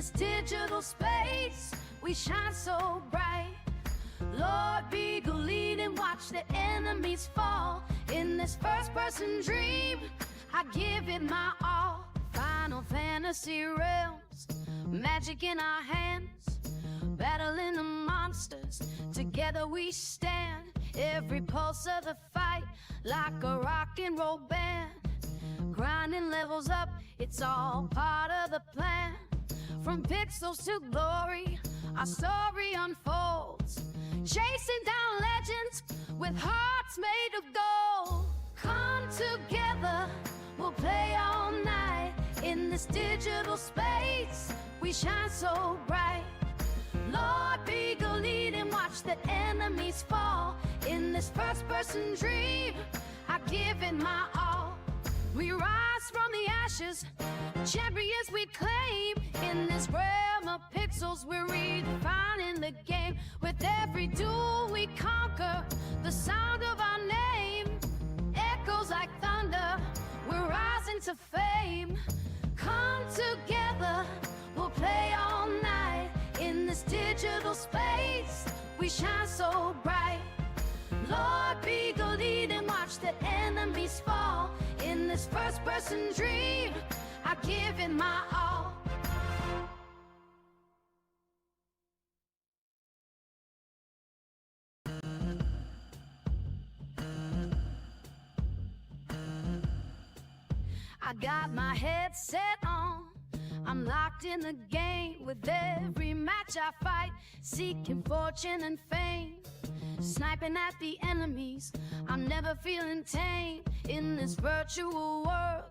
this digital space, we shine so bright. LordBiegel, lead and watch the enemies fall. In this first-person dream, I give it my all. Final fantasy realms, magic in our hands, battling the monsters, together we stand. Every pulse of the fight, like a rock and roll band. Grinding levels up, it's all part of the plan. From pixels to glory, our story unfolds. Chasing down legends with hearts made of gold. Come together, we'll play all night. In this digital space, we shine so bright. LordBiegel, lead and watch the enemies fall. In this first-person dream, I give it my all. We rise from the ashes, champions we claim. In this realm of pixels, we're redefining the game. With every duel we conquer, the sound of our name echoes like thunder, we're rising to fame. Come together, we'll play all night. In this digital space, we shine so bright. LordBiegel, lead and watch the enemies fall. In this first-person dream, I give it my all. I got my headset on, I'm locked in the game. With every match I fight, seeking fortune and fame. Sniping at the enemies, I'm never feeling tame. In this virtual world,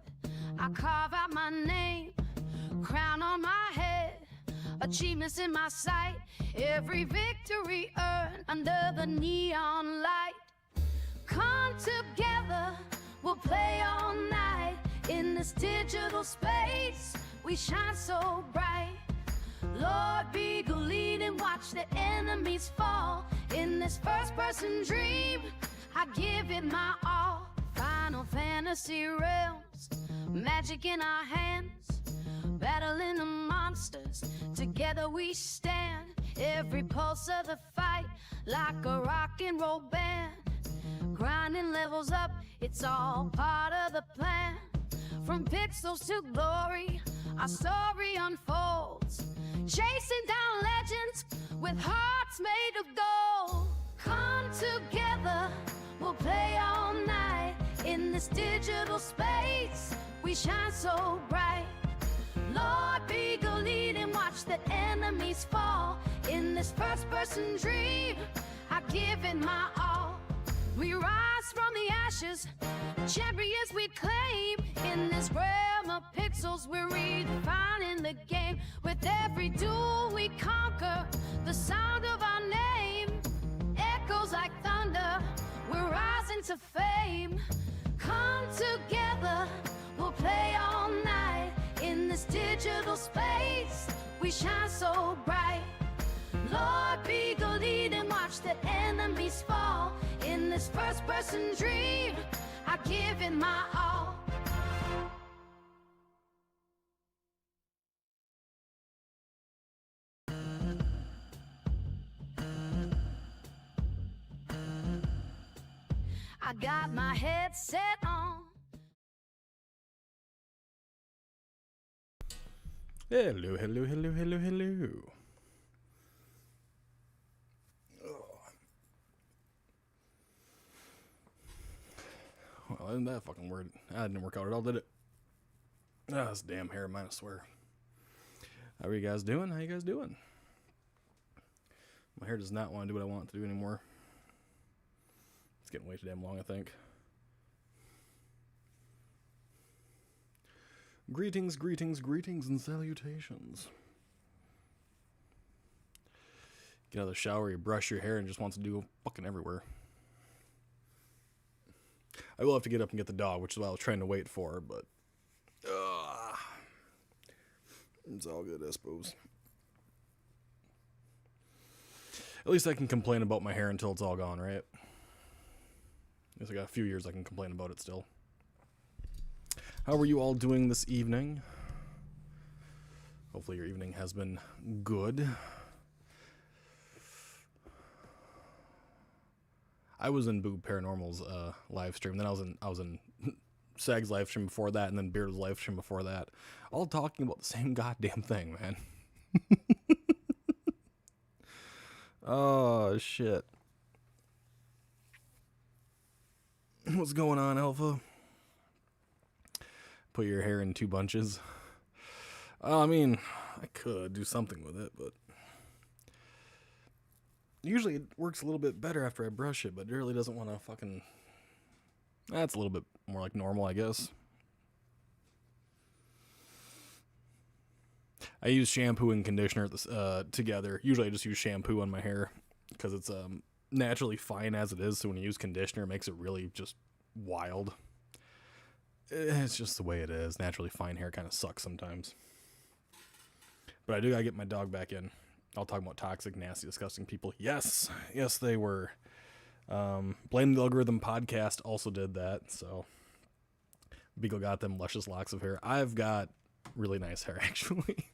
I carve out my name. Crown on my head, achievements in my sight. Every victory earned under the neon light. Come together, we'll play all night. In this digital space, we shine so bright. LordBiegel, lead and watch the enemies fall. In this first-person dream, I give it my all. Final fantasy realms, magic in our hands, battling the monsters, together we stand. Every pulse of the fight, like a rock and roll band. Grinding levels up, it's all part of the plan. From pixels to glory, our story unfolds. Chasing down legends with hearts made of gold. Come together, we'll play all night. In this digital space, we shine so bright. LordBiegel, lead and watch the enemies fall. In this first-person dream, I give it my all. We rise from the ashes, champions we claim. In this realm of pixels, we're redefining the game. With every duel we conquer, the sound of our name echoes like thunder, we're rising to fame. Come together, we'll play all night. In this digital space, we shine so bright. LordBiegel, lead and watch the enemies fall. In this first-person dream, I give it my all. I got my headset on. Hello, hello, hello, hello, hello. Well, isn't that fucking weird? That didn't work out at all, did it? Ah, this damn hair of mine, I swear. How are you guys doing? How you guys doing? My hair does not want to do what I want it to do anymore. It's getting way too damn long, I think. Greetings, greetings, greetings, and salutations. Get out of the shower, you brush your hair, and it just wants to do fucking everywhere. I will have to get up and get the dog, which is what I was trying to wait for, but it's all good, I suppose. At least I can complain about my hair until it's all gone, right? I guess I got a few years I can complain about it still. How are you all doing this evening? Hopefully your evening has been good. I was in Boo Paranormal's live stream. Then I was in Sag's live stream before that, and then Beard's live stream before that. All talking about the same goddamn thing, man. Oh, shit. What's going on, Alpha? Put your hair in 2 bunches. I mean, I could do something with it, but usually it works a little bit better after I brush it, but it really doesn't want to fucking... That's a little bit more like normal, I guess. I use shampoo and conditioner together. Usually I just use shampoo on my hair because it's naturally fine as it is, so when you use conditioner, it makes it really just wild. It's just the way it is. Naturally fine hair kind of sucks sometimes. But I do gotta get my dog back in. I'll talk about toxic, nasty, disgusting people. Yes, they were. Blame the Algorithm podcast also did that, so Beagle got them luscious locks of hair. I've got really nice hair, actually.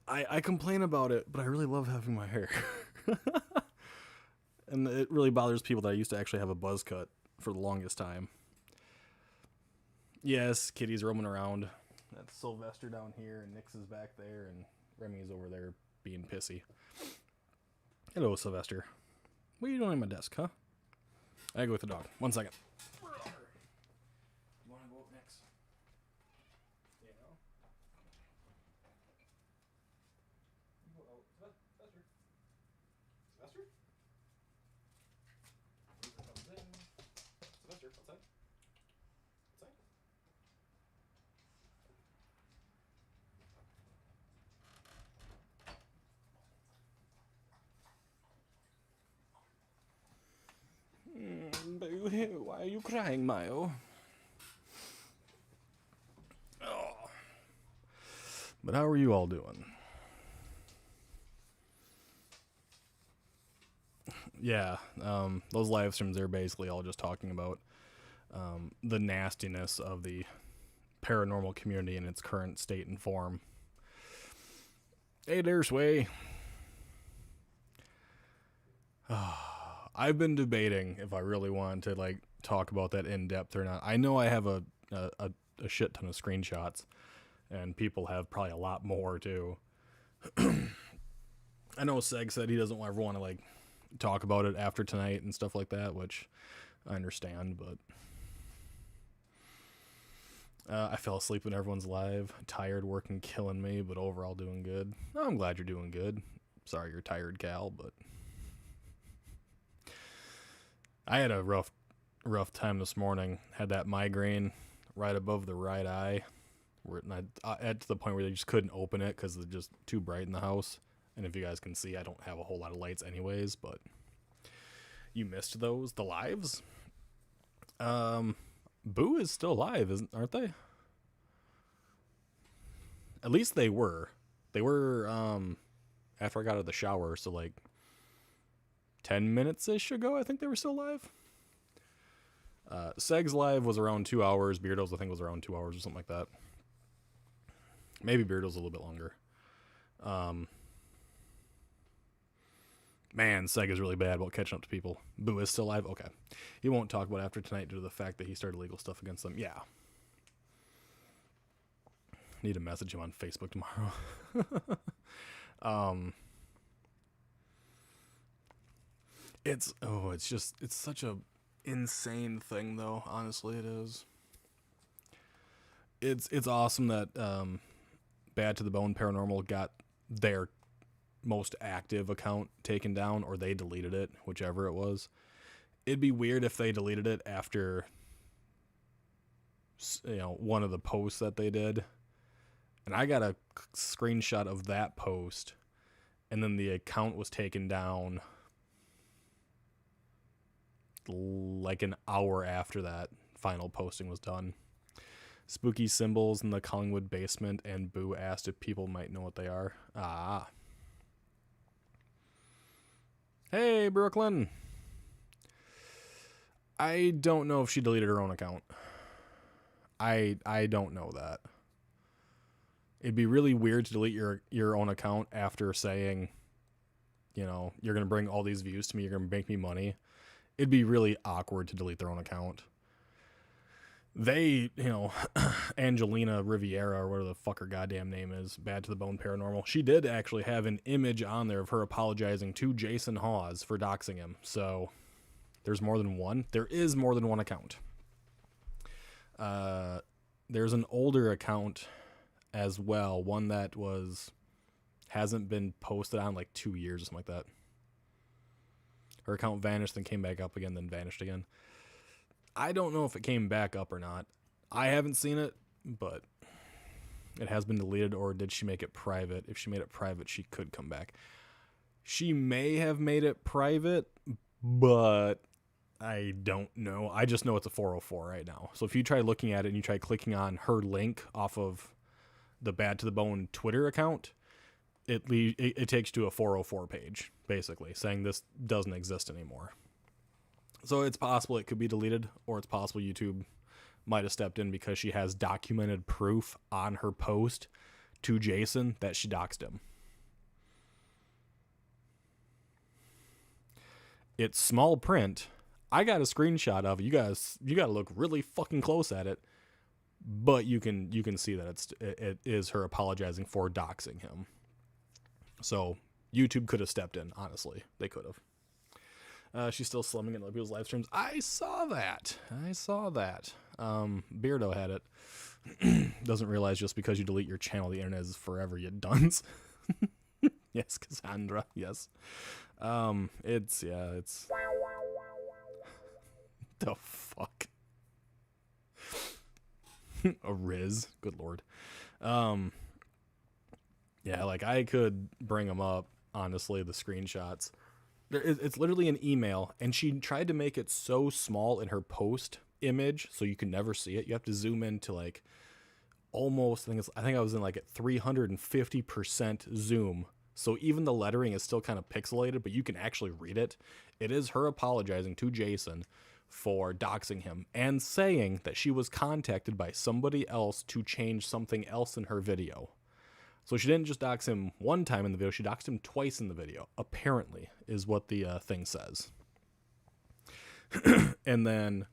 I complain about it, but I really love having my hair. And it really bothers people that I used to actually have a buzz cut for the longest time. Yes, Kitty's roaming around. That's Sylvester down here, and Nix is back there, and Remy's over there being pissy. Hello, Sylvester. What are you doing at my desk, huh? I gotta go with the dog. 1 second. You want to go up next? Yeah. You go out. Sylvester. Sylvester? Sylvester, outside. Outside. Why are you crying, Mayo? Oh. But how are you all doing? Yeah, those live streams, they're basically all just talking about the nastiness of the paranormal community in its current state and form. Hey there, Sway. I've been debating if I really want to like talk about that in depth or not. I know I have a shit ton of screenshots, and people have probably a lot more too. I know Seg said he doesn't ever want to like talk about it after tonight and stuff like that, which I understand, but I fell asleep when everyone's live. Tired, working, killing me, but overall doing good. I'm glad you're doing good. Sorry you're tired, Cal, but I had a rough time this morning. Had that migraine right above the right eye, at to the point where they just couldn't open it because it's just too bright in the house. And if you guys can see, I don't have a whole lot of lights anyways, but you missed those, the lives. Boo is still live, aren't they? At least they were. They were after I got out of the shower, so like 10 minutes-ish ago, I think they were still live. Seg's live was around 2 hours. Beardo's, I think, was around 2 hours or something like that. Maybe Beardo's a little bit longer. Man, Seg is really bad about catching up to people. Boo is still live? Okay. He won't talk about after tonight due to the fact that he started legal stuff against them. Yeah. Need to message him on Facebook tomorrow. It's such a insane thing though. Honestly, it is. It's awesome that Bad to the Bone Paranormal got their most active account taken down, or they deleted it, whichever it was. It'd be weird if they deleted it after, one of the posts that they did. And I got a screenshot of that post, and then the account was taken down like an hour after that final posting was done. Spooky symbols in the Collingwood basement, and Boo asked if people might know what they are. Ah. Hey, Brooklyn. I don't know if she deleted her own account. I don't know that. It'd be really weird to delete your own account after saying, you know, you're going to bring all these views to me, you're going to make me money. It'd be really awkward to delete their own account. They, you know, Angelina Riviera, or whatever the fuck her goddamn name is, Bad to the Bone Paranormal, she did actually have an image on there of her apologizing to Jason Hawes for doxing him. So there's more than one. There is more than one account. There's an older account as well, one that hasn't been posted on like 2 years or something like that. Her account vanished, then came back up again, then vanished again. I don't know if it came back up or not. I haven't seen it, but it has been deleted, or did she make it private? If she made it private, she could come back. She may have made it private, but I don't know. I just know it's a 404 right now. So if you try looking at it and you try clicking on her link off of the Bad to the Bone Twitter account, it takes you to a 404 page, basically, saying this doesn't exist anymore. So it's possible it could be deleted, or it's possible YouTube might have stepped in because she has documented proof on her post to Jason that she doxed him. It's small print. I got a screenshot of it. You got to look really fucking close at it, but you can see that it is her apologizing for doxing him. So YouTube could have stepped in, honestly. They could have. She's still slumming in other people's live streams. I saw that. Beardo had it. Doesn't realize just because you delete your channel, the internet is forever, you dunce. Yes, Cassandra. Yes. It's the fuck. A Riz. Good lord. Yeah, like I could bring them up, honestly, the screenshots. It's literally an email, and she tried to make it so small in her post image so you can never see it. You have to zoom in to like almost, I think I was in like at 350% zoom. So even the lettering is still kind of pixelated, but you can actually read it. It is her apologizing to Jason for doxing him and saying that she was contacted by somebody else to change something else in her video. So she didn't just dox him one time in the video, she doxed him twice in the video, apparently, is what the thing says. And then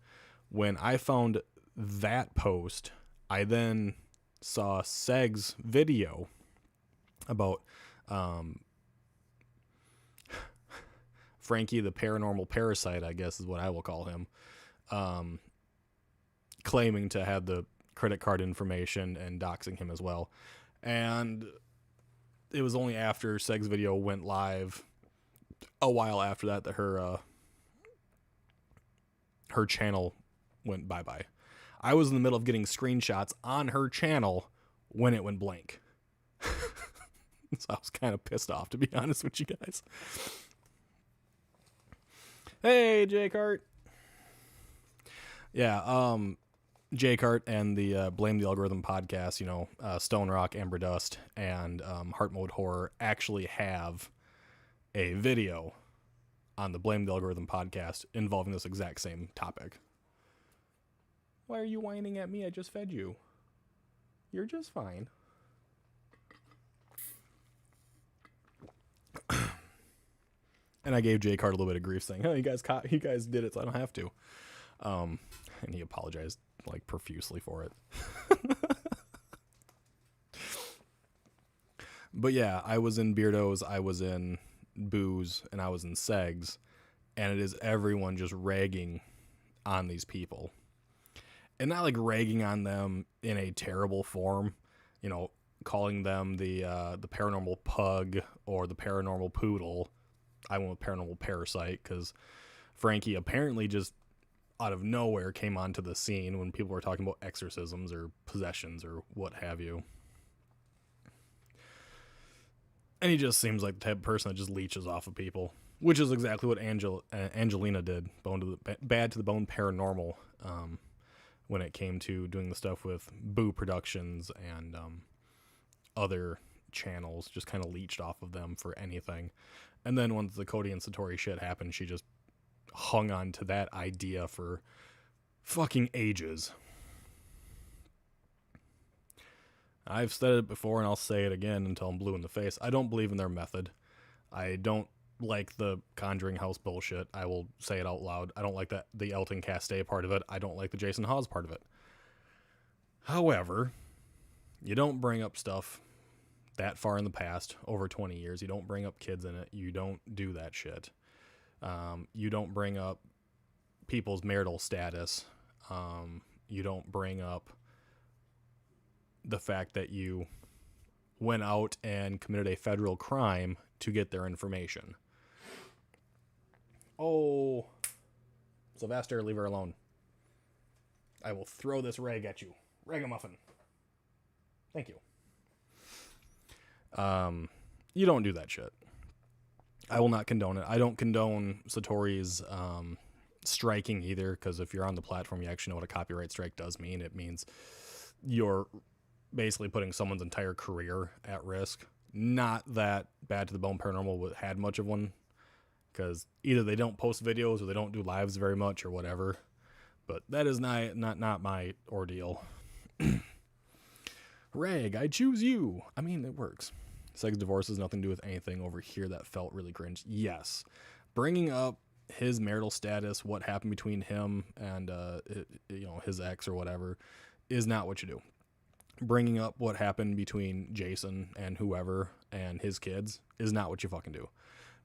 when I found that post, I then saw Seg's video about Frankie the paranormal parasite, I guess is what I will call him, claiming to have the credit card information and doxing him as well. And it was only after Seg's video went live a while after that her channel went bye-bye. I was in the middle of getting screenshots on her channel when it went blank. So I was kind of pissed off, to be honest with you guys. Hey, J-Cart. Yeah, J-Cart and the Blame the Algorithm podcast, you know, Stone Rock, Amber Dust, and Heart Mode Horror actually have a video on the Blame the Algorithm podcast involving this exact same topic. Why are you whining at me? I just fed you. You're just fine. And I gave J-Cart a little bit of grief saying, oh, you guys did it, so I don't have to. And he apologized like profusely for it. But yeah, I was in Beardo's, I was in Booze, and I was in Segs, and it is everyone just ragging on these people. And not like ragging on them in a terrible form, you know, calling them the paranormal pug or the paranormal poodle. I went with paranormal parasite because Frankie apparently just out of nowhere came onto the scene when people were talking about exorcisms or possessions or what have you. And he just seems like the type of person that just leeches off of people, which is exactly what Angelina did, Bad to the Bone Paranormal, when it came to doing the stuff with Boo Productions and other channels, just kind of leeched off of them for anything. And then once the Cody and Satori shit happened, she just hung on to that idea for fucking ages. I've said it before and I'll say it again until I'm blue in the face. I don't believe in their method. I don't like the Conjuring House bullshit. I will say it out loud. I don't like the Elton Castee part of it. I don't like the Jason Hawes part of it. However, you don't bring up stuff that far in the past, over 20 years. You don't bring up kids in it. You don't do that shit. You don't bring up people's marital status. You don't bring up the fact that you went out and committed a federal crime to get their information. Oh, Sylvester, leave her alone. I will throw this rag at you. Ragamuffin. Thank you. You don't do that shit. I will not condone it. I don't condone Satori's striking either, because if you're on the platform, you actually know what a copyright strike does mean. It means you're basically putting someone's entire career at risk. Not that Bad to the Bone Paranormal had much of one, because either they don't post videos or they don't do lives very much or whatever. But that is not my ordeal. Rag, I choose you. I mean, it works. Sex divorce has nothing to do with anything over here that felt really cringe. Yes. Bringing up his marital status, what happened between him and his ex or whatever, is not what you do. Bringing up what happened between Jason and whoever and his kids is not what you fucking do.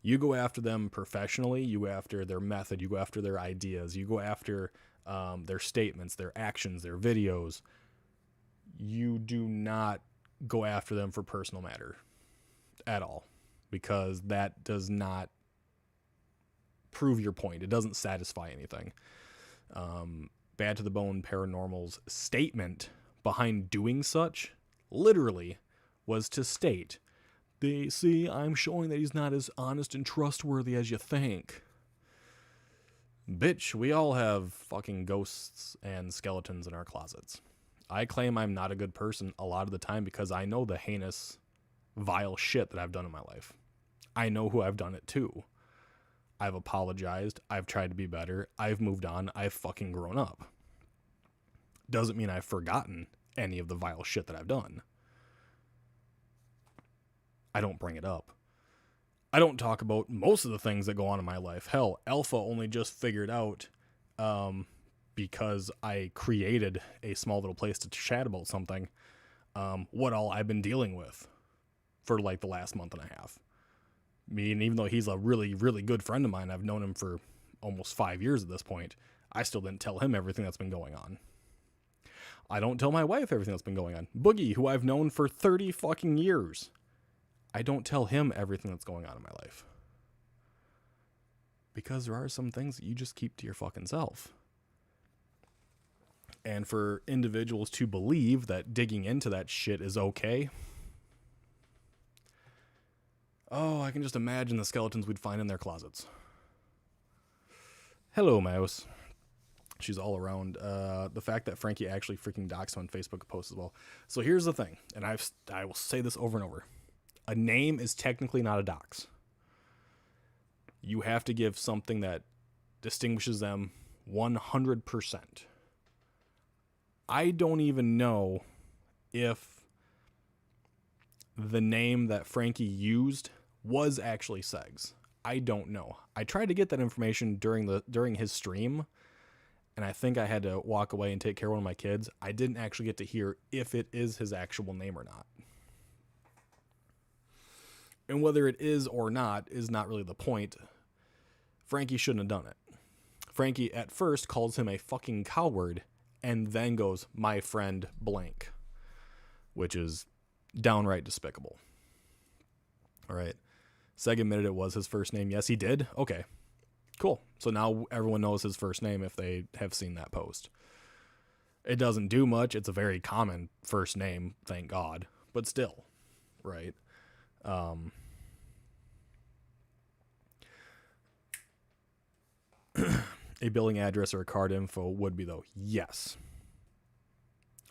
You go after them professionally. You go after their method. You go after their ideas. You go after their statements, their actions, their videos. You do not go after them for personal matter at all, because that does not prove your point. It doesn't satisfy anything. Bad to the Bone Paranormal's statement behind doing such literally was to state, I'm showing that he's not as honest and trustworthy as you think. Bitch, we all have fucking ghosts and skeletons in our closets. I claim I'm not a good person a lot of the time because I know the heinous, vile shit that I've done in my life. I know who I've done it to. I've apologized. I've tried to be better. I've moved on. I've fucking grown up. Doesn't mean I've forgotten any of the vile shit that I've done. I don't bring it up. I don't talk about most of the things that go on in my life. Hell, Alpha only just figured out, because I created a small little place to chat about something, what all I've been dealing with for like the last month and a half. I mean, even though he's a really, really good friend of mine, I've known him for almost 5 years at this point, I still didn't tell him everything that's been going on. I don't tell my wife everything that's been going on. Boogie, who I've known for 30 fucking years, I don't tell him everything that's going on in my life. Because there are some things that you just keep to your fucking self. And for individuals to believe that digging into that shit is okay. Oh, I can just imagine the skeletons we'd find in their closets. Hello, Mouse. She's all around. The fact that Frankie actually freaking doxed on Facebook post as well. So here's the thing, and I will say this over and over. A name is technically not a dox. You have to give something that distinguishes them 100%. I don't even know if the name that Frankie used was actually Segs. I don't know. I tried to get that information during his stream, and I think I had to walk away and take care of one of my kids. I didn't actually get to hear if it is his actual name or not. And whether it is or not is not really the point. Frankie shouldn't have done it. Frankie at first calls him a fucking coward and then goes, my friend blank, which is downright despicable. All right. Seg admitted it was his first name. Yes, he did. Okay, cool. So now everyone knows his first name if they have seen that post. It doesn't do much. It's a very common first name, thank God, but still, right? A billing address or a card info would be, though. Yes.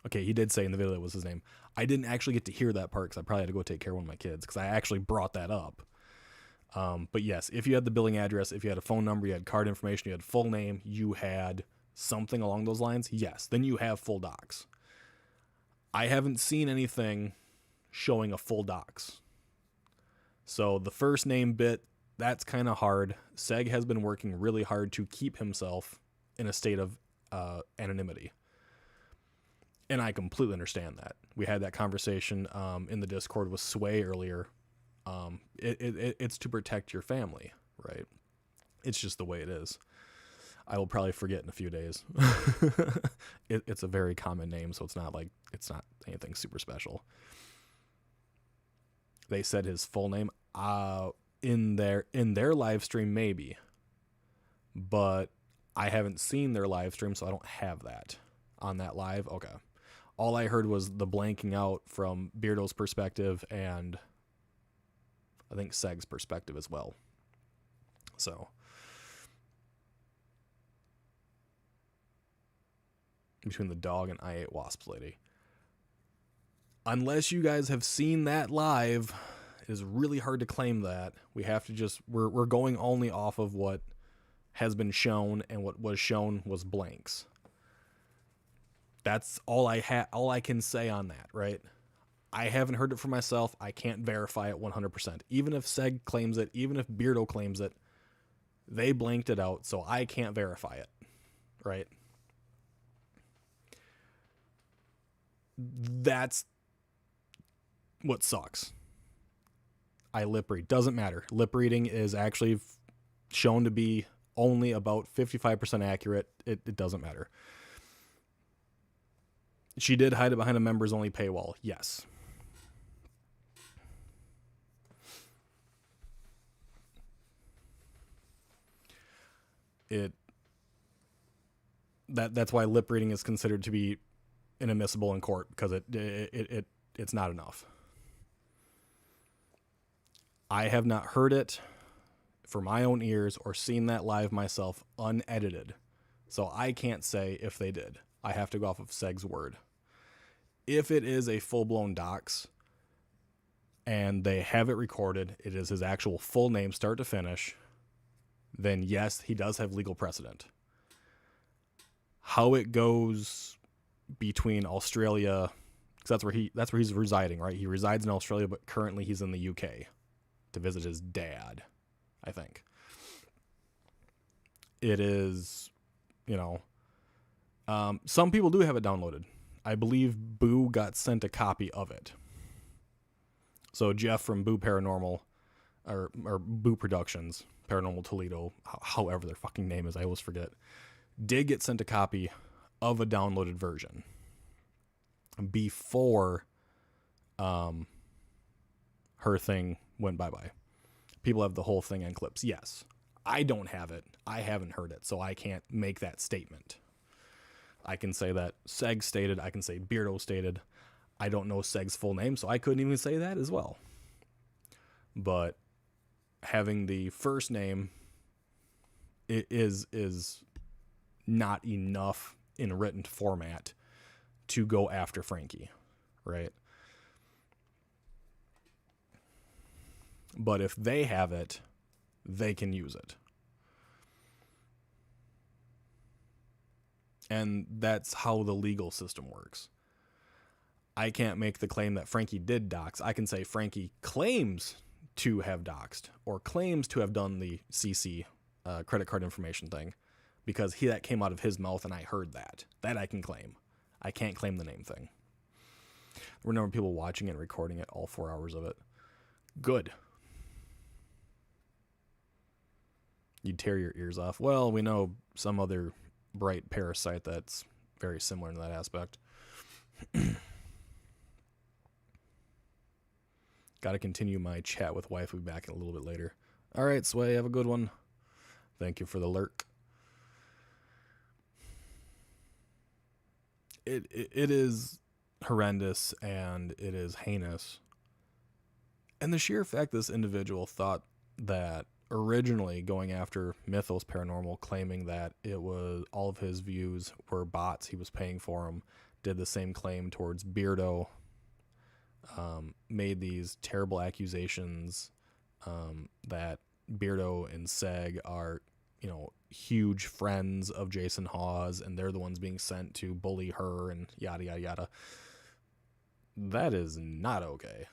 Okay, he did say in the video that was his name. I didn't actually get to hear that part because I probably had to go take care of one of my kids because I actually brought that up. But yes, if you had the billing address, if you had a phone number, you had card information, you had full name, you had something along those lines, yes, then you have full docs. I haven't seen anything showing a full dox. So the first name bit, that's kind of hard. Seg has been working really hard to keep himself in a state of anonymity. And I completely understand that. We had that conversation in the Discord with Sway earlier. It's to protect your family, right? It's just the way it is. I will probably forget in a few days. It's a very common name, so it's not anything super special. They said his full name in their live stream, maybe, but I haven't seen their live stream, so I don't have that on that live. Okay. All I heard was the blanking out from Beardo's perspective and I think Seg's perspective as well. So between the dog and I ate wasps lady. Unless you guys have seen that live, it is really hard to claim that. We have to we're going only off of what has been shown, and what was shown was blanks. That's all I can say on that, right? I haven't heard it for myself. I can't verify it 100%. Even if Seg claims it, even if Beardo claims it, they blanked it out, so I can't verify it, right? That's what sucks. I lip read. Doesn't matter. Lip reading is actually shown to be only about 55% accurate. It doesn't matter. She did hide it behind a members only paywall. Yes. That's why lip reading is considered to be inadmissible in court, because it's not enough. I have not heard it for my own ears or seen that live myself unedited. So I can't say if they did. I have to go off of Seg's word. If it is a full-blown dox and they have it recorded, it is his actual full name start to finish, then yes, he does have legal precedent. How it goes between Australia, because that's where he's residing, right? He resides in Australia, but currently he's in the UK to visit his dad, I think. It is, some people do have it downloaded. I believe Boo got sent a copy of it. So Jeff from Boo Paranormal, or Boo Productions, Paranormal Toledo, however their fucking name is, I always forget, did get sent a copy of a downloaded version before her thing went bye-bye. People have the whole thing on clips. Yes. I don't have it. I haven't heard it, so I can't make that statement. I can say that Seg stated. I can say Beardo stated. I don't know Seg's full name, so I couldn't even say that as well. But having the first name is not enough in written format to go after Frankie, right? But if they have it, they can use it. And that's how the legal system works. I can't make the claim that Frankie did dox. I can say Frankie claims to have doxed or claims to have done the CC credit card information thing, because that came out of his mouth and I heard that. That I can claim. I can't claim the name thing. There were a number of people watching it and recording it, all 4 hours of it. Good. You'd tear your ears off. Well, we know some other bright parasite that's very similar in that aspect. Got to continue my chat with wife. We'll be back a little bit later. All right, Sway, have a good one. Thank you for the lurk. It is horrendous and it is heinous. And the sheer fact this individual thought that originally going after Mythos Paranormal, claiming that it was all of his views were bots, he was paying for them, did the same claim towards Beardo, made these terrible accusations that Beardo and Seg are, huge friends of Jason Hawes, and they're the ones being sent to bully her and yada, yada, yada. That is not okay.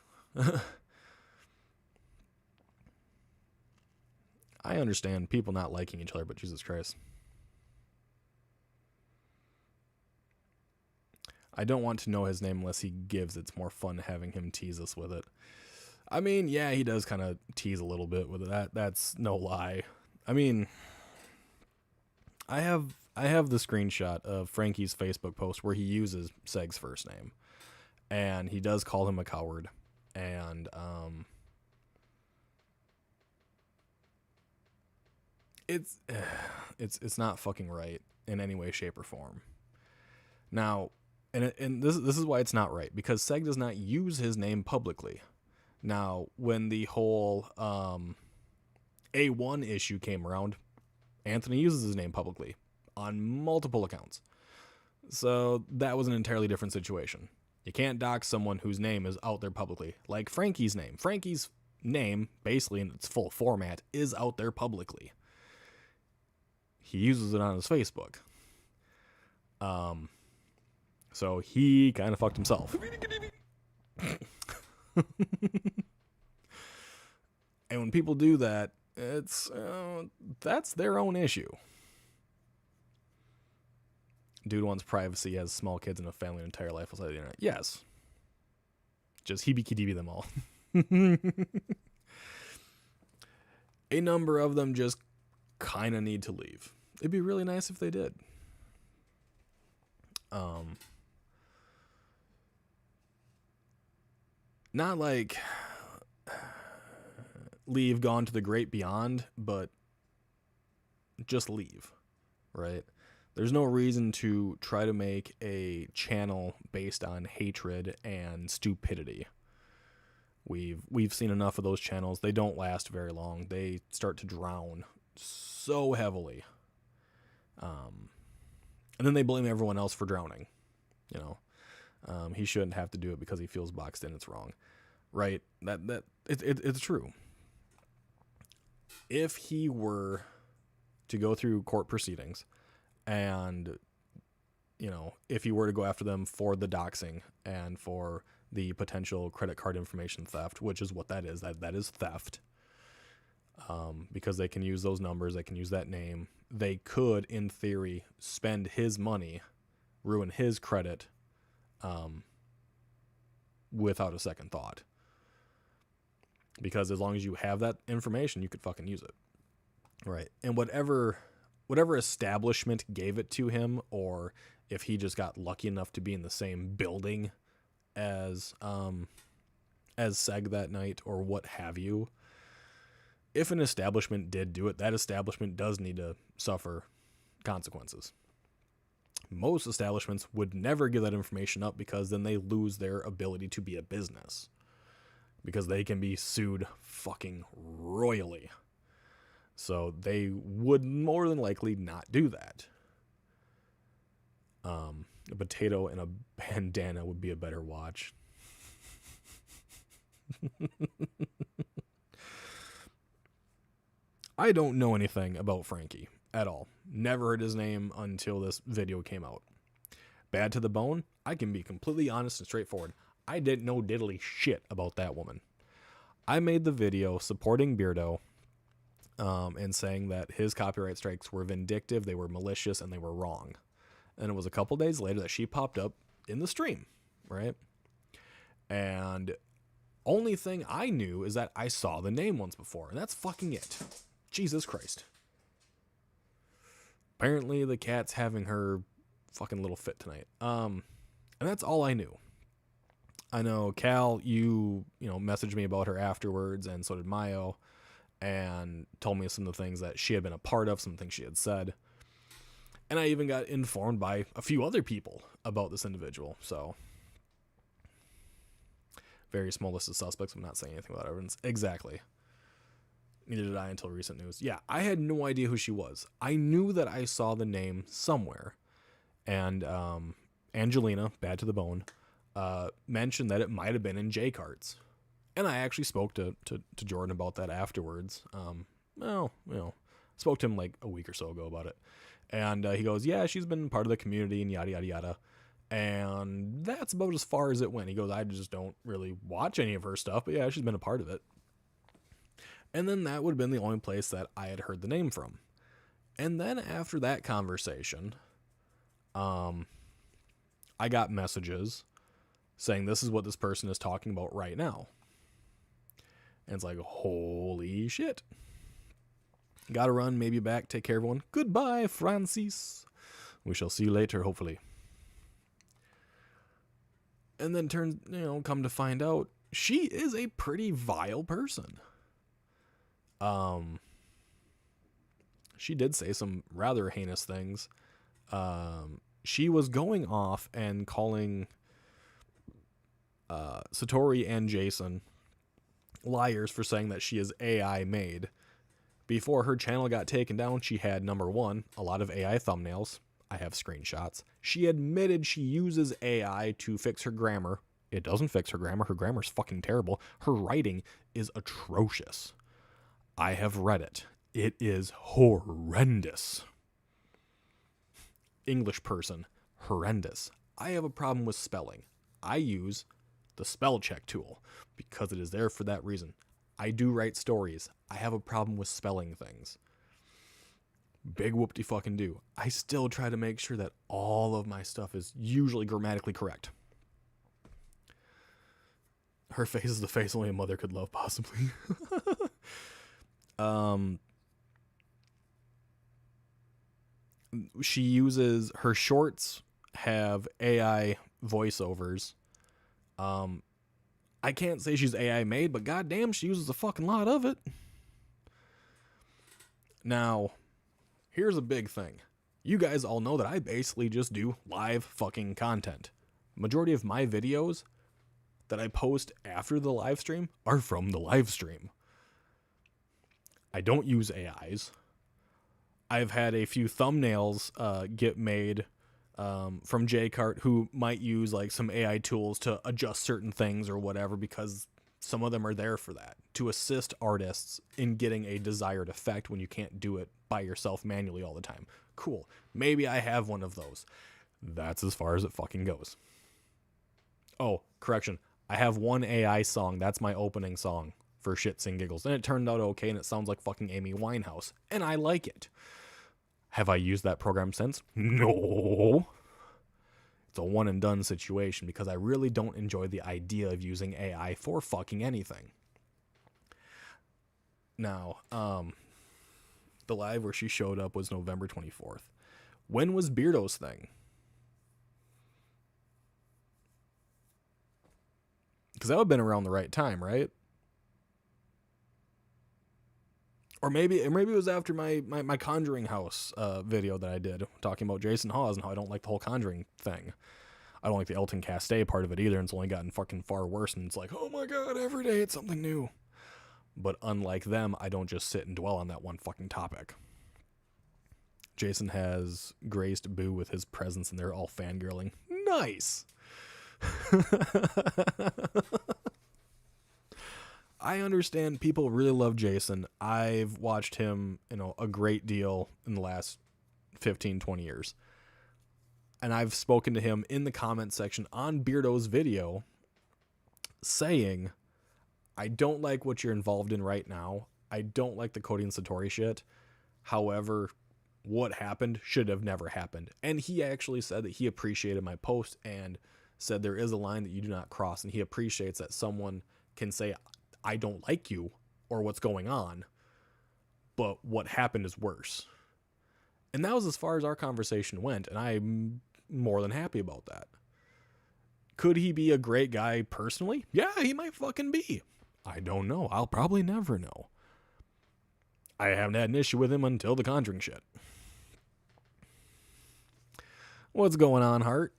I understand people not liking each other, but Jesus Christ. I don't want to know his name unless he gives. It's more fun having him tease us with it. I mean, yeah, he does kind of tease a little bit with it. That's no lie. I mean, I have the screenshot of Frankie's Facebook post where he uses Seg's first name, and he does call him a coward, and it's not fucking right in any way, shape, or form. Now, and this is why it's not right, because Seg does not use his name publicly. Now, when the whole A1 issue came around, Anthony uses his name publicly on multiple accounts. So that was an entirely different situation. You can't dox someone whose name is out there publicly. Like Frankie's name. Frankie's name, basically in its full format, is out there publicly. He uses it on his Facebook. So he kind of fucked himself. And when people do that, that's their own issue. Dude wants privacy, has small kids and a family and entire life outside the internet. Yes. Just heebie-kidibee them all. A number of them just kind of need to leave. It'd be really nice if they did. Not like leave, gone to the great beyond, but just leave, right? There's no reason to try to make a channel based on hatred and stupidity. We've seen enough of those channels. They don't last very long. They start to drown so heavily. And then they blame everyone else for drowning. You know, he shouldn't have to do it because he feels boxed in. It's wrong, right? It's true. If he were to go through court proceedings, and you know, if he were to go after them for the doxing and for the potential credit card information theft, which is what that is, that is theft. Because they can use those numbers, they can use that name. They could, in theory, spend his money, ruin his credit, without a second thought. Because as long as you have that information, you could fucking use it. Right. And whatever establishment gave it to him, or if he just got lucky enough to be in the same building as Seg that night, or what have you, if an establishment did do it, that establishment does need to suffer consequences. Most establishments would never give that information up, because then they lose their ability to be a business, because they can be sued fucking royally. So they would more than likely not do that. A potato and a bandana would be a better watch. I don't know anything about Frankie at all. Never heard his name until this video came out. Bad to the bone, I can be completely honest and straightforward. I didn't know diddly shit about that woman. I made the video supporting Beardo, and saying that his copyright strikes were vindictive, they were malicious, and they were wrong. And it was a couple days later that she popped up in the stream, right? And only thing I knew is that I saw the name once before, and that's fucking it. Jesus Christ. Apparently the cat's having her fucking little fit tonight. And that's all I knew. I know Cal, you messaged me about her afterwards, and so did Mayo, and told me some of the things that she had been a part of, some things she had said. And I even got informed by a few other people about this individual. So, very small list of suspects. I'm not saying anything about evidence. Exactly. Neither did I until recent news. Yeah, I had no idea who she was. I knew that I saw the name somewhere. And Angelina, bad to the bone, mentioned that it might have been in J-Carts. And I actually spoke to Jordan about that afterwards. Spoke to him like a week or so ago about it. And he goes, yeah, she's been part of the community and yada, yada, yada. And that's about as far as it went. He goes, I just don't really watch any of her stuff, but yeah, she's been a part of it. And then that would have been the only place that I had heard the name from. And then after that conversation, I got messages saying this is what this person is talking about right now. And it's like, holy shit. Gotta run, maybe back, take care everyone. Goodbye, Francis. We shall see you later, hopefully. And then come to find out, she is a pretty vile person. She did say some rather heinous things. She was going off and calling Satori and Jason liars for saying that she is AI made. Before her channel got taken down, she had, number one, a lot of AI thumbnails. I have screenshots. She admitted she uses AI to fix her grammar. It doesn't fix her grammar. Her grammar's fucking terrible. Her writing is atrocious. I have read it. It is horrendous. English person, horrendous. I have a problem with spelling. I use the spell check tool because it is there for that reason. I do write stories. I have a problem with spelling things. Big whoop-de-fucking do. I still try to make sure that all of my stuff is usually grammatically correct. Her face is the face only a mother could love, possibly. She uses, her shorts have AI voiceovers. I can't say she's AI made, but goddamn, she uses a fucking lot of it. Now, here's a big thing. You guys all know that I basically just do live fucking content. Majority of my videos that I post after the live stream are from the live stream. I don't use AIs. I've had a few thumbnails get made from J-Cart who might use like some AI tools to adjust certain things or whatever, because some of them are there for that, to assist artists in getting a desired effect when you can't do it by yourself manually all the time. Cool. Maybe I have one of those. That's as far as it fucking goes. Oh, correction. I have one AI song. That's my opening song for Shits and Giggles. And it turned out okay, and it sounds like fucking Amy Winehouse. And I like it. Have I used that program since? No. It's a one and done situation because I really don't enjoy the idea of using AI for fucking anything. Now, the live where she showed up was November 24th. When was Beardo's thing? Because that would have been around the right time, right? Or maybe it was after my Conjuring House video that I did, talking about Jason Hawes and how I don't like the whole Conjuring thing. I don't like the Elton Castee part of it either, and it's only gotten fucking far worse, and it's like, oh my god, every day it's something new. But unlike them, I don't just sit and dwell on that one fucking topic. Jason has graced Boo with his presence, and they're all fangirling. Nice! I understand people really love Jason. I've watched him, a great deal in the last 15, 20 years. And I've spoken to him in the comment section on Beardo's video saying, I don't like what you're involved in right now. I don't like the Cody and Satori shit. However, what happened should have never happened. And he actually said that he appreciated my post and said there is a line that you do not cross. And he appreciates that someone can say, I don't like you or what's going on, but what happened is worse. And that was as far as our conversation went, and I'm more than happy about that. Could he be a great guy personally? Yeah, he might fucking be. I don't know. I'll probably never know. I haven't had an issue with him until the Conjuring shit. What's going on, Hart?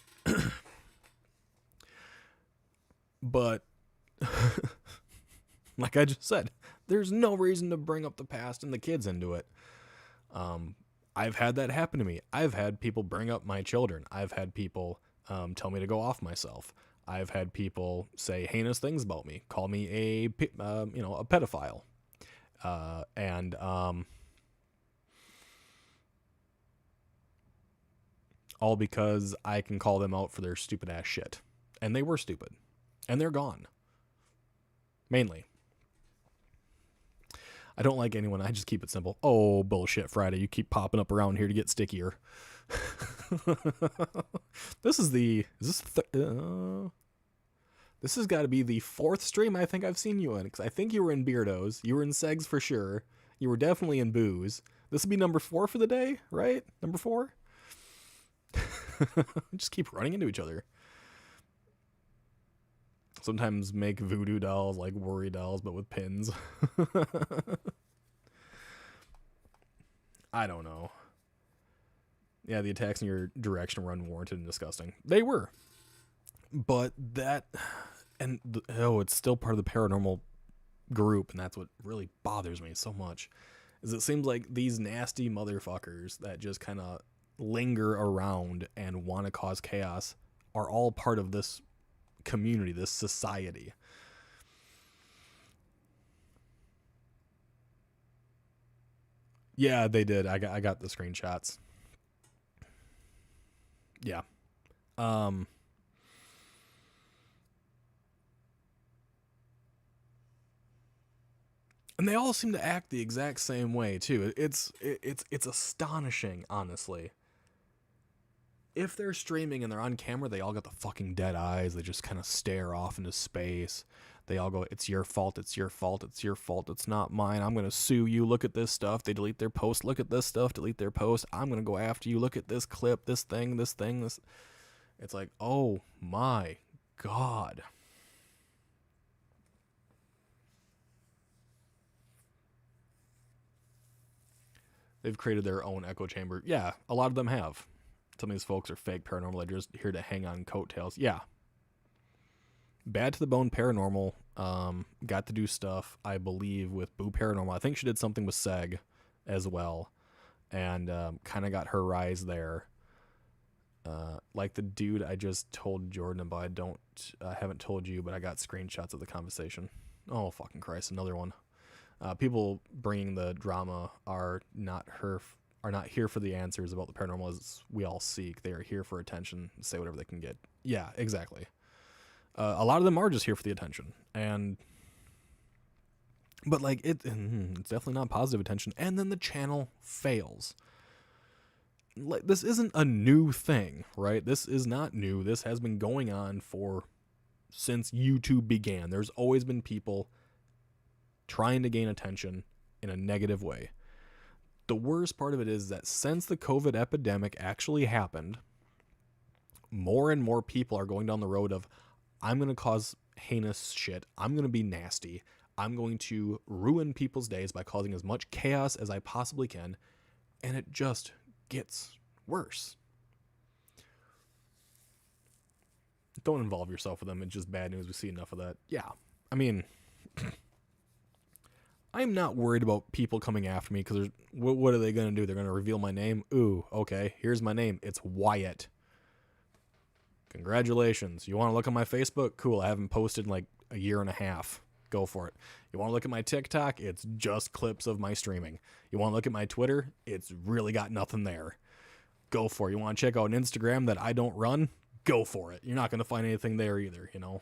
But like I just said, there's no reason to bring up the past and the kids into it. I've had that happen to me. I've had people bring up my children. I've had people tell me to go off myself. I've had people say heinous things about me, call me a pedophile. all because I can call them out for their stupid ass shit. And they were stupid. And they're gone. Mainly. I don't like anyone. I just keep it simple. Oh, bullshit Friday. You keep popping up around here to get stickier. This has got to be the 4th stream I think I've seen you in. Because I think you were in Beardos. You were in Segs for sure. You were definitely in Booze. This would be number 4 for the day, right? Number 4? Just keep running into each other. Sometimes make voodoo dolls like worry dolls, but with pins. I don't know. Yeah, the attacks in your direction were unwarranted and disgusting. They were. But that... it's still part of the paranormal group, and that's what really bothers me so much. Is it seems like these nasty motherfuckers that just kind of linger around and want to cause chaos are all part of this community, this society. Yeah, they did. I got the screenshots. Yeah. And they all seem to act the exact same way too. It's astonishing, honestly. If they're streaming and they're on camera, they all got the fucking dead eyes. They just kind of stare off into space. They all go, it's your fault, it's your fault, it's your fault, it's not mine. I'm going to sue you. Look at this stuff. They delete their post. Look at this stuff. Delete their post. I'm going to go after you. Look at this clip, this thing, this thing, this. It's like, oh my God. They've created their own echo chamber. Yeah, a lot of them have. Some of these folks are fake paranormal. They're just here to hang on coattails. Yeah. Bad to the Bone Paranormal got to do stuff, I believe, with Boo Paranormal. I think she did something with Seg as well. And kind of got her rise there. Like the dude I just told Jordan about. I haven't told you, but I got screenshots of the conversation. Oh, fucking Christ. Another one. People bringing the drama are not here for the answers about the paranormal as we all seek. They are here for attention, say whatever they can get. Yeah, exactly. A lot of them are just here for the attention, but like it's definitely not positive attention. And then the channel fails. Like, this isn't a new thing, right? This is not new. This has been going on since YouTube began. There's always been people trying to gain attention in a negative way. The worst part of it is that since the COVID epidemic actually happened, more and more people are going down the road of, I'm going to cause heinous shit. I'm going to be nasty. I'm going to ruin people's days by causing as much chaos as I possibly can. And it just gets worse. Don't involve yourself with them. It's just bad news. We see enough of that. Yeah. I mean, I'm not worried about people coming after me because what are they going to do? They're going to reveal my name? Ooh, okay. Here's my name. It's Wyatt. Congratulations. You want to look at my Facebook? Cool. I haven't posted in like a year and a half. Go for it. You want to look at my TikTok? It's just clips of my streaming. You want to look at my Twitter? It's really got nothing there. Go for it. You want to check out an Instagram that I don't run? Go for it. You're not going to find anything there either, you know?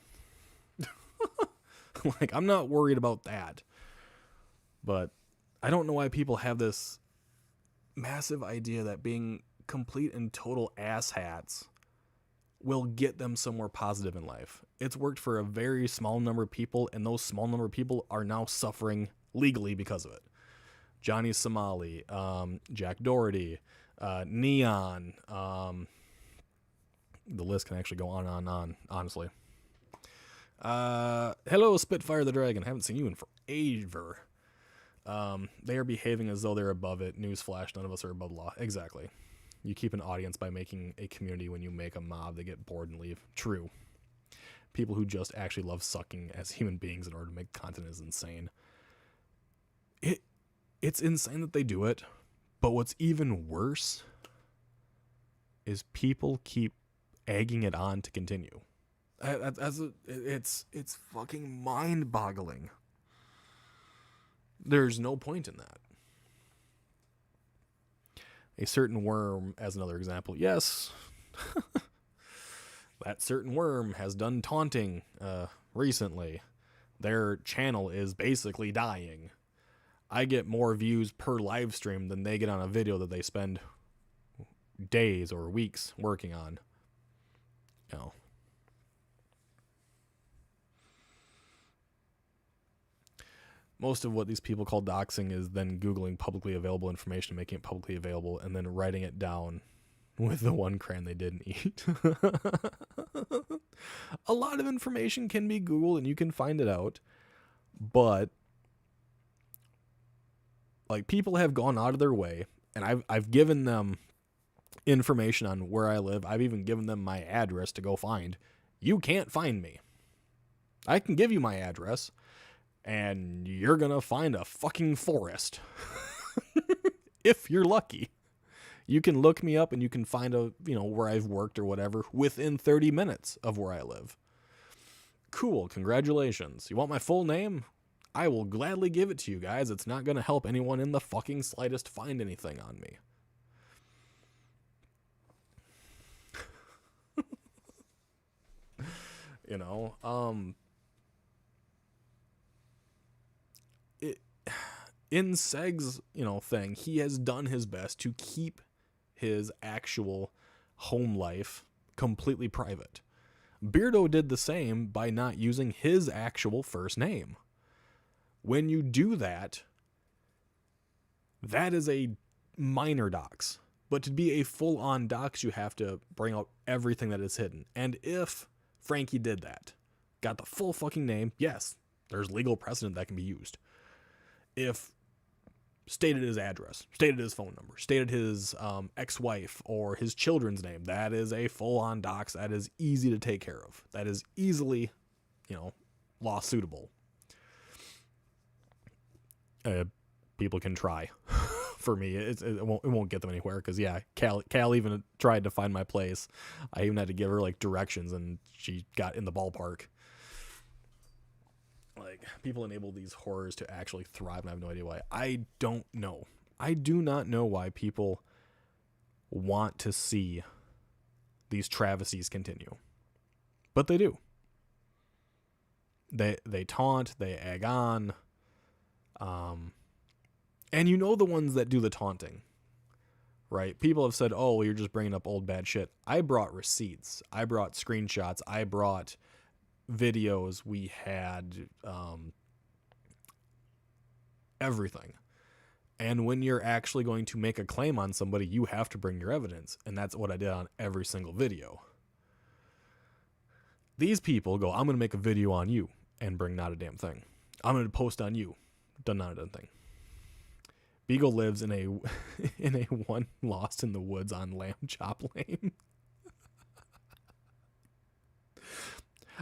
Like, I'm not worried about that. But I don't know why people have this massive idea that being complete and total asshats will get them somewhere positive in life. It's worked for a very small number of people, and those small number of people are now suffering legally because of it. Johnny Somali, Jack Doherty, Neon, the list can actually go on and on, honestly. Hello, Spitfire the Dragon. Haven't seen you in forever. They are behaving as though they're above it. Newsflash, none of us are above law. Exactly. You keep an audience by making a community. When you make a mob, they get bored and leave. True. People who just actually love sucking as human beings in order to make content is insane. It's insane that they do it, but what's even worse is people keep egging it on to continue. It's fucking mind-boggling. There's no point in that. A certain worm, as another example. Yes, That certain worm has done taunting recently. Their channel is basically dying. I get more views per live stream than they get on a video that they spend days or weeks working on. You know. Most of what these people call doxing is then Googling publicly available information, making it publicly available, and then writing it down with the one crayon they didn't eat. A lot of information can be Googled and you can find it out, but like, people have gone out of their way, and I've given them information on where I live. I've even given them my address to go find. You can't find me. I can give you my address, and you're gonna find a fucking forest. If you're lucky. You can look me up and you can find where I've worked or whatever within 30 minutes of where I live. Cool, congratulations. You want my full name? I will gladly give it to you guys. It's not going to help anyone in the fucking slightest find anything on me. In Seg's, thing, he has done his best to keep his actual home life completely private. Beardo did the same by not using his actual first name. When you do that, that is a minor dox. But to be a full-on dox, you have to bring out everything that is hidden. And if Frankie did that, got the full fucking name, yes, there's legal precedent that can be used. If stated his address, stated his phone number, stated his ex-wife or his children's name, that is a full-on dox. That is easy to take care of. That is easily, lawsuitable. People can try. For me, it won't get them anywhere, because Cal even tried to find my place. I even had to give her like directions, and she got in the ballpark. Like, people enable these horrors to actually thrive, and I have no idea why. I don't know. I do not know why people want to see these travesties continue, but they do. They taunt, they egg on. And the ones that do the taunting, right? People have said, oh, you're just bringing up old bad shit. I brought receipts. I brought screenshots. I brought videos. We had everything. And when you're actually going to make a claim on somebody, you have to bring your evidence. And that's what I did on every single video. These people go, I'm going to make a video on you, and bring not a damn thing. I'm going to post on you. Done not a damn thing. Beagle lives in a one Lost in the Woods on Lamb Chop Lane.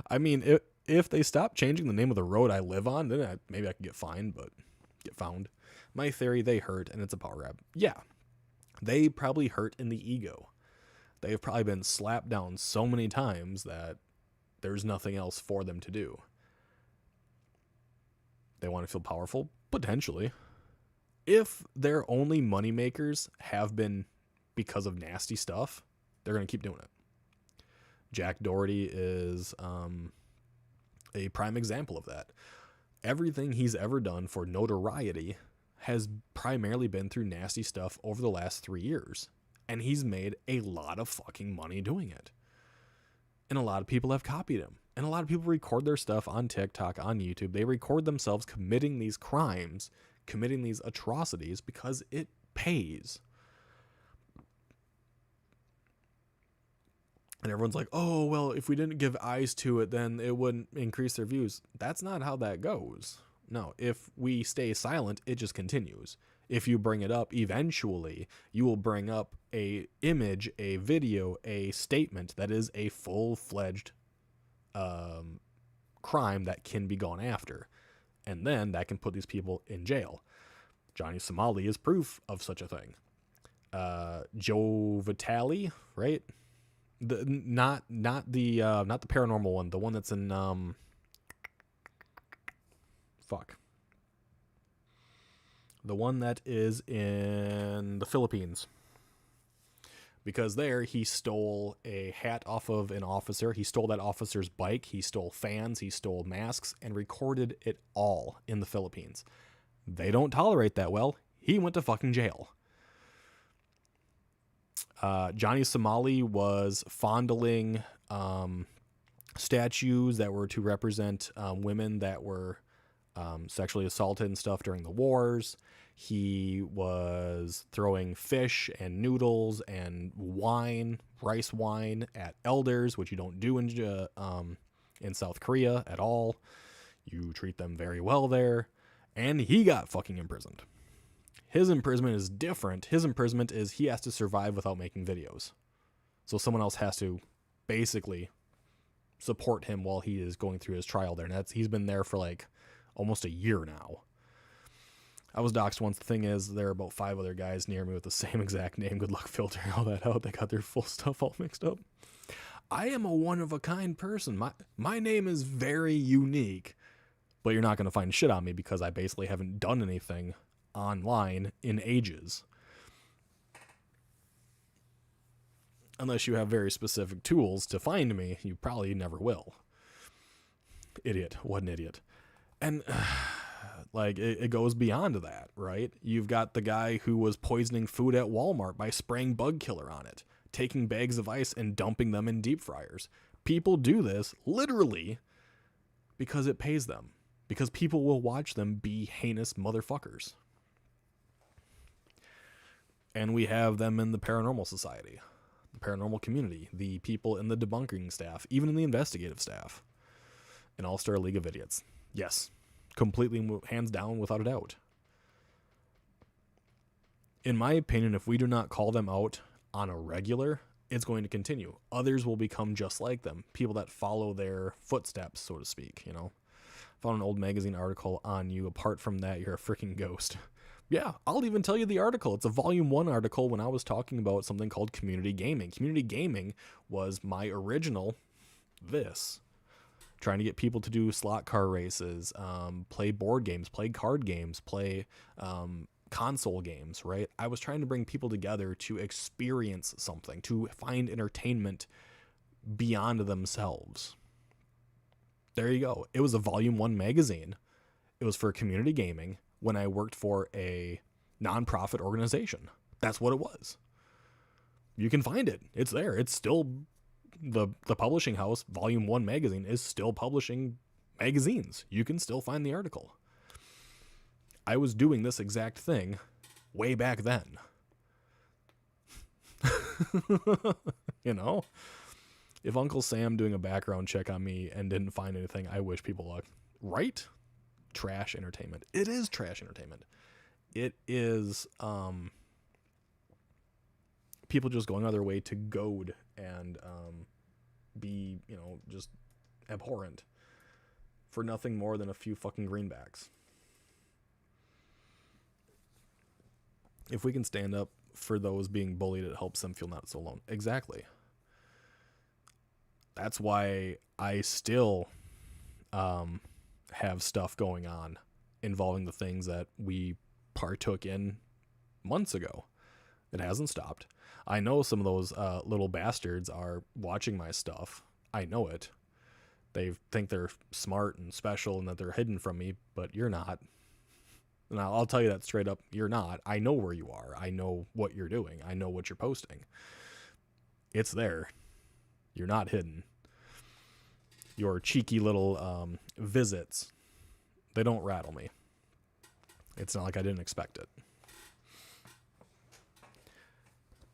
I mean, if they stop changing the name of the road I live on, then maybe I can get fined, but get found. My theory, they hurt, and it's a power grab. Yeah, they probably hurt in the ego. They've probably been slapped down so many times that there's nothing else for them to do. They want to feel powerful? Potentially. If their only moneymakers have been because of nasty stuff, they're going to keep doing it. Jack Doherty is a prime example of that. Everything he's ever done for notoriety has primarily been through nasty stuff over the last 3 years. And he's made a lot of fucking money doing it. And a lot of people have copied him. And a lot of people record their stuff on TikTok, on YouTube. They record themselves committing these crimes, committing these atrocities, because it pays. And everyone's like, oh, well, if we didn't give eyes to it, then it wouldn't increase their views. That's not how that goes. No, if we stay silent, it just continues. If you bring it up, eventually you will bring up a image, a video, a statement that is a full-fledged crime that can be gone after. And then that can put these people in jail. Johnny Somali is proof of such a thing. Joe Vitale, right? Not the paranormal one, the one that's in the one that is in the Philippines. Because there, he stole a hat off of an officer. He stole that officer's bike. He stole fans. He stole masks and recorded it all in the Philippines. They don't tolerate that well. He went to fucking jail. Johnny Somali was fondling statues that were to represent women that were sexually assaulted and stuff during the wars. He was throwing fish and noodles and wine, rice wine, at elders, which you don't do in South Korea at all. You treat them very well there. And he got fucking imprisoned. His imprisonment is different. His imprisonment is he has to survive without making videos. So someone else has to basically support him while he is going through his trial there. And he's been there for like almost a year now. I was doxxed once. The thing is, there are about 5 other guys near me with the same exact name. Good luck filtering all that out. They got their full stuff all mixed up. I am a one-of-a-kind person. My name is very unique, but you're not going to find shit on me because I basically haven't done anything online in ages. Unless you have very specific tools to find me, you probably never will. Idiot. What an idiot. And like, it goes beyond that, right? You've got the guy who was poisoning food at Walmart by spraying bug killer on it, taking bags of ice and dumping them in deep fryers. People do this literally because it pays them, because people will watch them be heinous motherfuckers. And we have them in the paranormal society, the paranormal community, the people in the debunking staff, even in the investigative staff. An all-star league of idiots. Yes. Completely, hands down, without a doubt. In my opinion, if we do not call them out on a regular, it's going to continue. Others will become just like them. People that follow their footsteps, so to speak, you know. Found an old magazine article on you. Apart from that, you're a freaking ghost. Yeah, I'll even tell you the article. It's a volume 1 article when I was talking about something called community gaming. Community gaming was my original trying to get people to do slot car races, play board games, play card games, play console games, right? I was trying to bring people together to experience something, to find entertainment beyond themselves. There you go. It was a volume 1 magazine. It was for community gaming when I worked for a nonprofit organization. That's what it was. You can find it. It's there. It's still... The publishing house, Volume 1 magazine, is still publishing magazines. You can still find the article. I was doing this exact thing way back then. You know? If Uncle Sam doing a background check on me and didn't find anything, I wish people luck. Right? Trash entertainment. It is trash entertainment. It is people just going out of their way to goad and be, you know, just abhorrent for nothing more than a few fucking greenbacks. If we can stand up for those being bullied, it helps them feel not so alone. Exactly. That's why I still have stuff going on involving the things that we partook in months ago. It hasn't stopped. I know some of those little bastards are watching my stuff. I know it. They think they're smart and special and that they're hidden from me, but you're not. And I'll tell you that straight up, you're not. I know where you are. I know what you're doing. I know what you're posting. It's there. You're not hidden. Your cheeky little visits, they don't rattle me. It's not like I didn't expect it.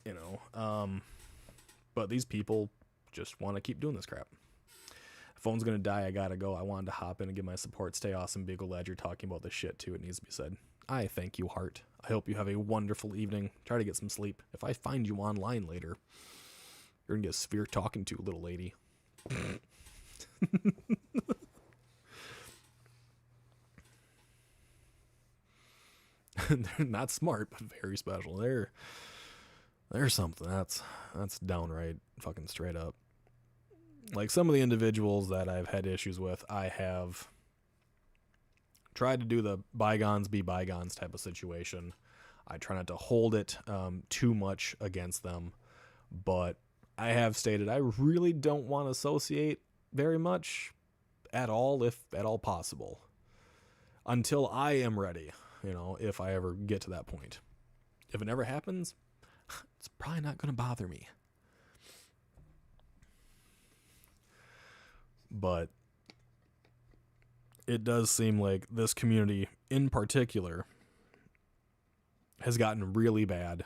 You know, but these people just want to keep doing this crap. Phone's gonna die. I gotta go. I wanted to hop in and give my support. Stay awesome, Beagle. Glad you're talking about this shit too. It needs to be said. I thank you, Heart. I hope you have a wonderful evening. Try to get some sleep. If I find you online later, you're gonna get severe talking to, little lady. They're not smart, but very special. They're something. That's downright fucking straight up. Like some of the individuals that I've had issues with, I have tried to do the bygones be bygones type of situation. I try not to hold it too much against them, But I have stated I really don't want to associate very much at all, if at all possible, until I am ready, if I ever get to that point. If it never happens, it's probably not going to bother me. But it does seem like this community in particular has gotten really bad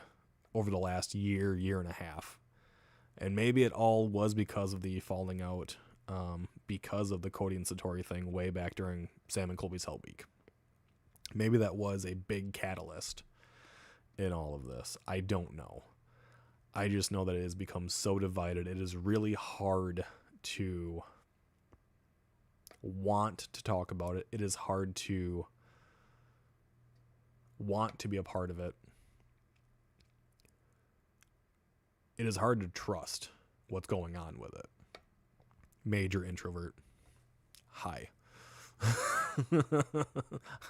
over the last year and a half. And maybe it all was because of the falling out, because of the Cody and Satori thing way back during Sam and Colby's Hell Week. Maybe that was a big catalyst in all of this. I don't know. I just know that it has become so divided. It is really hard to want to talk about it. It is hard to want to be a part of it. It is hard to trust what's going on with it. Major introvert. Hi.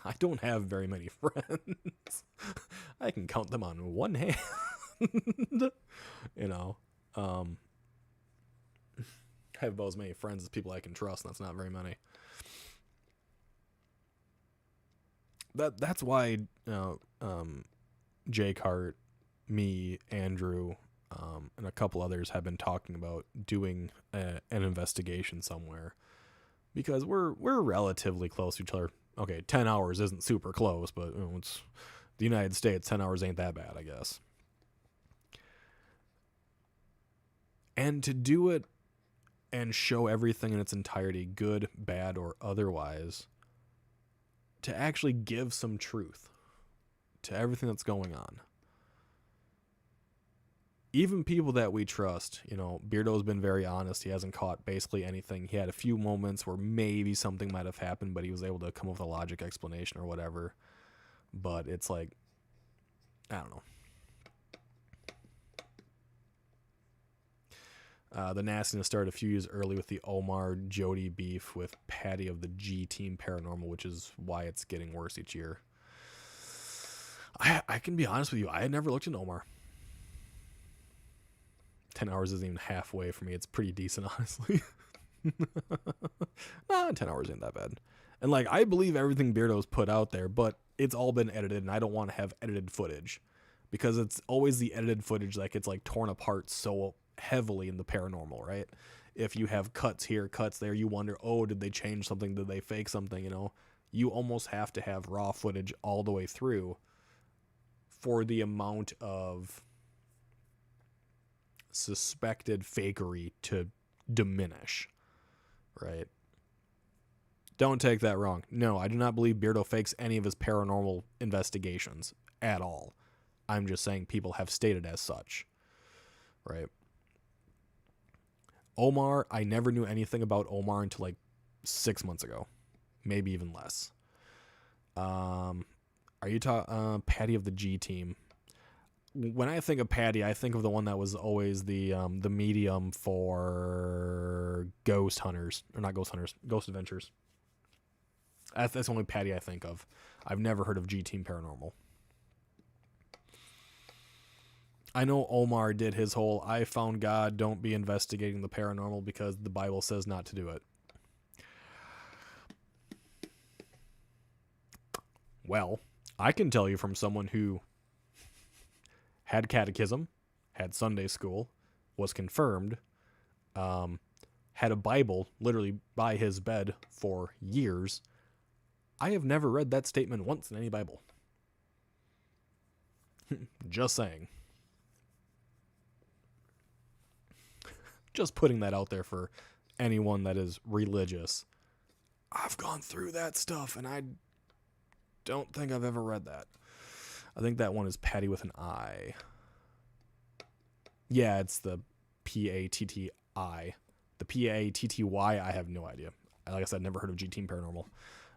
I don't have very many friends. I can count them on one hand. I have about as many friends as people I can trust, and that's not very many. That's why Jake Hart, me, Andrew, and a couple others have been talking about doing an investigation somewhere, because we're relatively close to each other. Okay, 10 hours isn't super close, but it's the United States. 10 hours ain't that bad, I guess. And to do it and show everything in its entirety, good, bad, or otherwise, to actually give some truth to everything that's going on. Even people that we trust, Beardo's been very honest. He hasn't caught basically anything. He had a few moments where maybe something might have happened, but he was able to come up with a logic explanation or whatever. But it's like, I don't know. The nastiness started a few years early with the Omar Jody beef with Patty of the G Team Paranormal, which is why it's getting worse each year. I can be honest with you. I had never looked into Omar. 10 hours isn't even halfway for me. It's pretty decent, honestly. 10 hours ain't that bad. And I believe everything Beardo's put out there, but it's all been edited, and I don't want to have edited footage, because it's always the edited footage that gets torn apart so heavily in the paranormal, right? If you have cuts here, cuts there, you wonder, did they change something? Did they fake something? You almost have to have raw footage all the way through for the amount of suspected fakery to diminish, right? Don't take that wrong. No, I do not believe Beardo fakes any of his paranormal investigations at all. I'm just saying people have stated as such, right? Omar, I never knew anything about Omar until 6 months ago, maybe even less. Are you talking Patty of the G Team? When I think of Patty, I think of the one that was always the medium for Ghost Hunters, or not Ghost Hunters, Ghost Adventures. That's the only Patty I think of. I've never heard of G Team Paranormal. I know Omar did his whole, I found God, don't be investigating the paranormal because the Bible says not to do it. Well, I can tell you from someone who had catechism, had Sunday school, was confirmed, had a Bible literally by his bed for years. I have never read that statement once in any Bible. Just saying. Just putting that out there for anyone that is religious. I've gone through that stuff, and I don't think I've ever read that. I think that one is Patty with an I. Yeah, it's the P-A-T-T-I. The P-A-T-T-Y, I have no idea. Like I said, never heard of G Team Paranormal.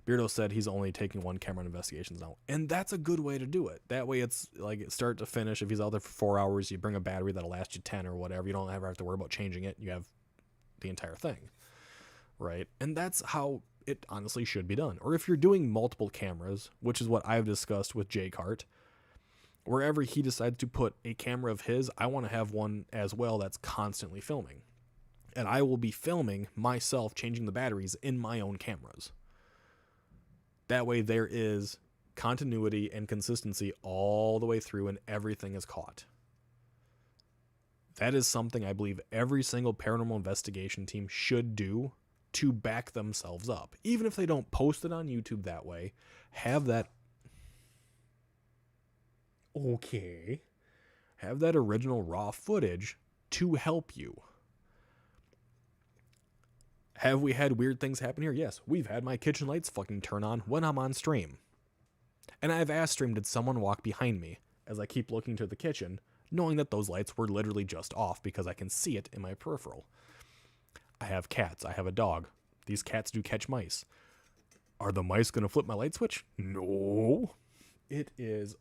Beardo said he's only taking one camera on investigations now. And that's a good way to do it. That way it's start to finish. If he's out there for 4 hours, you bring a battery that'll last you 10 or whatever. You don't ever have to worry about changing it. You have the entire thing. Right? And that's how it honestly should be done. Or if you're doing multiple cameras, which is what I've discussed with Jake Hart, Wherever he decides to put a camera of his, I want to have one as well that's constantly filming. And I will be filming myself changing the batteries in my own cameras. That way there is continuity and consistency all the way through and everything is caught. That is something I believe every single paranormal investigation team should do to back themselves up. Even if they don't post it on YouTube that way, have that... Okay. Have that original raw footage to help you. Have we had weird things happen here? Yes, we've had my kitchen lights fucking turn on when I'm on stream. And I've asked stream, did someone walk behind me as I keep looking to the kitchen, knowing that those lights were literally just off because I can see it in my peripheral. I have cats. I have a dog. These cats do catch mice. Are the mice going to flip my light switch? No. It is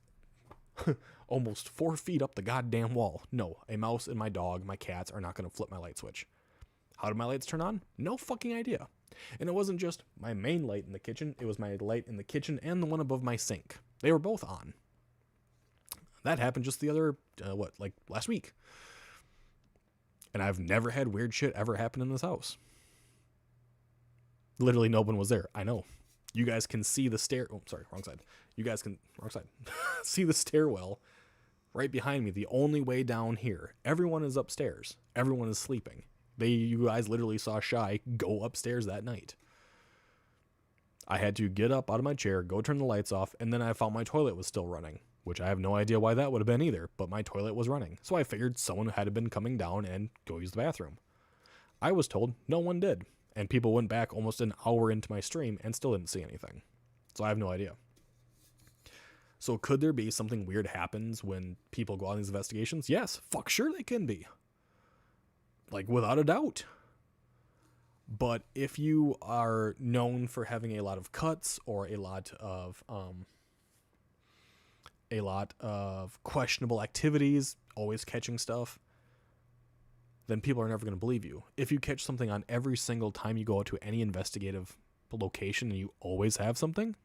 almost 4 feet up the goddamn wall. No, a mouse and my dog, my cats, are not going to flip my light switch. How did my lights turn on? No fucking idea. And it wasn't just my main light in the kitchen. It was my light in the kitchen and the one above my sink. They were both on. That happened just the other, last week. And I've never had weird shit ever happen in this house. Literally no one was there. I know. You guys can see the wrong side. You guys can, wrong side, see the stairwell right behind me, the only way down here. Everyone is upstairs. Everyone is sleeping. You guys literally saw Shy go upstairs that night. I had to get up out of my chair, go turn the lights off, and then I found my toilet was still running, which I have no idea why that would have been either, but my toilet was running. So I figured someone had been coming down and go use the bathroom. I was told no one did, and people went back almost an hour into my stream and still didn't see anything. So I have no idea. So could there be something weird happens when people go on these investigations? Yes, fuck sure they can be. Like, without a doubt. But if you are known for having a lot of cuts or a lot of questionable activities, always catching stuff, then people are never going to believe you. If you catch something on every single time you go out to any investigative location and you always have something,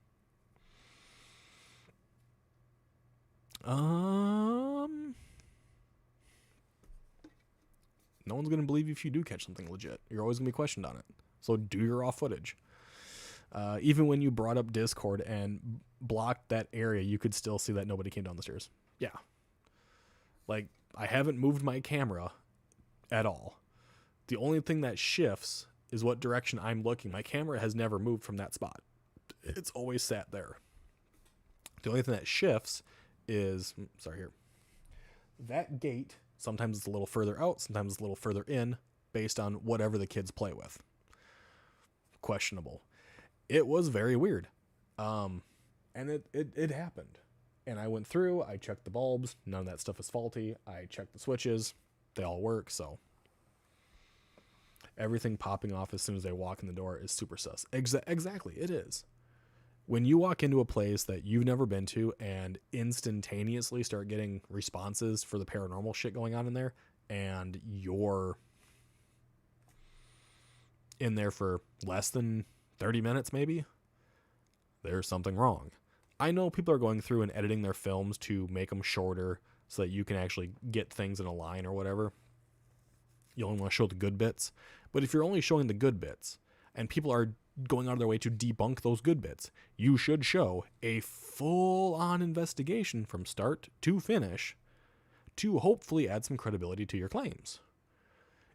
no one's going to believe you if you do catch something legit. You're always going to be questioned on it. So do your raw footage. Even when you brought up Discord and blocked that area, you could still see that nobody came down the stairs. Yeah. Like, I haven't moved my camera at all. The only thing that shifts is what direction I'm looking. My camera has never moved from that spot. It's always sat there. The only thing that shifts is, that gate. Sometimes it's a little further out, sometimes it's a little further in, based on whatever the kids play with. Questionable. It was very weird. And it happened. And I went through, I checked the bulbs, none of that stuff is faulty. I checked the switches, they all work, so. Everything popping off as soon as they walk in the door is super sus. Exactly, it is. When you walk into a place that you've never been to and instantaneously start getting responses for the paranormal shit going on in there, and you're in there for less than 30 minutes maybe, there's something wrong. I know people are going through and editing their films to make them shorter so that you can actually get things in a line or whatever. You only want to show the good bits. But if you're only showing the good bits and people are going out of their way to debunk those good bits, you should show a full-on investigation from start to finish to hopefully add some credibility to your claims.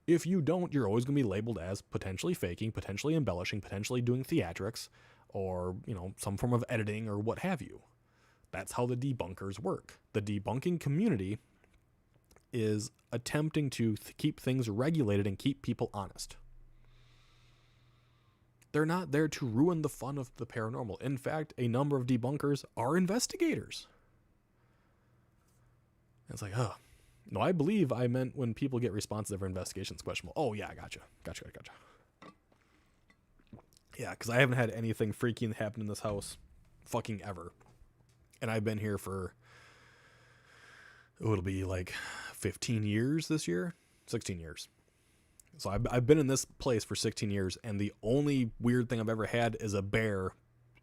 If you don't, you're always going to be labeled as potentially faking, potentially embellishing, potentially doing theatrics, or, some form of editing or what have you. That's how the debunkers work. The debunking community is attempting to keep things regulated and keep people honest. They're not there to ruin the fun of the paranormal. In fact, a number of debunkers are investigators. And it's like, no, I believe I meant when people get responses for investigations questionable. Oh, yeah, I gotcha. Yeah, because I haven't had anything freaky happen in this house fucking ever. And I've been here for, it'll be like 15 years this year, 16 years. So I've been in this place for 16 years, and the only weird thing I've ever had is a bear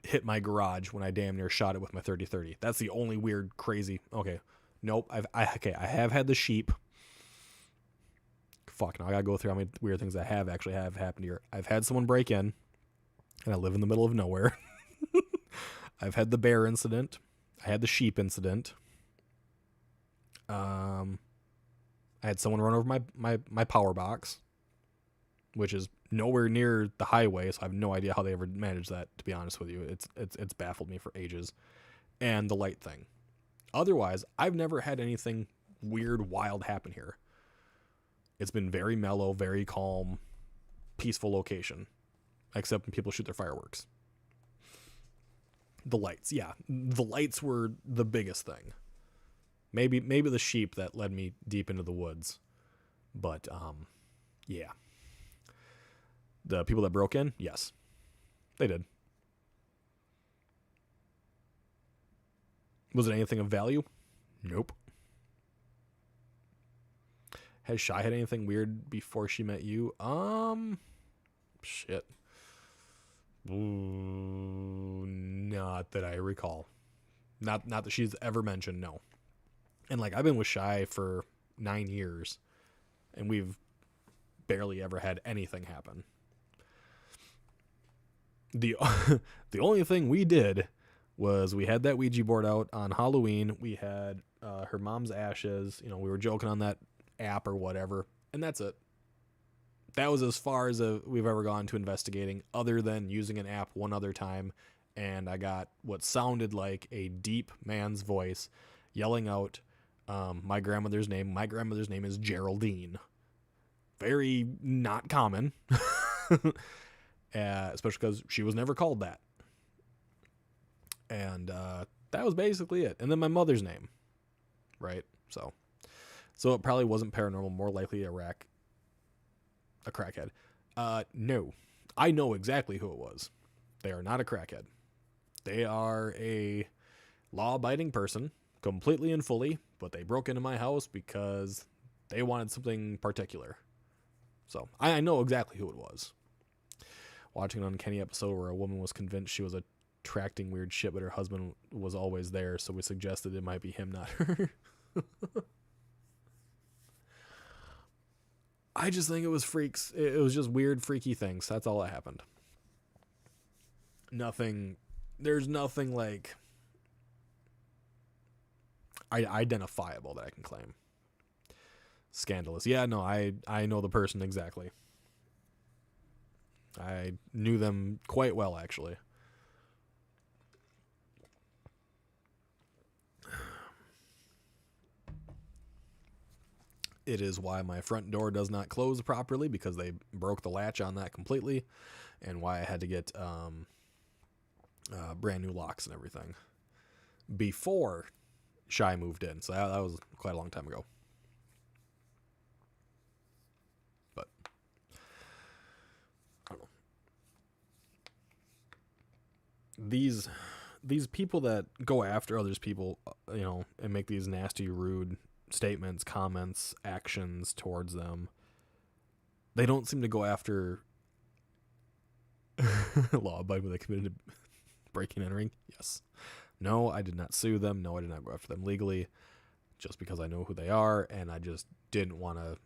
hit my garage when I damn near shot it with my 30-30. That's the only weird, crazy. Okay, nope. I have had the sheep. Fuck, now I gotta go through how many weird things I have actually have happened here. I've had someone break in, and I live in the middle of nowhere. I've had the bear incident. I had the sheep incident. I had someone run over my power box, which is nowhere near the highway, so I have no idea how they ever managed that, to be honest with you. It's baffled me for ages. And the light thing. Otherwise, I've never had anything weird, wild happen here. It's been very mellow, very calm, peaceful location, except when people shoot their fireworks. The lights, yeah. The lights were the biggest thing. Maybe the sheep that led me deep into the woods. But, yeah. The people that broke in, yes. They did. Was it anything of value? Nope. Has Shy had anything weird before she met you? Shit. Ooh, not that I recall. Not that she's ever mentioned, no. And like, I've been with Shy for 9 years, and we've barely ever had anything happen. The only thing we did was we had that Ouija board out on Halloween. We had her mom's ashes. You know, we were joking on that app or whatever, and that's it. That was as far as we've ever gone to investigating, other than using an app one other time, and I got what sounded like a deep man's voice yelling out my grandmother's name. My grandmother's name is Geraldine. Very not common, especially because she was never called that. And that was basically it. And then my mother's name, right? So it probably wasn't paranormal, more likely a crackhead. No. I know exactly who it was. They are not a crackhead. They are a law-abiding person, completely and fully, but they broke into my house because they wanted something particular. So I know exactly who it was. Watching an Uncanny episode where a woman was convinced she was attracting weird shit, but her husband was always there, so we suggested it might be him, not her. I just think it was freaks. It was just weird, freaky things. That's all that happened. There's nothing like identifiable that I can claim. Scandalous. Yeah, no, I know the person exactly. I knew them quite well, actually. It is why my front door does not close properly, because they broke the latch on that completely, and why I had to get brand new locks and everything before Shy moved in. So that was quite a long time ago. But I don't know. These people that go after others people, you know, and make these nasty, rude statements, comments, actions towards them, they don't seem to go after law-abiding when they committed breaking and entering. Yes. No, I did not sue them. No, I did not go after them legally, just because I know who they are, and I just didn't want to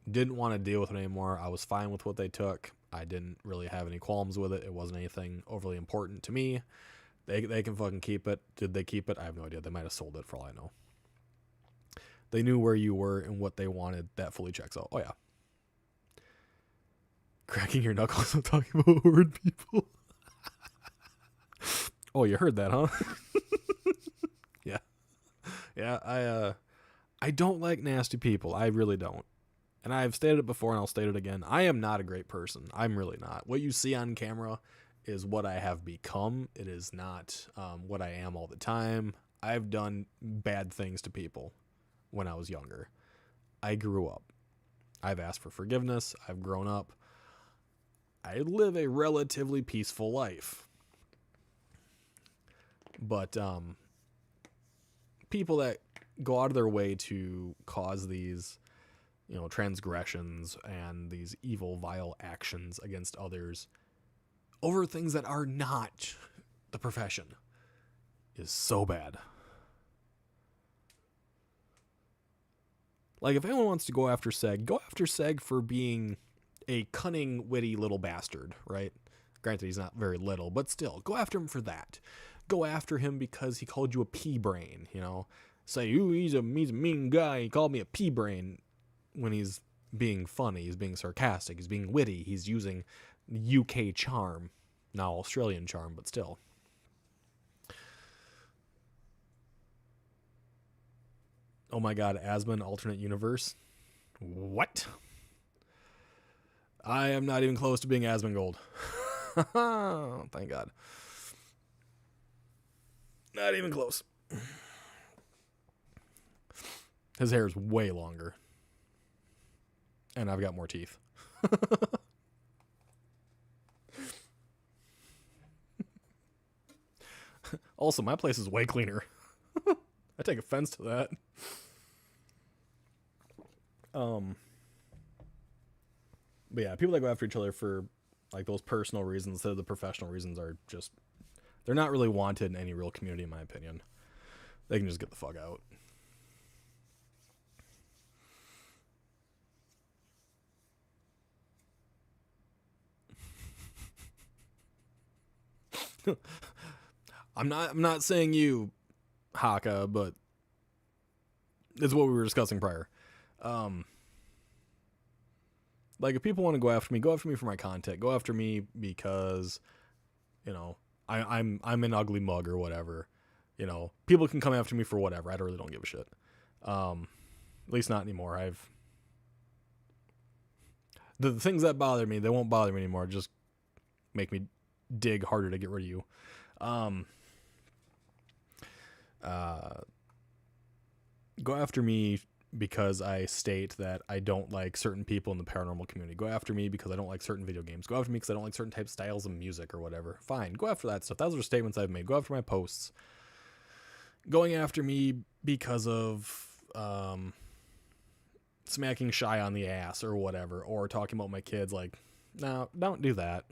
deal with it anymore. I was fine with what they took. I didn't really have any qualms with it. It wasn't anything overly important to me. They can fucking keep it. Did they keep it? I have no idea. They might have sold it for all I know. They knew where you were and what they wanted. That fully checks out. Oh, yeah. Cracking your knuckles and talking about word people. Oh, you heard that, huh? Yeah. Yeah, I don't like nasty people. I really don't. And I've stated it before, and I'll state it again. I am not a great person. I'm really not. What you see on camera is what I have become. It is not what I am all the time. I've done bad things to people when I was younger. I grew up. I've asked for forgiveness. I've grown up. I live a relatively peaceful life. But people that go out of their way to cause these, you know, transgressions and these evil, vile actions against others over things that are not the profession is so bad. Like, if anyone wants to go after Seg for being a cunning, witty little bastard, right? Granted, he's not very little, but still, go after him for that. Go after him because he called you a pea-brain, you know? Say, ooh, he's a mean guy, he called me a pea-brain. When he's being funny, he's being sarcastic, he's being witty, he's using UK charm. Not Australian charm, but still. Oh my god, Asmon alternate universe? What? I am not even close to being Asmongold. Thank God. Not even close. His hair is way longer. And I've got more teeth. Also, my place is way cleaner. I take offense to that. But yeah, people that go after each other for like those personal reasons instead of the professional reasons are just, they're not really wanted in any real community, in my opinion. They can just get the fuck out. I'm not saying you, Haka, but it's what we were discussing prior. Like, if people want to go after me for my content. Go after me because, you know, I'm an ugly mug or whatever. You know, people can come after me for whatever. I really don't give a shit. At least not anymore. The things that bother me, they won't bother me anymore. Just make me dig harder to get rid of you. Go after me because I state that I don't like certain people in the paranormal community. Go after me because I don't like certain video games. Go after me because I don't like certain types of styles of music or whatever. Fine, go after that stuff. Those are statements I've made. Go after my posts. Going after me because of smacking Shy on the ass or whatever, or talking about my kids, like, no, don't do that.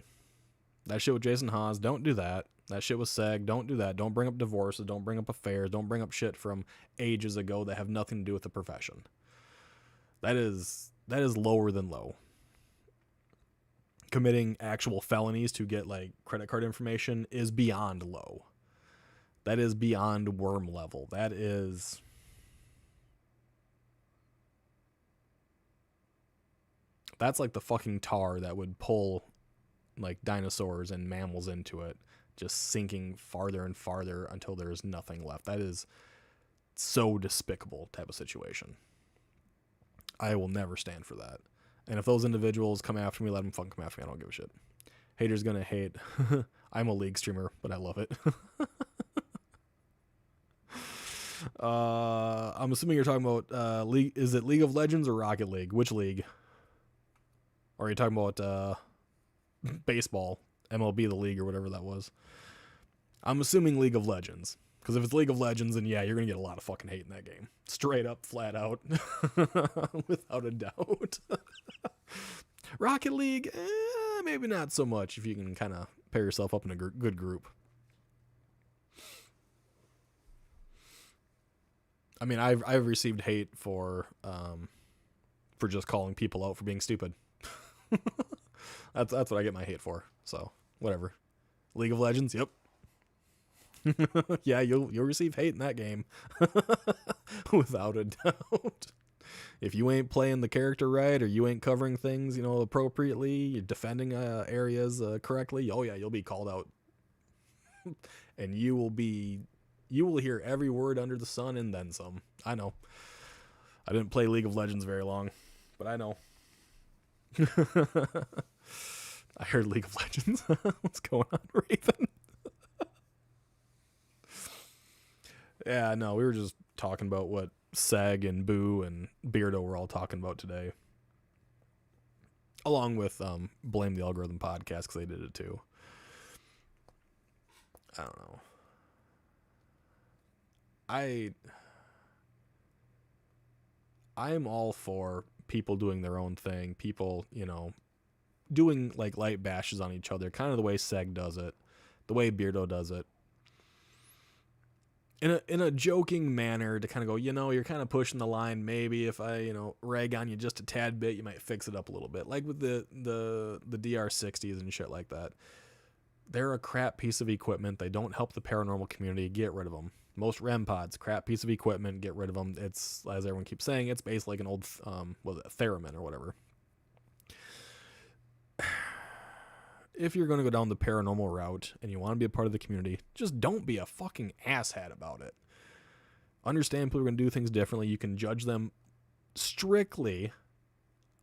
That shit with Jason Haas, don't do that. That shit with Seg, don't do that. Don't bring up divorces, don't bring up affairs, don't bring up shit from ages ago that have nothing to do with the profession. That is lower than low. Committing actual felonies to get, like, credit card information is beyond low. That is beyond worm level. That's like the fucking tar that would pull, like, dinosaurs and mammals into it, just sinking farther and farther until there's nothing left. That is so despicable type of situation. I will never stand for that. And if those individuals come after me, let them fucking come after me. I don't give a shit. Haters gonna hate. I'm a League streamer, but I love it. I'm assuming you're talking about League. Is it League of Legends or Rocket League? Which league? Or are you talking about baseball, MLB, the league, or whatever that was? I'm assuming League of Legends. Because if it's League of Legends, then yeah, you're going to get a lot of fucking hate in that game. Straight up, flat out. Without a doubt. Rocket League, maybe not so much if you can kind of pair yourself up in a good group. I mean, I've received hate for just calling people out for being stupid. That's what I get my hate for. So whatever. League of Legends, yep. Yeah, you'll receive hate in that game. Without a doubt. If you ain't playing the character right, or you ain't covering things, you know, appropriately, you're defending areas correctly, oh yeah, you'll be called out. And you will hear every word under the sun and then some. I know. I didn't play League of Legends very long, but I know. I heard League of Legends. What's going on, Raven? Yeah, no, we were just talking about what Seg and Boo and Beardo were all talking about today. Along with Blame the Algorithm podcast, because they did it too. I don't know. I'm all for people doing their own thing. People, you know, doing like light bashes on each other, kind of the way Seg does it. the way Beardo does it, in a joking manner, to kind of go, you're kind of pushing the line. Maybe if I, rag on you just a tad bit, you might fix it up a little bit. Like with the DR60s and shit like that. They're a crap piece of equipment. They don't help the paranormal community. Get rid of them. Most REM pods, crap piece of equipment. Get rid of them. It's, as everyone keeps saying, it's basically like an old, theremin or whatever. If you're going to go down the paranormal route and you want to be a part of the community, just don't be a fucking asshat about it. Understand people are going to do things differently. You can judge them strictly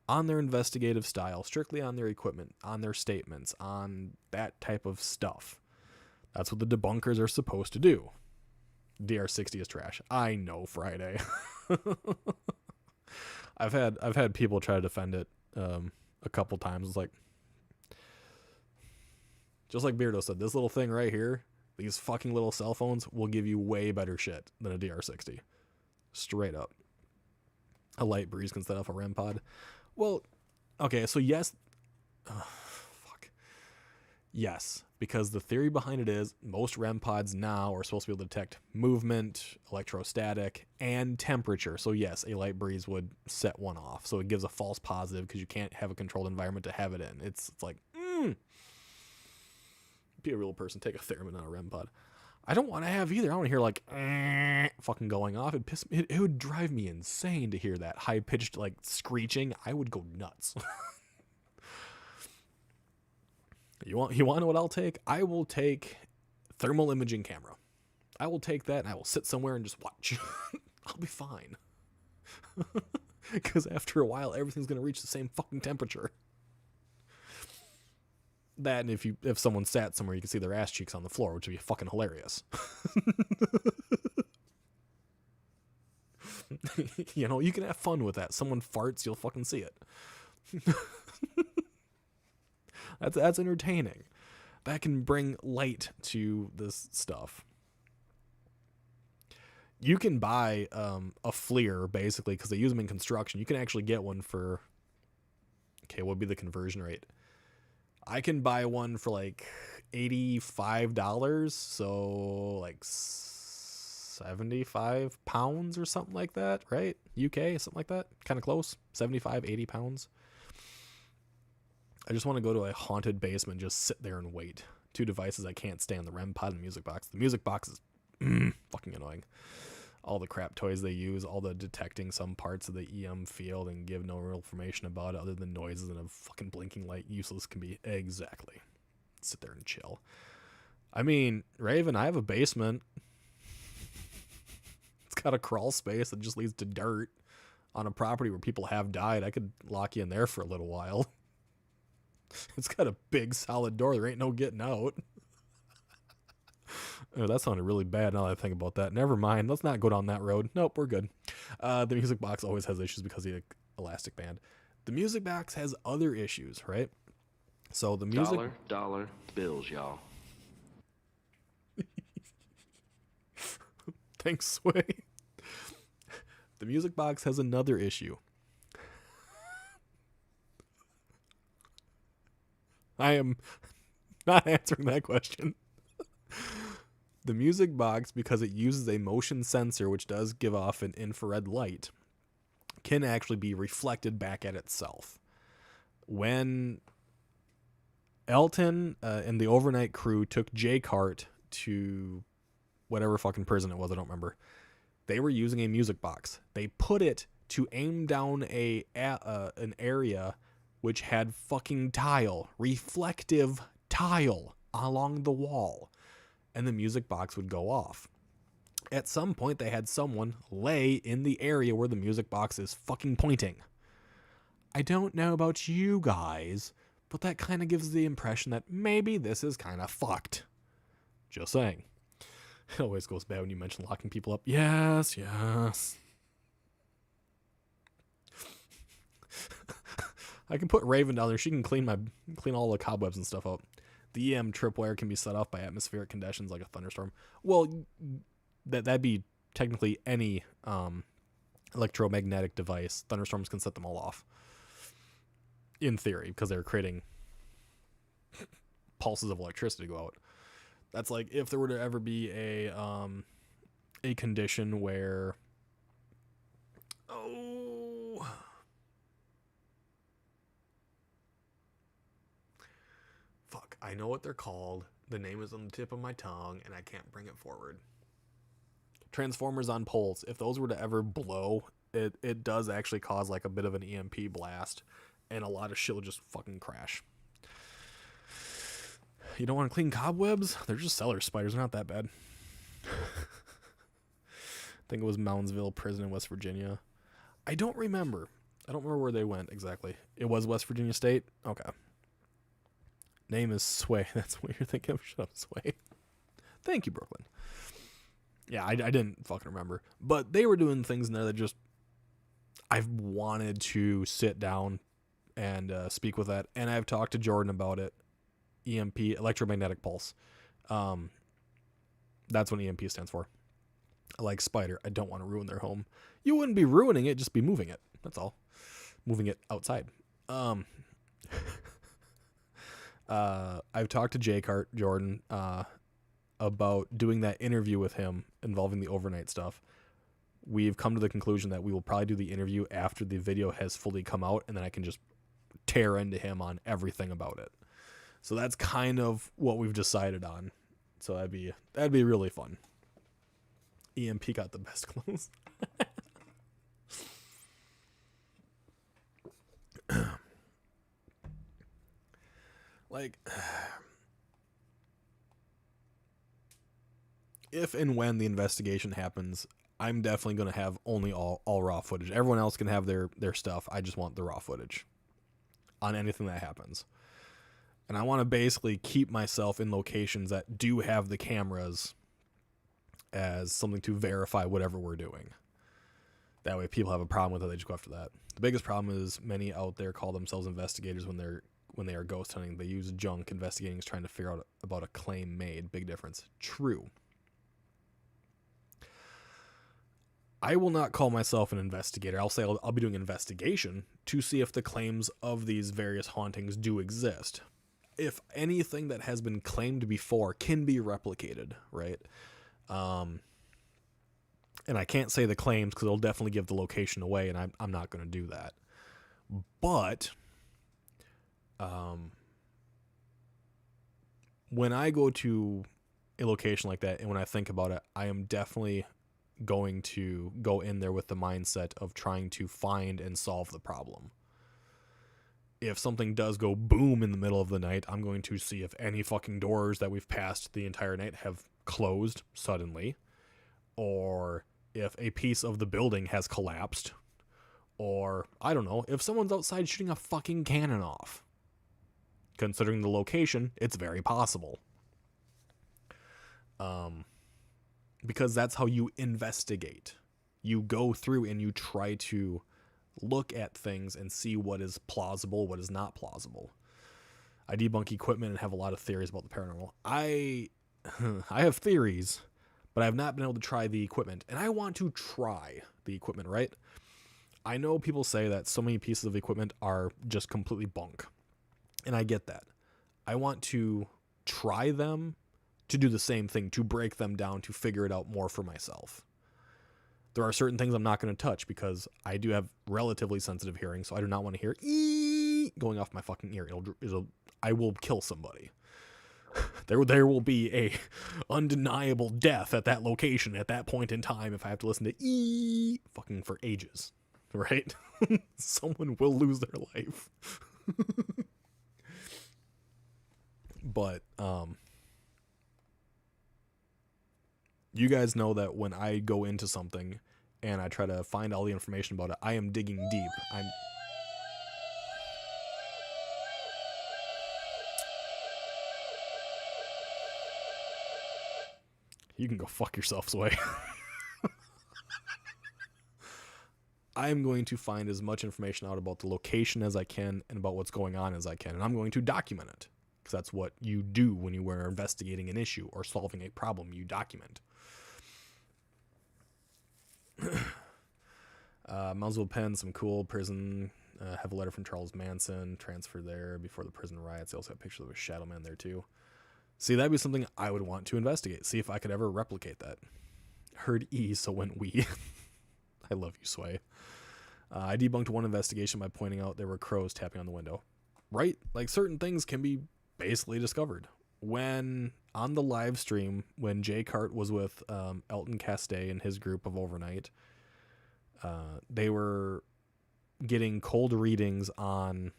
on their investigative style, strictly on their equipment, on their statements, on that type of stuff. That's what the debunkers are supposed to do. DR60 is trash. I know, Friday. I've had people try to defend it a couple times. It's like, just like Beardo said, this little thing right here, these fucking little cell phones will give you way better shit than a DR60. Straight up. A light breeze can set off a REM pod. Well, okay, so yes. Yes, because the theory behind it is most REM pods now are supposed to be able to detect movement, electrostatic, and temperature. So yes, a light breeze would set one off. So it gives a false positive because you can't have a controlled environment to have it in. It's like, be a real person, take a theremin on a REM pod. I don't want to have either. I want to hear like fucking going off. It would drive me insane to hear that high pitched like screeching. I would go nuts. You want to know what I'll take? I will take thermal imaging camera. I will take that and I will sit somewhere and just watch. I'll be fine. Because after a while, everything's going to reach the same fucking temperature. That, and if someone sat somewhere, you can see their ass cheeks on the floor, which would be fucking hilarious. You can have fun with that. Someone farts, you'll fucking see it. That's entertaining. That can bring light to this stuff. You can buy a FLIR, basically, because they use them in construction. You can actually get one for, what would be the conversion rate? I can buy one for like $85, so like 75 pounds or something like that, right? UK, something like that, kind of close, 75, 80 pounds. I just want to go to a haunted basement, just sit there and wait. Two devices I can't stand, the REM pod and the music box. The music box is fucking annoying. All the crap toys they use, all the detecting some parts of the EM field and give no real information about it other than noises and a fucking blinking light. Useless can be. Exactly. Sit there and chill. I mean, Raven, I have a basement. It's got a crawl space that just leads to dirt on a property where people have died. I could lock you in there for a little while. It's got a big solid door. There ain't no getting out. Oh, that sounded really bad now that I think about that. Never mind. Let's not go down that road. Nope, we're good. The music box always has issues because of the elastic band. The music box has other issues, right? So the music... Dollar bills, y'all. Thanks, Sway. The music box has another issue. I am not answering that question. The music box, because it uses a motion sensor, which does give off an infrared light, can actually be reflected back at itself. When Elton and the overnight crew took J-Cart to whatever fucking prison it was, I don't remember, they were using a music box. They put it to aim down an area which had fucking tile, reflective tile along the wall. And the music box would go off. At some point, they had someone lay in the area where the music box is fucking pointing. I don't know about you guys, but that kind of gives the impression that maybe this is kind of fucked. Just saying. It always goes bad when you mention locking people up. Yes. I can put Raven down there. She can clean all the cobwebs and stuff up. The EM tripwire can be set off by atmospheric conditions like a thunderstorm. Well, that'd be technically any electromagnetic device. Thunderstorms can set them all off. In theory, because they're creating pulses of electricity to go out. That's like if there were to ever be a condition where I know what they're called. The name is on the tip of my tongue and I can't bring it forward. Transformers on poles. If those were to ever blow, it does actually cause like a bit of an EMP blast and a lot of shit will just fucking crash. You don't want to clean cobwebs? They're just cellar spiders. They're not that bad. I think it was Moundsville Prison in West Virginia. I don't remember where they went exactly. It was West Virginia State? Okay. Name is Sway. That's what you're thinking of. Shut up, Sway. Thank you, Brooklyn. Yeah, I didn't fucking remember. But they were doing things in there that just... I've wanted to sit down and speak with that. And I've talked to Jordan about it. EMP, electromagnetic pulse. That's what EMP stands for. Like Spider, I don't want to ruin their home. You wouldn't be ruining it, just be moving it. That's all. Moving it outside. I've talked to J-Cart Jordan about doing that interview with him involving the overnight stuff. We've come to the conclusion that we will probably do the interview after the video has fully come out, and then I can just tear into him on everything about it. So that's kind of what we've decided on. So that'd be really fun. EMP got the best clothes. Like, if and when the investigation happens, I'm definitely going to have only all raw footage. Everyone else can have their stuff. I just want the raw footage on anything that happens. And I want to basically keep myself in locations that do have the cameras as something to verify whatever we're doing. That way people have a problem with it, they just go after that. The biggest problem is many out there call themselves investigators when they are ghost hunting. They use junk. Investigating is trying to figure out about a claim made. Big difference. True. I will not call myself an investigator. I'll say I'll be doing an investigation to see if the claims of these various hauntings do exist. If anything that has been claimed before can be replicated, right? And I can't say the claims because it'll definitely give the location away, and I'm not going to do that. But when I go to a location like that, and when I think about it, I am definitely going to go in there with the mindset of trying to find and solve the problem. If something does go boom in the middle of the night, I'm going to see if any fucking doors that we've passed the entire night have closed suddenly, or if a piece of the building has collapsed, or, I don't know, if someone's outside shooting a fucking cannon off. Considering the location, it's very possible. Because that's how you investigate. You go through and you try to look at things and see what is plausible, what is not plausible. I debunk equipment and have a lot of theories about the paranormal. I have theories, but I have not been able to try the equipment. And I want to try the equipment, right? I know people say that so many pieces of equipment are just completely bunk. And I get that. I want to try them to do the same thing, to break them down, to figure it out more for myself. There are certain things I'm not going to touch because I do have relatively sensitive hearing, so I do not want to hear "ee" going off my fucking ear. I will kill somebody. There will be a undeniable death at that location at that point in time if I have to listen to "ee" fucking for ages, right? Someone will lose their life. But you guys know that when I go into something and I try to find all the information about it, I am digging deep. You can go fuck yourself, Sway. I'm going to find as much information out about the location as I can and about what's going on as I can, and I'm going to document it. Because that's what you do when you are investigating an issue or solving a problem. You document. Moundsville Penn, some cool prison. Have a letter from Charles Manson. Transferred there before the prison riots. They also have pictures of a shadow man there too. See, that'd be something I would want to investigate. See if I could ever replicate that. Heard E, so went we. I love you, Sway. I debunked one investigation by pointing out there were crows tapping on the window. Right? Like, certain things can be basically discovered. When, on the live stream, when Jay Cart was with Elton Castay and his group of Overnight, they were getting cold readings on...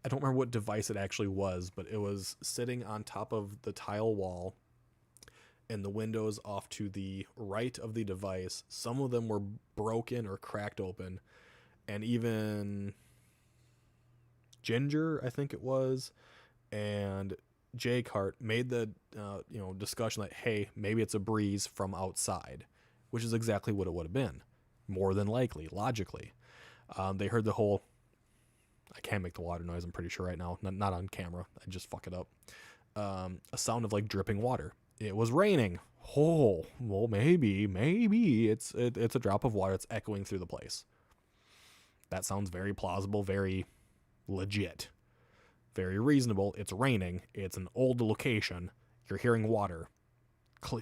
I don't remember what device it actually was, but it was sitting on top of the tile wall, and the windows off to the right of the device, some of them were broken or cracked open, and even Ginger, I think it was, and Jay Cart made the discussion that, hey, maybe it's a breeze from outside, which is exactly what it would have been, more than likely, logically. They heard the whole... I can't make the water noise, I'm pretty sure right now. Not on camera. I just fuck it up. A sound of like dripping water. It was raining. Oh, well, maybe it's a drop of water that's echoing through the place. That sounds very plausible, very legit, very reasonable. It's raining. It's an old location. You're hearing water.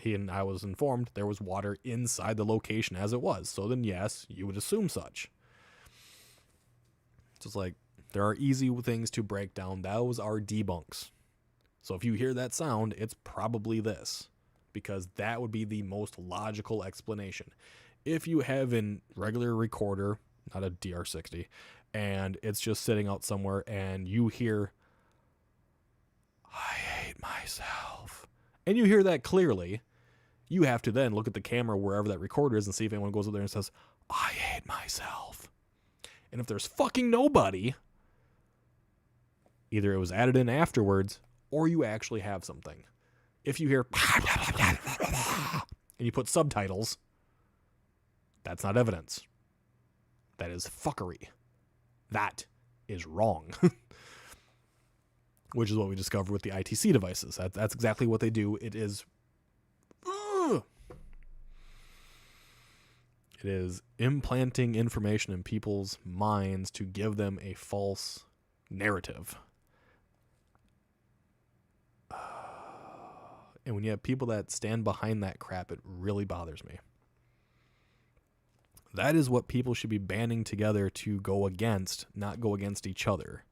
And I was informed there was water inside the location as it was. So then, yes, you would assume such. Just like, there are easy things to break down. Those are debunks. So if you hear that sound, it's probably this, because that would be the most logical explanation. If you have a regular recorder, not a DR60, and it's just sitting out somewhere and you hear, I hate myself, and you hear that clearly, you have to then look at the camera wherever that recorder is and see if anyone goes up there and says, I hate myself. And if there's fucking nobody, either it was added in afterwards, or you actually have something. If you hear and you put subtitles, that's not evidence. That is fuckery. That is wrong. Which is what we discovered with the ITC devices. That's exactly what they do. It is... It is implanting information in people's minds to give them a false narrative. And when you have people that stand behind that crap, it really bothers me. That is what people should be banding together to go against, not go against each other.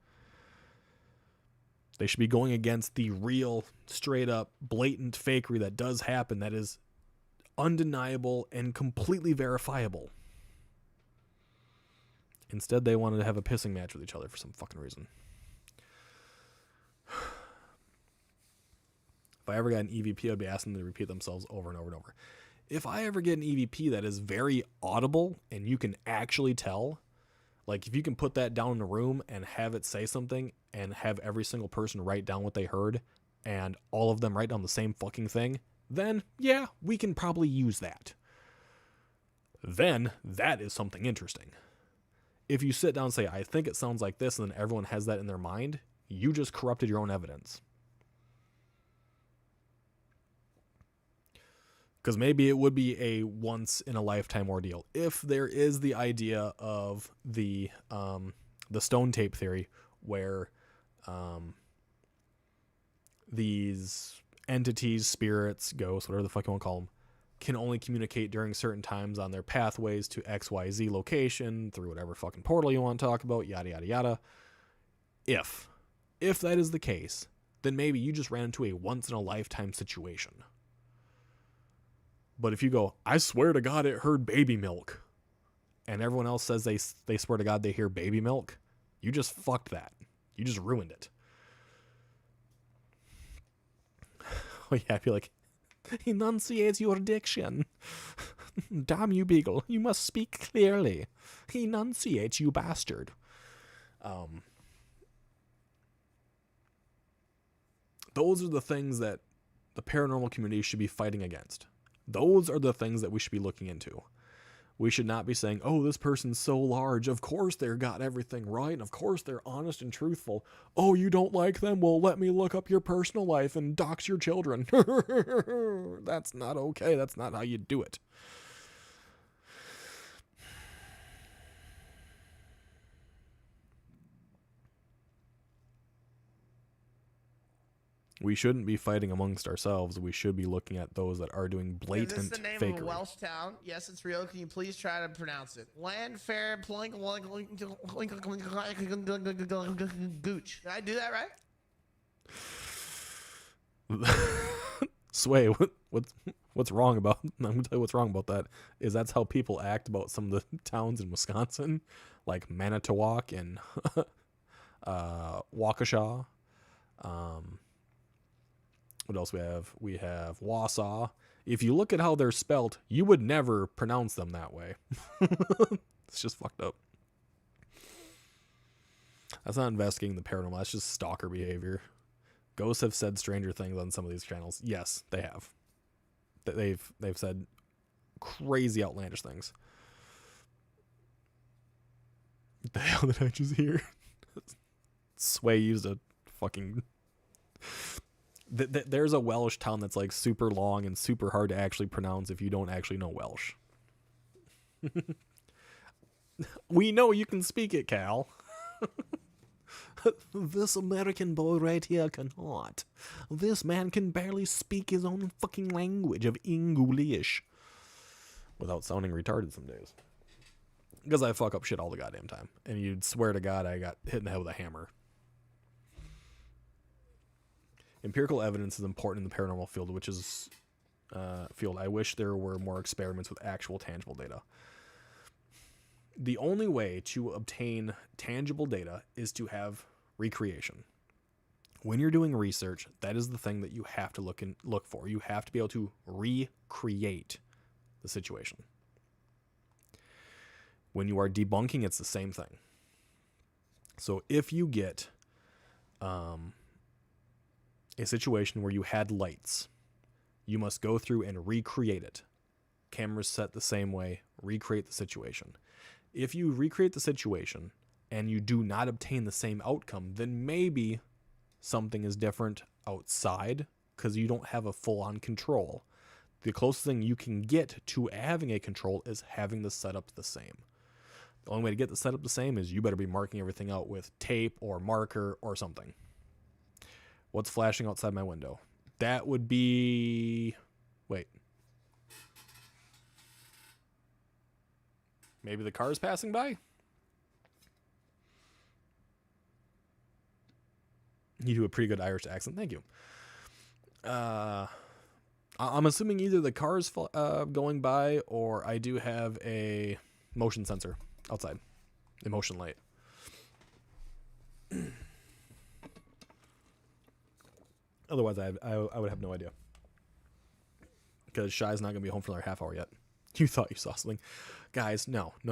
They should be going against the real, straight up, blatant fakery that does happen, that is undeniable and completely verifiable. Instead, they wanted to have a pissing match with each other for some fucking reason. If I ever got an EVP, I'd be asking them to repeat themselves over and over and over. If I ever get an EVP that is very audible and you can actually tell, like if you can put that down in a room and have it say something and have every single person write down what they heard and all of them write down the same fucking thing, then yeah, we can probably use that. Then that is something interesting. If you sit down and say, I think it sounds like this, and then everyone has that in their mind, you just corrupted your own evidence. Because maybe it would be a once-in-a-lifetime ordeal. If there is the idea of the stone tape theory, where these entities, spirits, ghosts, whatever the fuck you want to call them, can only communicate during certain times on their pathways to XYZ location, through whatever fucking portal you want to talk about, yada, yada, yada. If that is the case, then maybe you just ran into a once-in-a-lifetime situation. But if you go, I swear to God it heard baby milk, and everyone else says they swear to God they hear baby milk, you just fucked that. You just ruined it. Oh yeah, I feel like, enunciate your diction. Damn you, Beagle. You must speak clearly. Enunciate, you bastard. Those are the things that the paranormal community should be fighting against. Those are the things that we should be looking into. We should not be saying, oh, this person's so large. Of course they've got everything right. And of course they're honest and truthful. Oh, you don't like them? Well, let me look up your personal life and dox your children. That's not okay. That's not how you do it. We shouldn't be fighting amongst ourselves. We should be looking at those that are doing Is blatant this the name fakery. of a Welsh town? Yes, it's real. Can you please try to pronounce it? Landfair Plink Gooch. Did I do that right? Sway, what's wrong about? I'm gonna tell you what's wrong about that. Is that's how people act about some of the towns in Wisconsin, like Manitowoc and Waukesha. What else we have? We have Wausau. If you look at how they're spelt, you would never pronounce them that way. It's just fucked up. That's not investigating the paranormal. That's just stalker behavior. Ghosts have said stranger things on some of these channels. Yes, they have. They've said crazy, outlandish things. What the hell did I just hear? Sway used a fucking... There's a Welsh town that's like super long and super hard to actually pronounce if you don't actually know Welsh. We know you can speak it, Cal. This American boy right here cannot. This man can barely speak his own fucking language of English. Without sounding retarded some days. Because I fuck up shit all the goddamn time. And you'd swear to God I got hit in the head with a hammer. Empirical evidence is important in the paranormal field, which is field. I wish there were more experiments with actual tangible data. The only way to obtain tangible data is to have recreation. When you're doing research, that is the thing that you have to look for. You have to be able to recreate the situation. When you are debunking, it's the same thing. So if you get a situation where you had lights, you must go through and recreate it. Cameras set the same way, recreate the situation. If you recreate the situation and you do not obtain the same outcome, then maybe something is different outside because you don't have a full-on control. The closest thing you can get to having a control is having the setup the same. The only way to get the setup the same is you better be marking everything out with tape or marker or something. What's flashing outside my window? That would be... Wait. Maybe the car's passing by? You do a pretty good Irish accent. Thank you. I'm assuming either the car's going by or I do have a motion sensor outside. A motion light. Otherwise, I would have no idea. Because Shy's not going to be home for another half hour yet. You thought you saw something. Guys, no. It's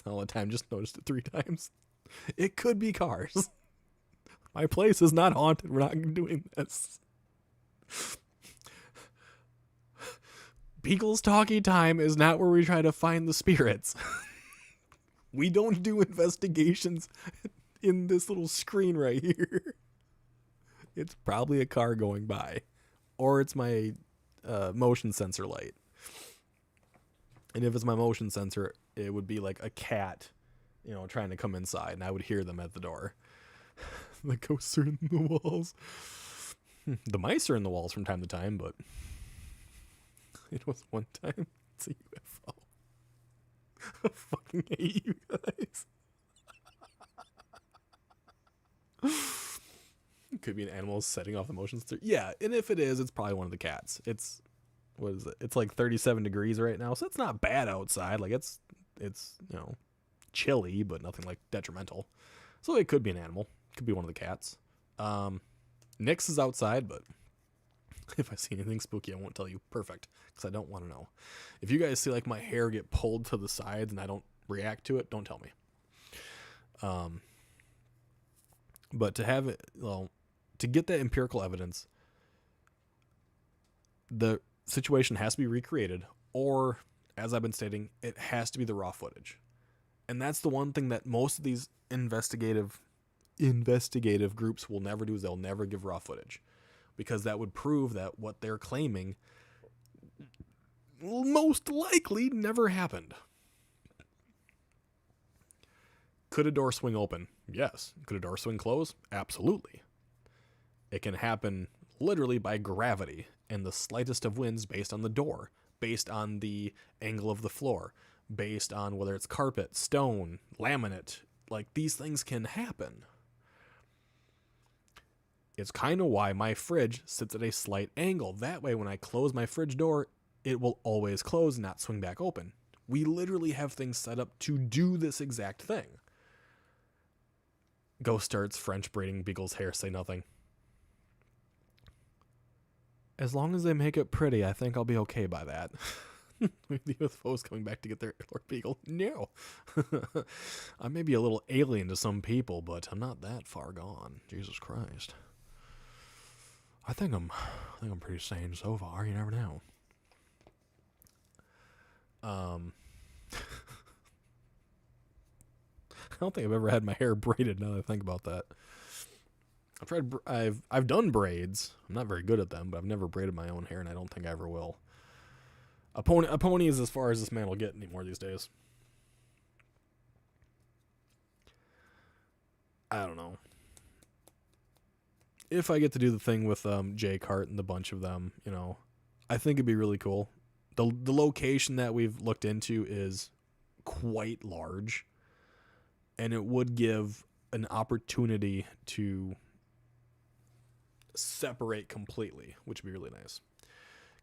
not all the time. Just noticed it 3 times. It could be cars. My place is not haunted. We're not doing this. Beagle's talkie time is not where we try to find the spirits. We don't do investigations in this little screen right here. It's probably a car going by. Or it's my motion sensor light. And if it's my motion sensor, it would be like a cat, trying to come inside, and I would hear them at the door. The ghosts are in the walls. The mice are in the walls from time to time, but it was one time. It's a UFO. I fucking hate you guys. It could be an animal setting off the motion sensor. Yeah, and if it is, it's probably one of the cats. What is it? It's like 37 degrees right now, so it's not bad outside. Like it's chilly, but nothing like detrimental. So it could be an animal. It could be one of the cats. Nix is outside, but if I see anything spooky, I won't tell you. Perfect, because I don't want to know. If you guys see like my hair get pulled to the sides and I don't react to it, don't tell me. But to have it, to get that empirical evidence, the situation has to be recreated, or, as I've been stating, it has to be the raw footage. And that's the one thing that most of these investigative groups will never do, is they'll never give raw footage, because that would prove that what they're claiming most likely never happened. Could a door swing open? Yes. Could a door swing close? Absolutely. It can happen literally by gravity and the slightest of winds based on the door, based on the angle of the floor, based on whether it's carpet, stone, laminate. Like, these things can happen. It's kind of why my fridge sits at a slight angle. That way, when I close my fridge door, it will always close and not swing back open. We literally have things set up to do this exact thing. Ghost starts French braiding Beagle's hair, say nothing. As long as they make it pretty, I think I'll be okay by that. The UFOs coming back to get their LordBiegel. No. I may be a little alien to some people, but I'm not that far gone. Jesus Christ. I think I'm pretty sane so far. You never know. I don't think I've ever had my hair braided. Now that I think about that, I've done braids. I'm not very good at them, but I've never braided my own hair, and I don't think I ever will. A pony is as far as this man will get anymore these days. I don't know. If I get to do the thing with Jay Cart and the bunch of them, you know, I think it'd be really cool. The location that we've looked into is quite large, and it would give an opportunity to separate completely, which would be really nice.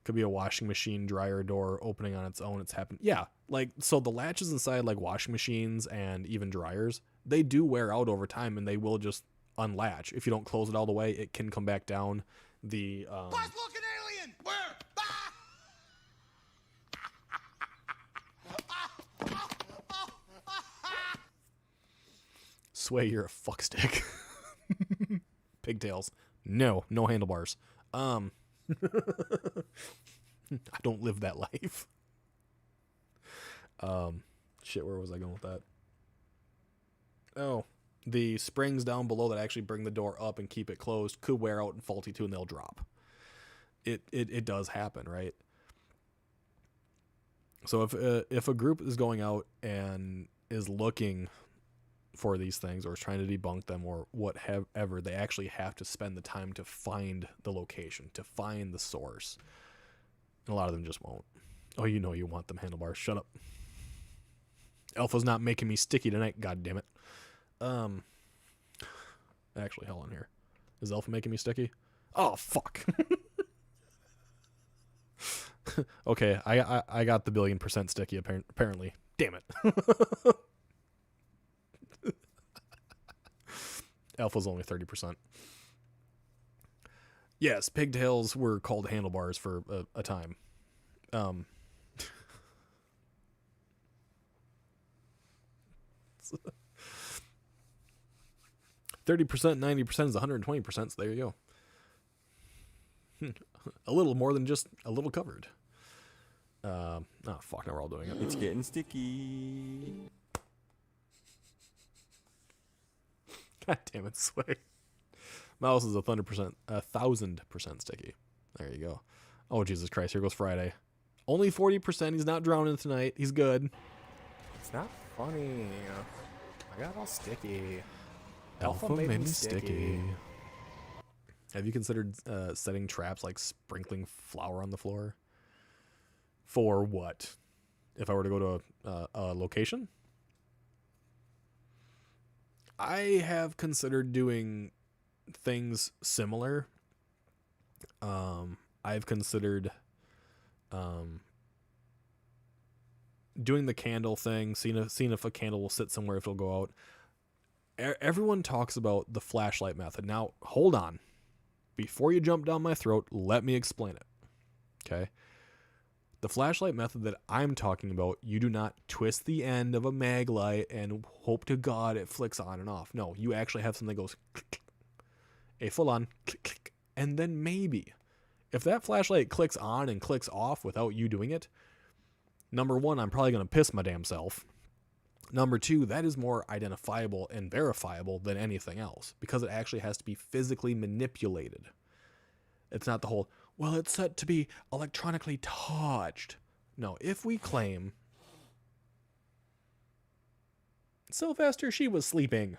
Could be a washing machine dryer door opening on its own. It's happened. Yeah, like, so the latches inside, like washing machines and even dryers, they do wear out over time, and they will just unlatch. If you don't close it all the way, it can come back down. The Buzz looking alien! Where? Sway, you're a fuckstick. Pigtails. No handlebars. I don't live that life. Shit, where was I going with that? Oh, the springs down below that actually bring the door up and keep it closed could wear out and faulty too, and they'll drop. It does happen, right? So if a group is going out and is looking for these things or is trying to debunk them or whatever, they actually have to spend the time to find the location, to find the source. And a lot of them just won't. Oh, you know you want them handlebars. Shut up. Alpha's not making me sticky tonight, god damn it. Actually, hell on here. Is Alpha making me sticky? Oh, fuck. Okay, I got the 1,000,000,000% sticky apparently. Damn it. Alpha's only 30%. Yes, pigtails were called handlebars for a time. 30%, 90% is 120%, so there you go. A little more than just a little covered. Oh, fuck, now we're all doing it. It's getting sticky. God damn it, Sway. Mouse is 1,000% sticky. There you go. Oh, Jesus Christ, here goes Friday. Only 40%, he's not drowning tonight. He's good. It's not funny. I got all sticky. Alpha made me sticky. Have you considered setting traps like sprinkling flour on the floor? For what? If I were to go to a location? I have considered doing things similar. I've considered doing the candle thing, seeing if a candle will sit somewhere, if it'll go out. Everyone talks about the flashlight method. Now, hold on. Before you jump down my throat, let me explain it. Okay? The flashlight method that I'm talking about, you do not twist the end of a mag light and hope to God it flicks on and off. No, you actually have something that goes click, a full-on click, click, and then maybe. If that flashlight clicks on and clicks off without you doing it, number one, I'm probably going to piss my damn self. Number two, that is more identifiable and verifiable than anything else because it actually has to be physically manipulated. It's not the whole, well, it's set to be electronically touched. No, if we claim Sylvester, she was sleeping.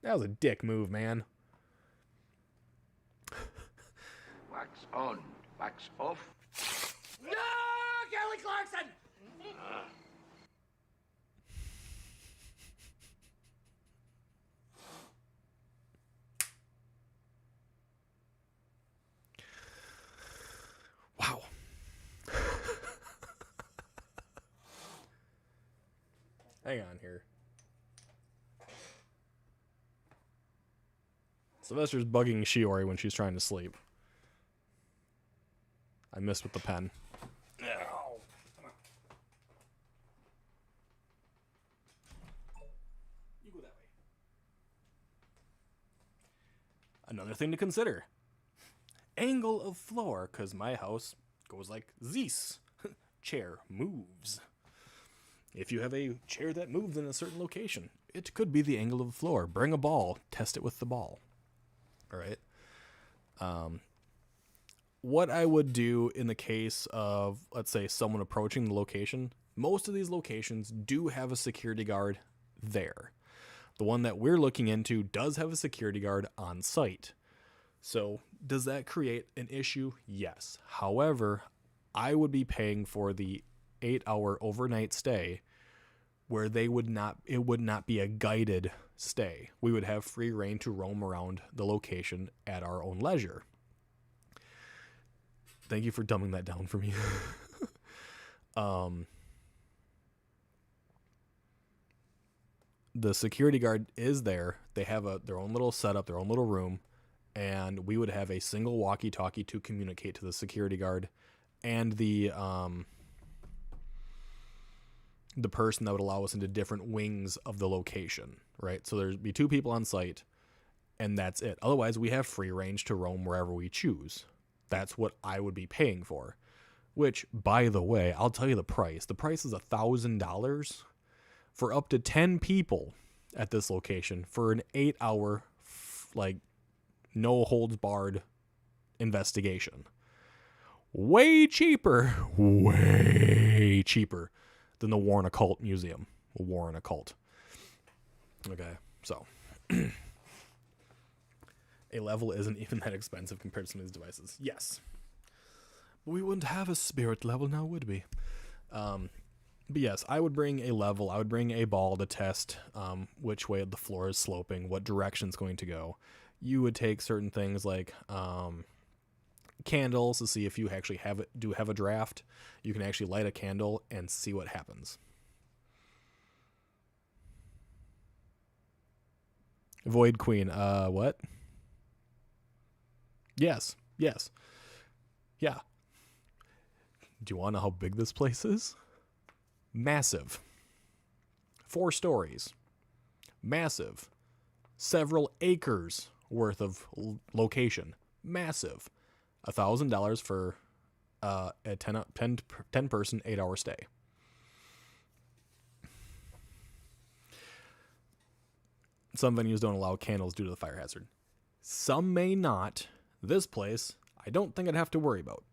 That was a dick move, man. Wax on, wax off. No, Kelly Clarkson! Wow. Hang on here. Sylvester's bugging Shiori when she's trying to sleep. I missed with the pen. Ow. You go that way. Another thing to consider. Angle of floor, because my house goes like this. Chair moves. If you have a chair that moves in a certain location, it could be the angle of the floor. Bring a ball. Test it with the ball. All right. What I would do in the case of, let's say, someone approaching the location, most of these locations do have a security guard there. The one that we're looking into does have a security guard on site. So does that create an issue? Yes. However, I would be paying for the 8-hour overnight stay where it would not be a guided stay. We would have free reign to roam around the location at our own leisure. Thank you for dumbing that down for me. The security guard is there. They have their own little setup, their own little room, and we would have a single walkie-talkie to communicate to the security guard and the person that would allow us into different wings of the location, right? So there'd be 2 people on site, and that's it. Otherwise, we have free range to roam wherever we choose. That's what I would be paying for. Which, by the way, I'll tell you the price. The price is $1,000 for up to 10 people at this location for an 8-hour, no holds barred investigation. Way cheaper than the Warren Occult Museum. Warren Occult. Okay, so a level isn't even that expensive compared to some of these devices. Yes. But we wouldn't have a spirit level now, would we? But yes, I would bring a level. I would bring a ball to test which way the floor is sloping, what direction it's going to go. You would take certain things like candles to see if you actually do have a draft. You can actually light a candle and see what happens. Void Queen, what? Yes. Yeah. Do you want to know how big this place is? Massive. 4 stories. Massive. Several acres worth of location. Massive. $1,000 for a 10 person 8-hour stay. Some venues don't allow candles due to the fire hazard. Some may not. This place, I don't think I'd have to worry about.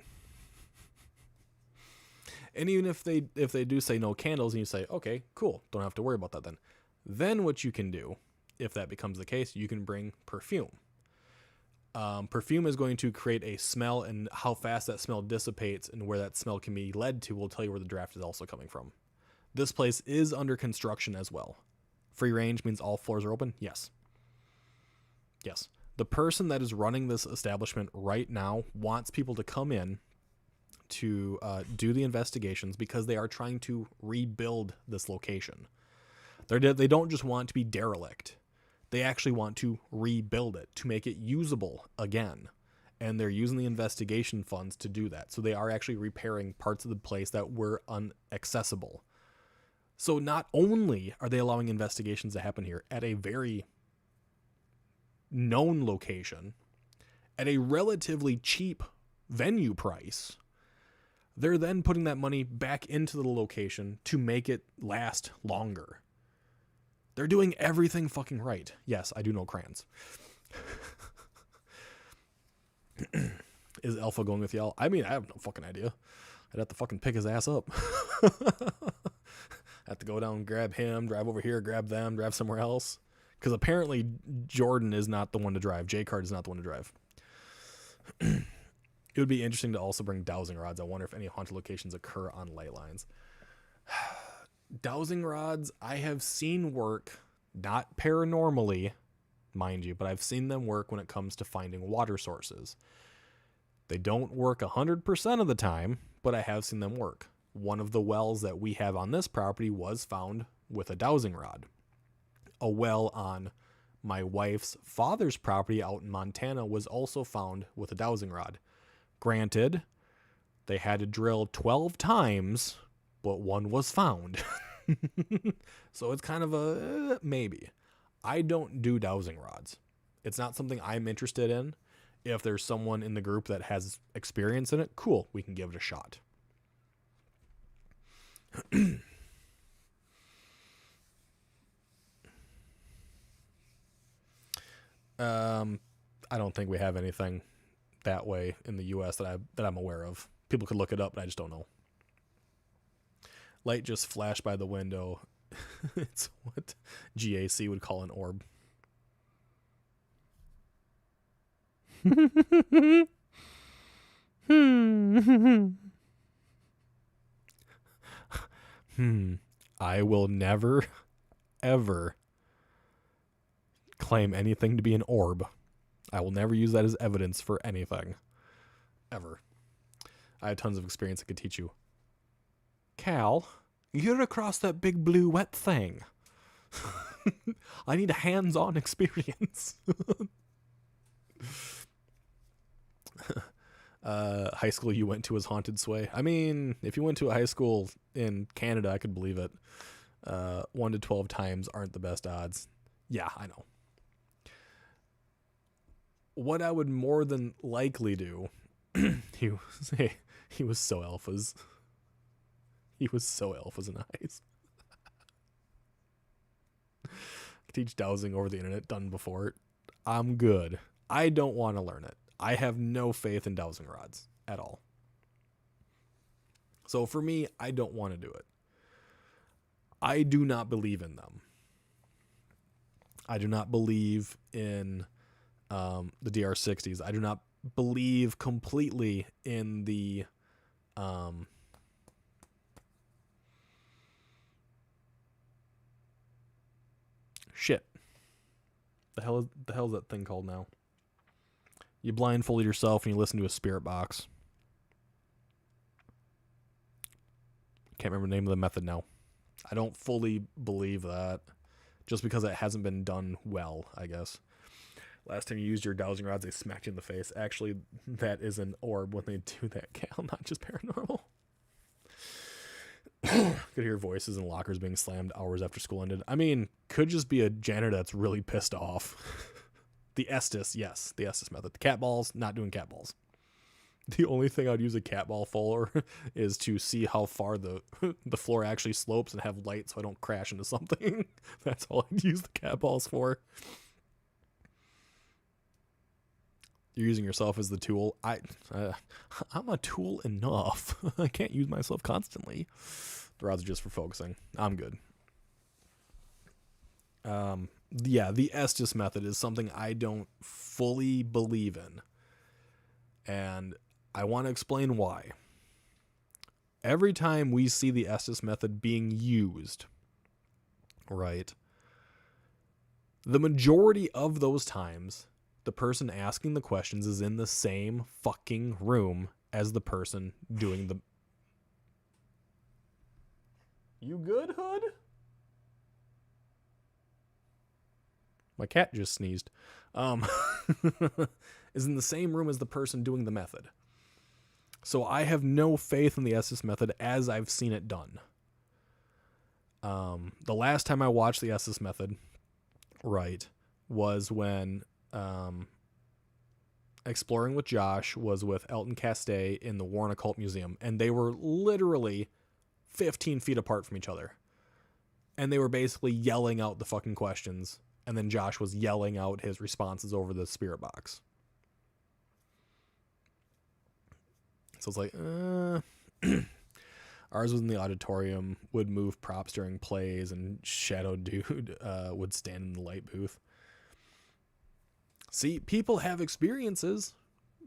And even if they do say no candles and you say, okay, cool, don't have to worry about that then. Then what you can do, if that becomes the case, you can bring perfume. Perfume is going to create a smell, and how fast that smell dissipates and where that smell can be led to will tell you where the draft is also coming from. This place is under construction as well. Free range means all floors are open? Yes. The person that is running this establishment right now wants people to come in to do the investigations because they are trying to rebuild this location. They don't just want to be derelict. They actually want to rebuild it, to make it usable again. And they're using the investigation funds to do that. So they are actually repairing parts of the place that were inaccessible. So not only are they allowing investigations to happen here at a very known location, at a relatively cheap venue price, they're then putting that money back into the location to make it last longer. They're doing everything fucking right. Yes, I do know crayons. Is Alpha going with y'all? I mean, I have no fucking idea. I'd have to fucking pick his ass up. Have to go down, grab him, drive over here, grab them, drive somewhere else. Because apparently Jordan is not the one to drive. J-Card is not the one to drive. It would be interesting to also bring dowsing rods. I wonder if any haunted locations occur on ley lines. Dowsing rods, I have seen work, not paranormally, mind you, but I've seen them work when it comes to finding water sources. They don't work 100% of the time, but I have seen them work. One of the wells that we have on this property was found with a dowsing rod. A well on my wife's father's property out in Montana was also found with a dowsing rod. Granted, they had to drill 12 times, but one was found. So it's kind of a maybe. I don't do dowsing rods. It's not something I'm interested in. If there's someone in the group that has experience in it, cool, we can give it a shot. I don't think we have anything that way in the U.S. that I'm aware of. People could look it up, but I just don't know. Light just flashed by the window. It's what GAC would call an orb. I will never, ever claim anything to be an orb. I will never use that as evidence for anything. Ever. I have tons of experience that could teach you. Cal, you're across that big blue wet thing. I need a hands-on experience. High school you went to was Haunted Sway. I mean, if you went to a high school in Canada, I could believe it. 1 to 12 times aren't the best odds. Yeah, I know. What I would more than likely do, he was so alphas. He was so alphas and eyes. Teach dowsing over the internet, done before. I'm good. I don't want to learn it. I have no faith in dowsing rods at all. So for me, I don't want to do it. I do not believe in them. I do not believe in the DR60s. I do not believe completely in the shit. The hell is that thing called now? You blindfold yourself and you listen to a spirit box. Can't remember the name of the method now. I don't fully believe that. Just because it hasn't been done well, I guess. Last time you used your dowsing rods, they smacked you in the face. Actually, that is an orb when they do that, Cal, not just paranormal. Could hear voices in lockers being slammed hours after school ended. I mean, could just be a janitor that's really pissed off. The Estes, yes, the Estes method. The cat balls, not doing cat balls. The only thing I'd use a cat ball for is to see how far the floor actually slopes and have light so I don't crash into something. That's all I'd use the cat balls for. You're using yourself as the tool. I'm a tool enough. I can't use myself constantly. The rods are just for focusing. I'm good. Yeah, the Estes method is something I don't fully believe in. And I want to explain why. Every time we see the Estes method being used, right, the majority of those times, the person asking the questions is in the same fucking room as the person doing the... You good, Hood? My cat just sneezed. Is in the same room as the person doing the method. So I have no faith in the Estes method as I've seen it done. The last time I watched the Estes method, right, was when Exploring with Josh was with Elton Castee in the Warren Occult Museum, and they were literally 15 feet apart from each other. And they were basically yelling out the fucking questions, and then Josh was yelling out his responses over the spirit box. So it's like, ours was in the auditorium, would move props during plays, and Shadow Dude would stand in the light booth. See, people have experiences.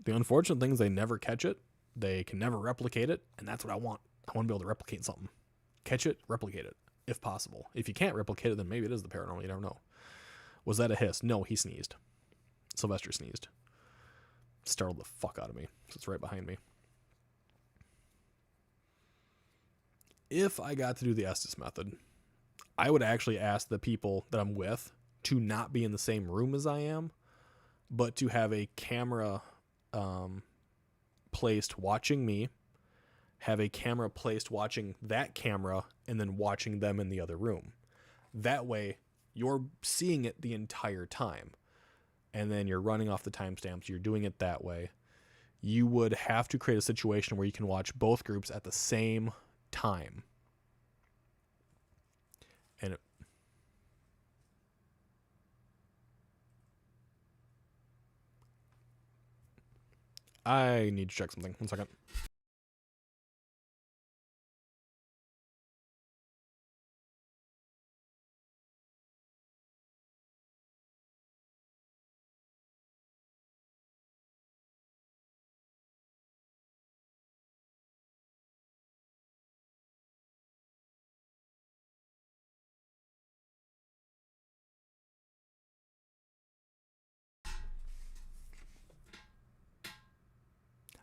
The unfortunate thing is they never catch it. They can never replicate it, and that's what I want. I want to be able to replicate something. Catch it, replicate it, if possible. If you can't replicate it, then maybe it is the paranormal. You never know. Was that a hiss? No, he sneezed. Sylvester sneezed. Startled the fuck out of me. So it's right behind me. If I got to do the Estes method, I would actually ask the people that I'm with to not be in the same room as I am, but to have a camera placed watching me, have a camera placed watching that camera, and then watching them in the other room. That way, you're seeing it the entire time, and then you're running off the timestamps. You're doing it that way. You would have to create a situation where you can watch both groups at the same time. And I need to check something. 1 second.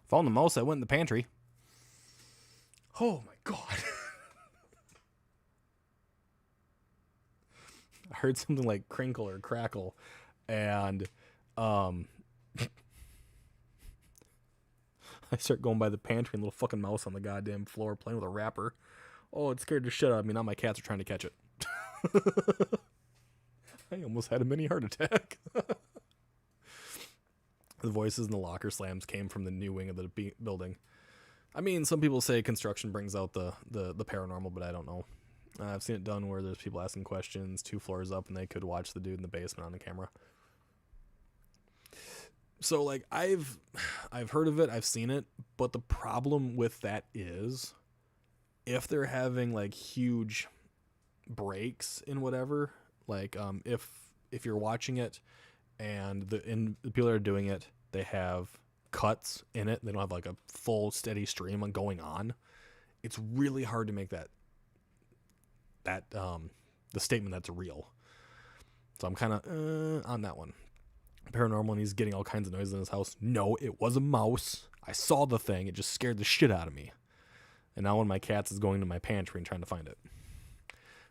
Found the mouse. I went in the pantry. Oh my god. I heard something like crinkle or crackle, and I start going by the pantry and little fucking mouse on the goddamn floor playing with a wrapper. Oh, it scared the shit out of me. Now my cats are trying to catch it. I almost had a mini heart attack. The voices and the locker slams came from the new wing of the building. I mean, some people say construction brings out the paranormal, but I don't know. I've seen it done where there's people asking questions 2 floors up and they could watch the dude in the basement on the camera. So like I've heard of it, I've seen it, but the problem with that is if they're having like huge breaks in whatever, like if you're watching it and the people that are doing it, they have cuts in it. They don't have like a full steady stream going on. It's really hard to make that the statement that's real. So I'm kind of on that one. Paranormal, and he's getting all kinds of noises in his house. No, it was a mouse. I saw the thing. It just scared the shit out of me. And now one of my cats is going to my pantry and trying to find it.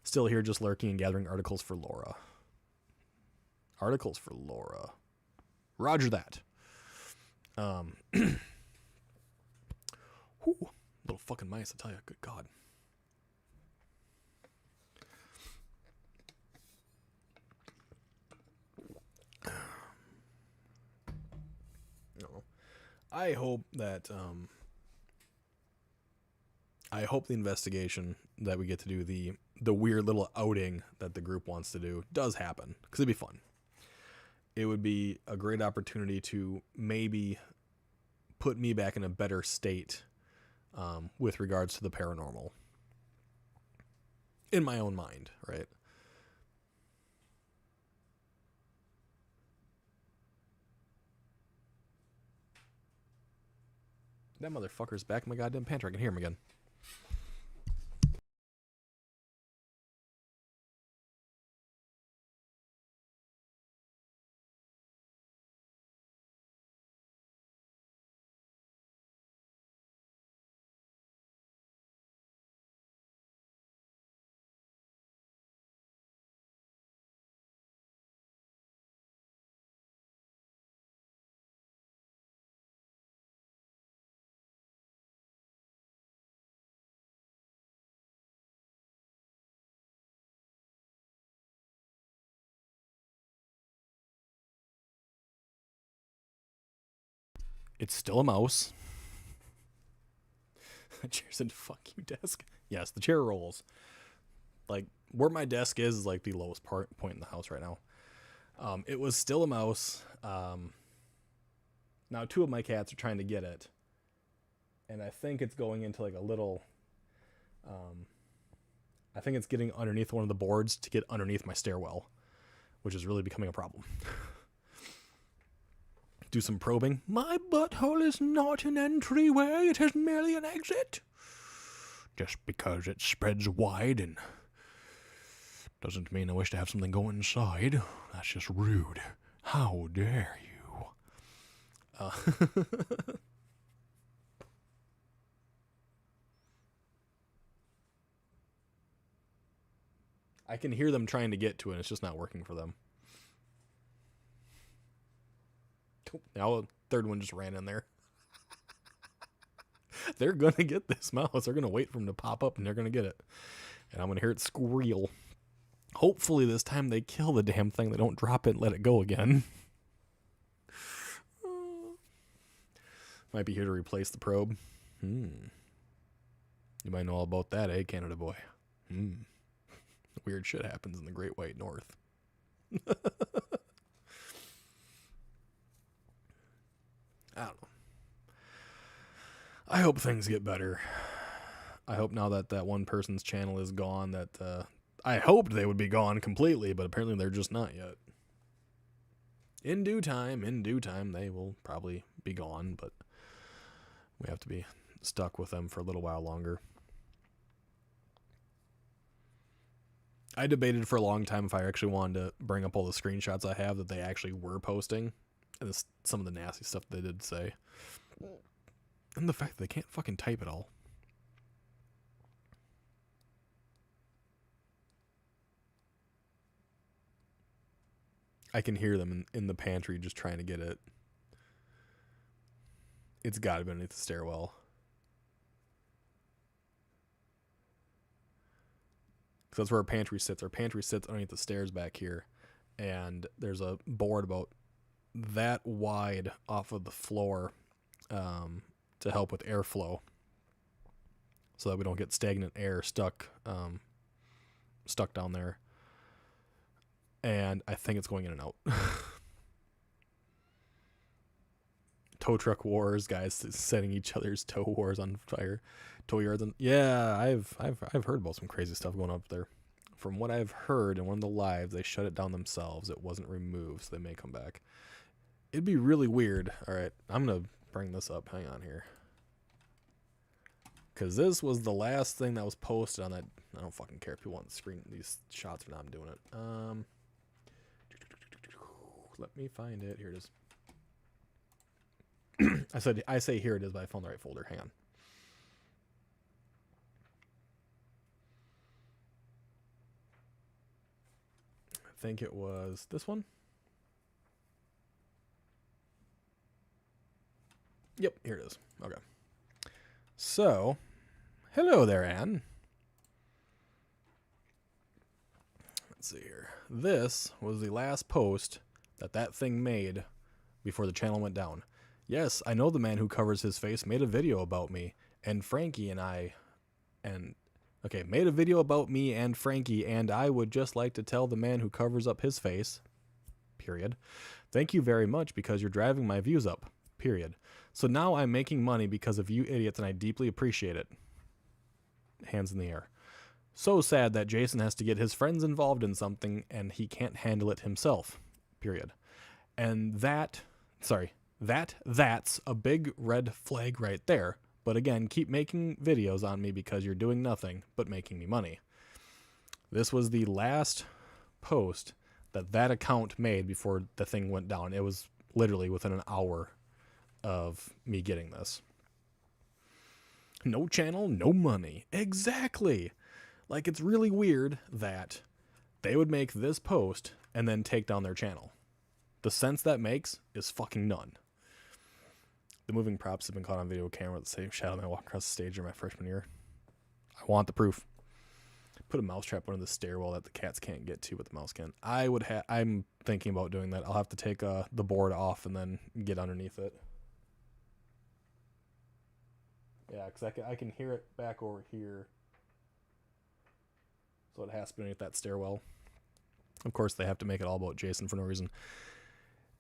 Still here just lurking and gathering articles for Laura. Articles for Laura. Roger that. Whew, little fucking mice, I tell you. Good God. No. I hope that the investigation that we get to do, the weird little outing that the group wants to do, does happen, because it'd be fun. It would be a great opportunity to maybe put me back in a better state with regards to the paranormal. In my own mind, right? That motherfucker's back in my goddamn pantry. I can hear him again. It's still a mouse. The chair said, fuck you, desk. Yes, the chair rolls. Like, where my desk is like the lowest point in the house right now. It was still a mouse. Now 2 of my cats are trying to get it. And I think it's going into like a little... I think it's getting underneath one of the boards to get underneath my stairwell, which is really becoming a problem. do some probing. My butthole is not an entryway, it is merely an exit. Just because it spreads wide and doesn't mean I wish to have something go inside. That's just rude. How dare you? I can hear them trying to get to it. It's just not working for them. Now a third one just ran in there. They're going to get this mouse. They're going to wait for him to pop up and they're going to get it. And I'm going to hear it squeal. Hopefully this time they kill the damn thing. They don't drop it and let it go again. Might be here to replace the probe. You might know all about that, eh, Canada boy? Weird shit happens in the Great White North. I don't know. I hope things get better. I hope now that that one person's channel is gone that I hoped they would be gone completely, but apparently they're just not yet. In due time, they will probably be gone, but we have to be stuck with them for a little while longer. I debated for a long time if I actually wanted to bring up all the screenshots I have that they actually were posting, and some of the nasty stuff they did say. And the fact that they can't fucking type it all. I can hear them in the pantry just trying to get it. It's got to be underneath the stairwell. Because that's where our pantry sits. Our pantry sits underneath the stairs back here. And there's a board about that wide off of the floor to help with airflow. So that we don't get stagnant air stuck down there. And I think it's going in and out. Tow truck wars, guys setting each other's tow wars on fire. Tow yards. Yeah, I've heard about some crazy stuff going up there. From what I've heard in one of the lives, they shut it down themselves. It wasn't removed, so they may come back. It'd be really weird. All right, I'm going to bring this up. Hang on here. Because this was the last thing that was posted on that. I don't fucking care if you want to screen these shots or not. I'm doing it. Let me find it. Here it is. I say here it is, but I found the right folder. Hang on. I think it was this one. Yep, here it is. Okay. So, hello there, Anne. Let's see here. This was the last post that thing made before the channel went down. Yes, I know the man who covers his face made a video about me and Frankie and I, made a video about me and Frankie, and I would just like to tell the man who covers up his face, period, thank you very much because you're driving my views up, period. So now I'm making money because of you idiots and I deeply appreciate it. Hands in the air. So sad that Jason has to get his friends involved in something and he can't handle it himself. Period. And that's a big red flag right there. But again, keep making videos on me because you're doing nothing but making me money. This was the last post that account made before the thing went down. It was literally within an hour of me getting this. No channel, no money. Exactly. Like, it's really weird that they would make this post and then take down their channel. The sense that makes is fucking none. The moving props have been caught on video camera with the same shadow when I walk across the stage during my freshman year. I want the proof. Put a mousetrap under the stairwell that the cats can't get to, but the mouse can. I'm thinking about doing that. I'll have to take the board off and then get underneath it. Yeah, because I can hear it back over here. So it has to be underneath that stairwell. Of course, they have to make it all about Jason for no reason.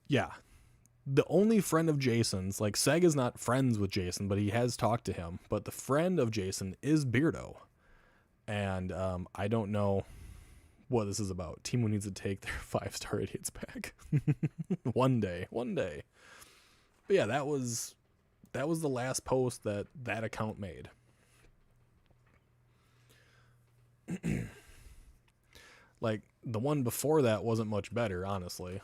Yeah. The only friend of Jason's, like, Sega's not friends with Jason, but he has talked to him. But the friend of Jason is Beardo. And I don't know what this is about. Timo needs to take their 5-star idiots back. One day. But yeah, that was the last post that account made. Like, the one before that wasn't much better, honestly.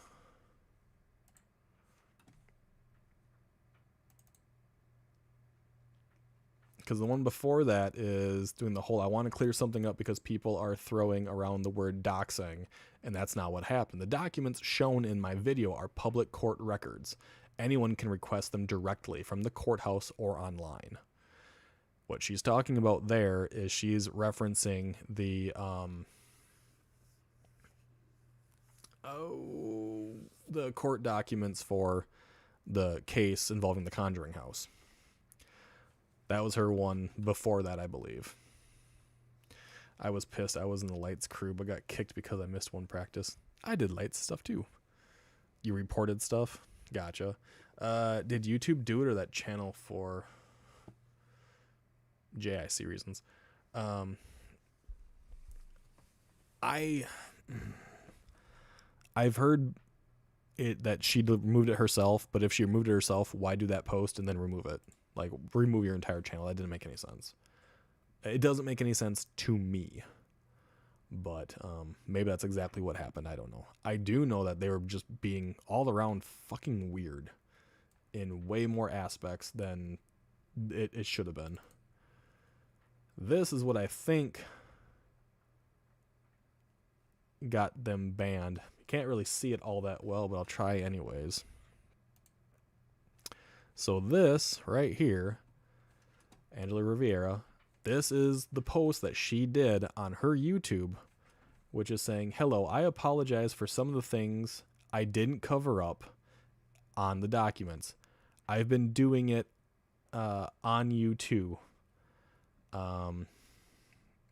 Because the one before that is doing the whole, I want to clear something up because people are throwing around the word doxing, and that's not what happened. The documents shown in my video are public court records. Anyone can request them directly from the courthouse or online. What she's talking about there is she's referencing the court documents for the case involving the Conjuring House. That was her one before that, I believe. I was pissed. I was in the lights crew, but got kicked because I missed one practice. I did lights stuff too. You reported stuff? Gotcha. Did YouTube do it or that channel for JIC reasons? I've heard it that she removed it herself, but if she removed it herself, why do that post and then remove it? Like, remove your entire channel. That didn't make any sense. It doesn't make any sense to me. But maybe that's exactly what happened. I don't know. I do know that they were just being all around fucking weird in way more aspects than it should have been. This is what I think got them banned. You can't really see it all that well, but I'll try anyways. So this right here, Angela Riviera, this is the post that she did on her YouTube, which is saying, hello, I apologize for some of the things I didn't cover up on the documents. I've been doing it on YouTube.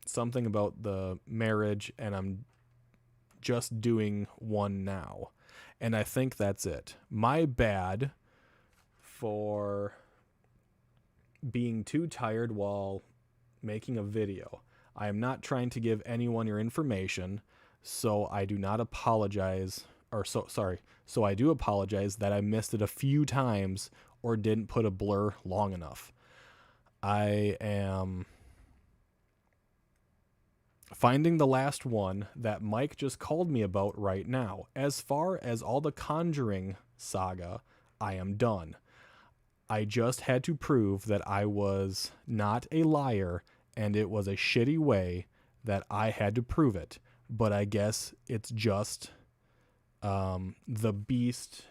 Something about the marriage, and I'm just doing one now. And I think that's it. My bad for being too tired while making a video. I am not trying to give anyone your information, so I do not apologize, so I do apologize that I missed it a few times or didn't put a blur long enough. I am finding the last one that Mike just called me about right now. As far as all the Conjuring saga, I am done. I just had to prove that I was not a liar, and it was a shitty way that I had to prove it. But I guess it's just the beast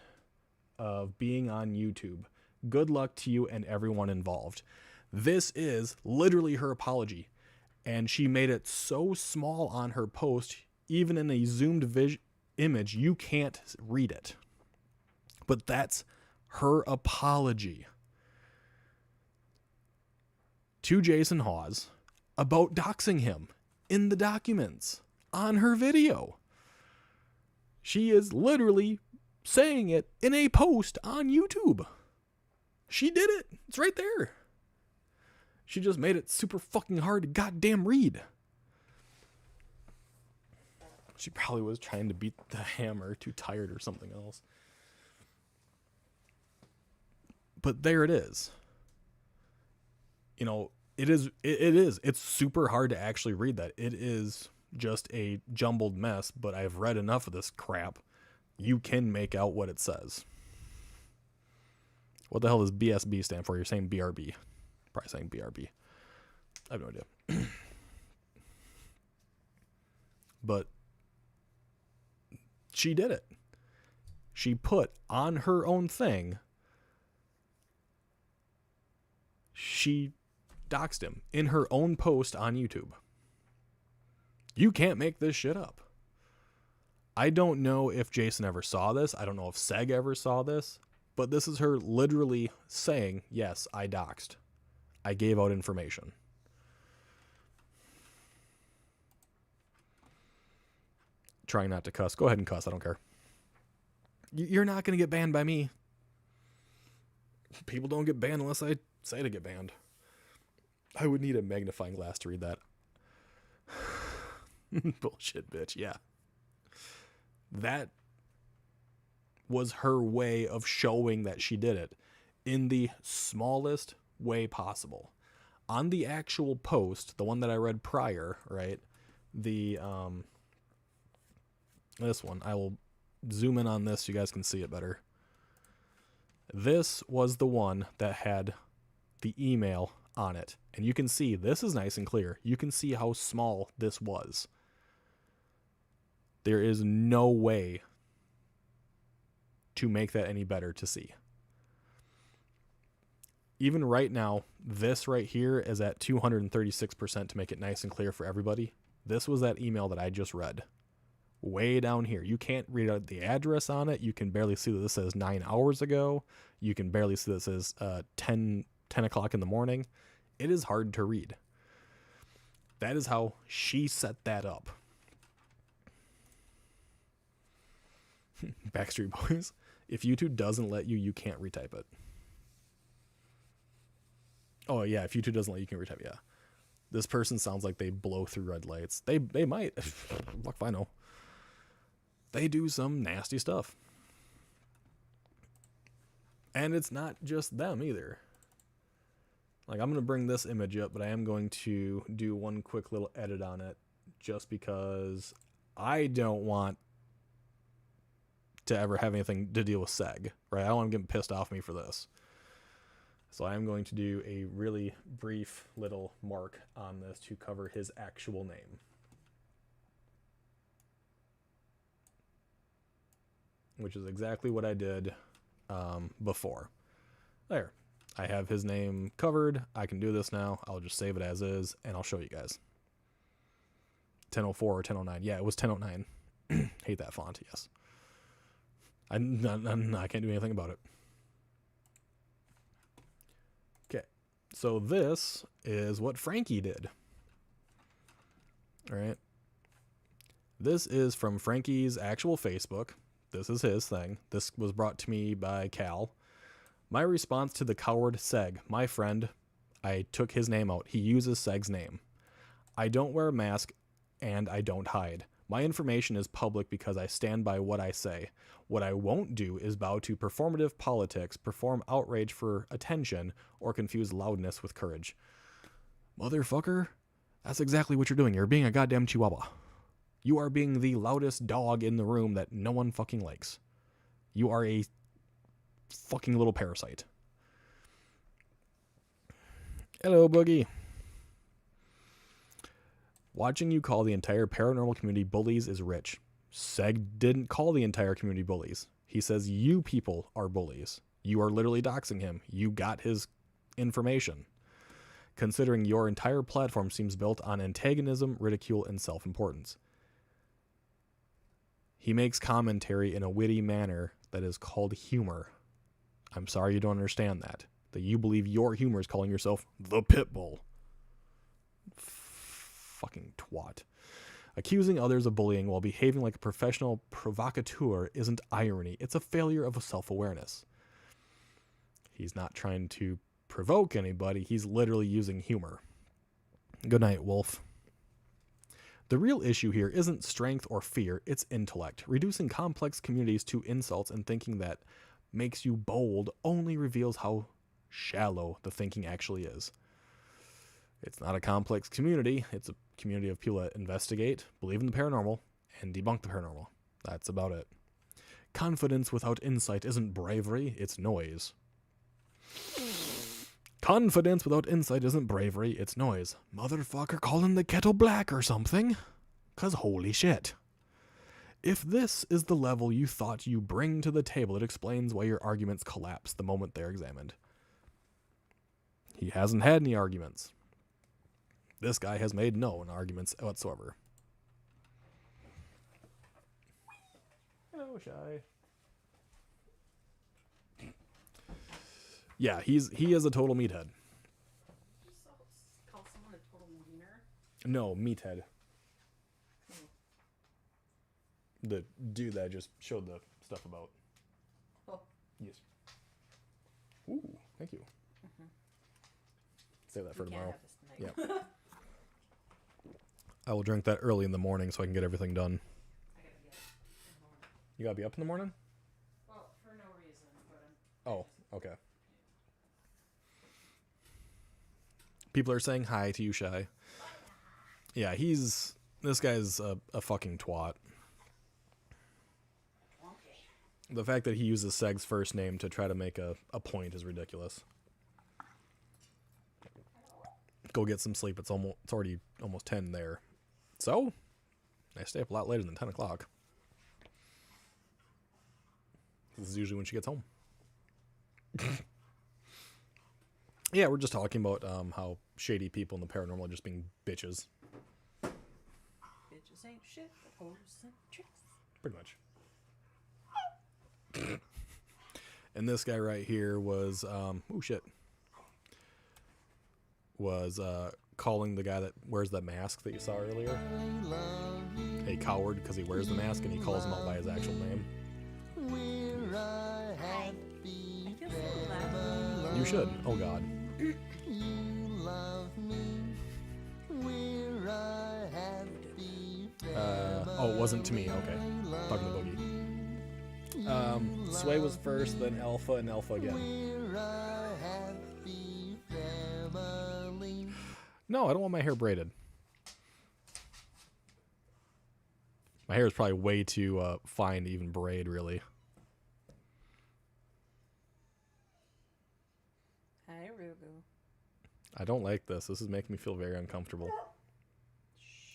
of being on YouTube. Good luck to you and everyone involved. This is literally her apology, and she made it so small on her post, even in a zoomed image, you can't read it. But that's her apology to Jason Hawes about doxing him in the documents on her video. She is literally saying it in a post on YouTube. She did it. It's right there. She just made it super fucking hard to goddamn read. She probably was trying to beat the hammer, too tired or something else. But there it is. You know, it's super hard to actually read that. It is just a jumbled mess, but I've read enough of this crap. You can make out what it says. What the hell does BSB stand for? You're saying BRB. Probably saying BRB. I have no idea. But she did it. She put on her own thing, she doxed him in her own post on YouTube. You can't make this shit up. I don't know if Jason ever saw this. I don't know if Seg ever saw this. But this is her literally saying, yes, I doxed. I gave out information. Trying not to cuss. Go ahead and cuss. I don't care. You're not going to get banned by me. People don't get banned unless I say to get banned. I would need a magnifying glass to read that. Bullshit, bitch. Yeah. That was her way of showing that she did it. in the smallest way possible. On the actual post, the one that I read prior, right? The this one, I will zoom in on this so you guys can see it better. This was the one that had the email on it. And you can see, this is nice and clear. You can see how small this was. There is no way to make that any better to see. Even right now, this right here is at 236% to make it nice and clear for everybody. This was that email that I just read. Way down here. You can't read out the address on it. You can barely see that this says 9 hours ago. You can barely see that it says 10 o'clock in the morning. It is hard to read. That is how she set that up. Backstreet Boys. If YouTube doesn't let you, you can't retype it. Oh, yeah. If YouTube doesn't let you, you can retype. Yeah. This person sounds like they blow through red lights. They might. Fuck if I know. They do some nasty stuff. And it's not just them either. Like, I'm going to bring this image up, but I am going to do one quick little edit on it just because I don't want to ever have anything to deal with Seg, right? I don't want him getting pissed off at me for this. So I am going to do a really brief little mark on this to cover his actual name. Which is exactly what I did before. There. I have his name covered. I can do this now. I'll just save it as is, and I'll show you guys. 1004 or 1009. Yeah, it was 1009. Hate that font, yes. I can't do anything about it. Okay, so this is what Frankie did. All right. This is from Frankie's actual Facebook. This is his thing. This was brought to me by Cal. My response to the coward Seg, my friend, I took his name out. He uses Seg's name. I don't wear a mask and I don't hide. My information is public because I stand by what I say. What I won't do is bow to performative politics, perform outrage for attention, or confuse loudness with courage. Motherfucker, that's exactly what you're doing. You're being a goddamn chihuahua. You are being the loudest dog in the room that no one fucking likes. You are a fucking little parasite. Hello, Boogie. Watching you call the entire paranormal community bullies is rich. Seg didn't call the entire community bullies. He says you people are bullies. You are literally doxing him. You got his information. Considering your entire platform seems built on antagonism, ridicule, and self-importance. He makes commentary in a witty manner that is called humor. I'm sorry you don't understand that. That you believe your humor is calling yourself the Pitbull. Fucking twat. Accusing others of bullying while behaving like a professional provocateur isn't irony. It's a failure of self-awareness. He's not trying to provoke anybody. He's literally using humor. Good night, Wolf. The real issue here isn't strength or fear, it's intellect. Reducing complex communities to insults and thinking that makes you bold only reveals how shallow the thinking actually is. It's not a complex community. It's a community of people that investigate, believe in the paranormal, and debunk the paranormal. That's about it. Confidence without insight isn't bravery, it's noise. Confidence without insight isn't bravery, it's noise. Motherfucker, calling the kettle black or something. 'Cause holy shit. If this is the level you thought you bring to the table, it explains why your arguments collapse the moment they're examined. He hasn't had any arguments. This guy has made no arguments whatsoever. Hello, Shy. Yeah, he is a total meathead. Did you call someone a total wiener? No, meathead. The dude that I just showed the stuff about. Oh. Yes. Ooh, thank you. Save that for tomorrow. Yeah. I will drink that early in the morning so I can get everything done. I gotta get up in the morning. You gotta be up in the morning? Well, for no reason, but I'm... Oh, okay. People are saying hi to you, Shy. Yeah, this guy's a fucking twat. The fact that he uses Seg's first name to try to make a point is ridiculous. Go get some sleep. It's already almost 10 there. So, I stay up a lot later than 10 o'clock. This is usually when she gets home. Yeah, we're just talking about how shady people in the paranormal are just being bitches. Bitches ain't shit, but hoes and tricks. Pretty much. And this guy right here was, was calling the guy that wears that mask that you saw earlier a coward because he wears the mask, and he calls him out by his actual name. I feel so loud. You should. Oh, God. It wasn't to me. Okay. Talking to Boogie. Sway was first, then Alpha, and Alpha again. No, I don't want my hair braided. My hair is probably way too fine to even braid, really. Hi, Rubu. I don't like this. This is making me feel very uncomfortable.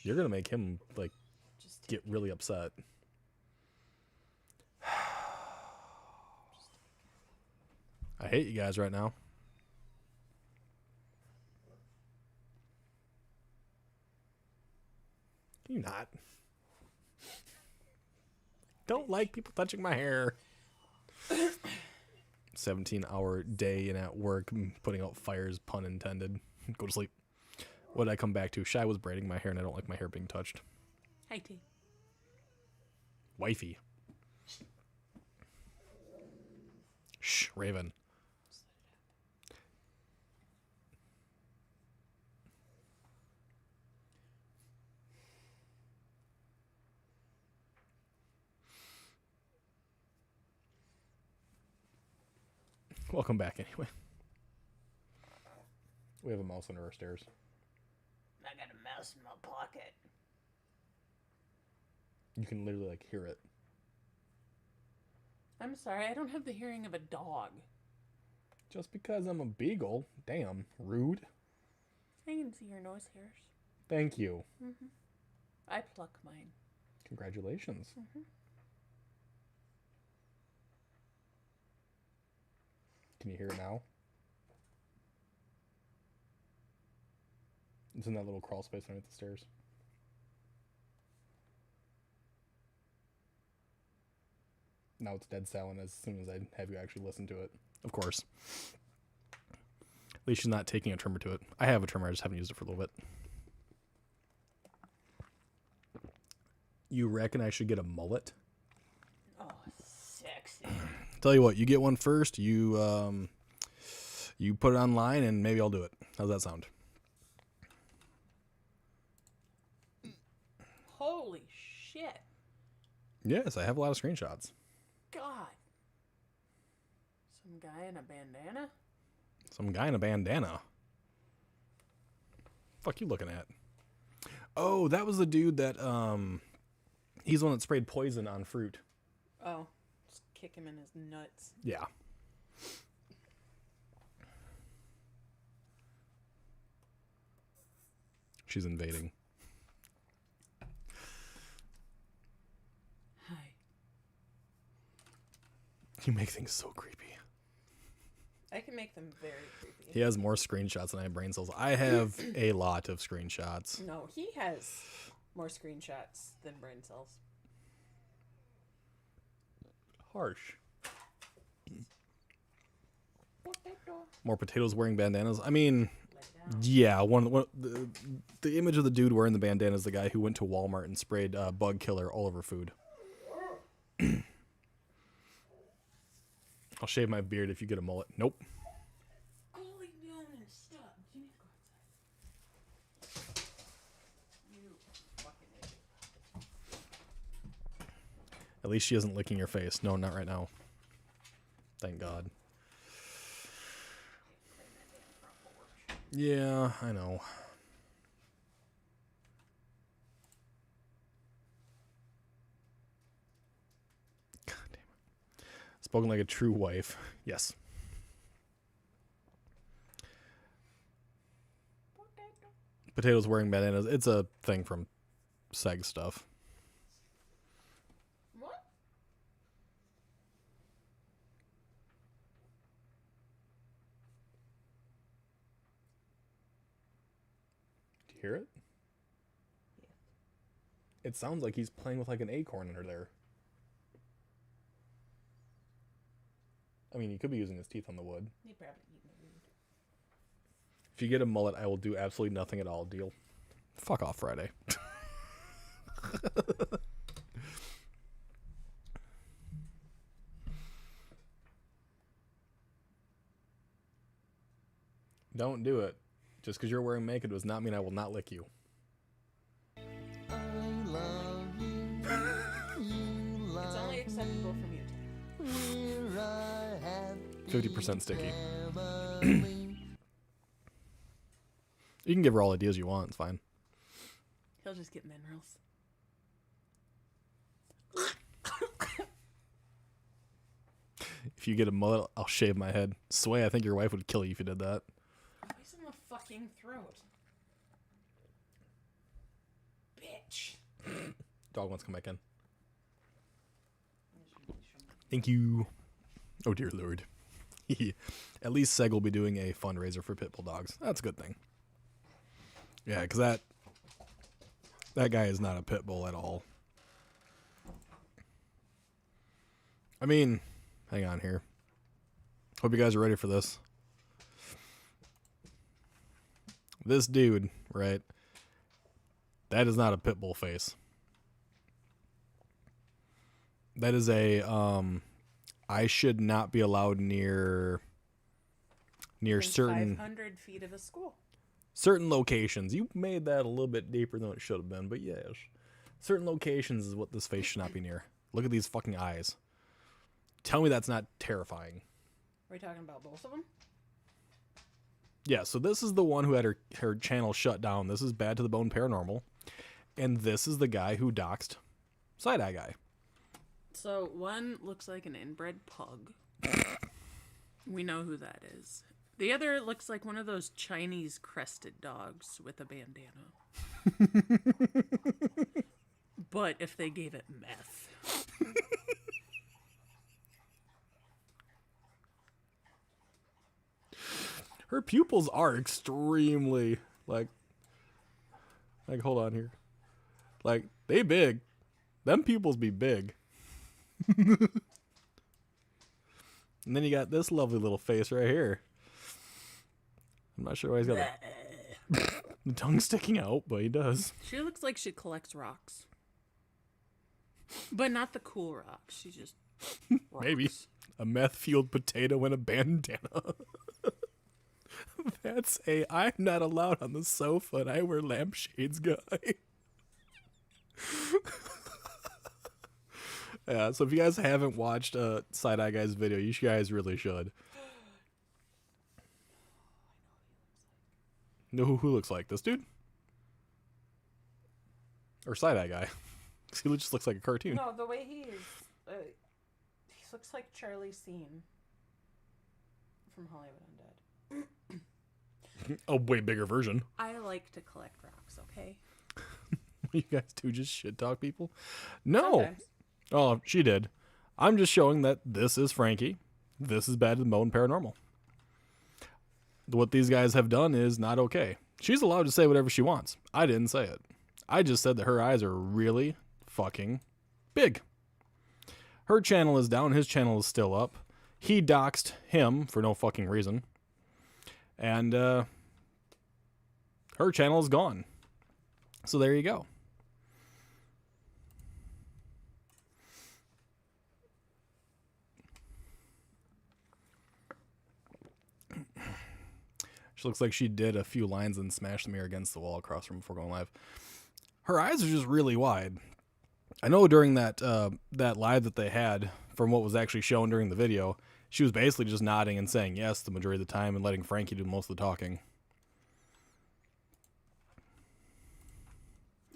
You're going to make him, like, Just get really upset. I hate you guys right now. Can you not? Don't like people touching my hair. 17-hour day and at work, putting out fires, pun intended. Go to sleep. What did I come back to? Shy was braiding my hair, and I don't like my hair being touched. Hi, T. Wifey. Shh, Raven. Welcome back, anyway. We have a mouse under our stairs. I got a mouse in my pocket. You can literally, like, hear it. I'm sorry, I don't have the hearing of a dog. Just because I'm a beagle, damn, rude. I can see your nose hairs. Thank you. I pluck mine. Congratulations. Can you hear it now? It's in that little crawl space underneath the stairs. Now it's dead silent as soon as I have you actually listen to it. Of course. At least she's not taking a trimmer to it. I have a trimmer, I just haven't used it for a little bit. You reckon I should get a mullet? Oh, sexy. Tell you what, you get one first, you put it online, and maybe I'll do it. How's that sound? Holy shit. Yes, I have a lot of screenshots. God. Some guy in a bandana? Some guy in a bandana. Fuck you looking at? Oh, that was the dude that, he's the one that sprayed poison on fruit. Oh. Just kick him in his nuts. Yeah. She's invading. Hi. You make things so creepy. I can make them very creepy. He has more screenshots than I have brain cells. I have a lot of screenshots. No, he has more screenshots than brain cells. Harsh. More potatoes wearing bandanas. I mean, yeah, the image of the dude wearing the bandana is the guy who went to Walmart and sprayed bug killer all over food. I'll shave my beard if you get a mullet. Nope. Go lay down and stop. You need to go outside. You fucking idiot. At least she isn't licking your face. No, not right now. Thank God. Yeah, I know. God damn it. Spoken like a true wife. Yes. Potatoes wearing bandanas. It's a thing from Seg stuff. What? Do you hear it? It sounds like he's playing with like an acorn under there. I mean, he could be using his teeth on the wood. He probably eating the weed. If you get a mullet, I will do absolutely nothing at all. Deal. Fuck off Friday. Don't do it. Just because you're wearing makeup does not mean I will not lick you. 50% sticky. You can give her all ideas you want. It's fine. He'll just get minerals. If you get a mullet, I'll shave my head. Sway, I think your wife would kill you if you did that. He's in the fucking throat. Bitch. Dog wants to come back in. Thank you. Oh, dear Lord. At least Seg will be doing a fundraiser for pit bull dogs. That's a good thing. Yeah, because that guy is not a pit bull at all. I mean, hang on here. Hope you guys are ready for this. This dude, right? That is not a pit bull face. That is a I should not be allowed near certain 500 feet of a school. Certain locations. You made that a little bit deeper than it should have been, but yes. Certain locations is what this face should not be near. Look at these fucking eyes. Tell me that's not terrifying. Are we talking about both of them? Yeah, so this is the one who had her channel shut down. This is Bad to the Bone Paranormal. And this is the guy who doxed Side-Eye Guy. So one looks like an inbred pug. We know who that is. The other looks like one of those Chinese crested dogs with a bandana. But if they gave it meth. Her pupils are extremely, like hold on here. Like, they big. Them pupils be big. And then you got this lovely little face right here. I'm not sure why he's got the tongue sticking out, but he does. She looks like she collects rocks. But not the cool rocks. She just rocks. Maybe a meth-fueled potato and a bandana. That's a I'm not allowed on the sofa and I wear lampshades guy. Yeah, so if you guys haven't watched Side-Eye Guy's video, you guys really should. Know who looks like this dude? Or Side-Eye Guy? He just looks like a cartoon. No, the way he is, he looks like Charlie Sheen from Hollywood Undead. A way bigger version. I like to collect rocks, okay? You guys do just shit talk people? No. Sometimes. Oh, she did. I'm just showing that this is Frankie. This is Bad to the Bone Paranormal. What these guys have done is not okay. She's allowed to say whatever she wants. I didn't say it. I just said that her eyes are really fucking big. Her channel is down. His channel is still up. He doxed him for no fucking reason. And her channel is gone. So there you go. She looks like she did a few lines and smashed the mirror against the wall across from before going live. Her eyes are just really wide. I know during that live that they had, from what was actually shown during the video, she was basically just nodding and saying yes the majority of the time and letting Frankie do most of the talking.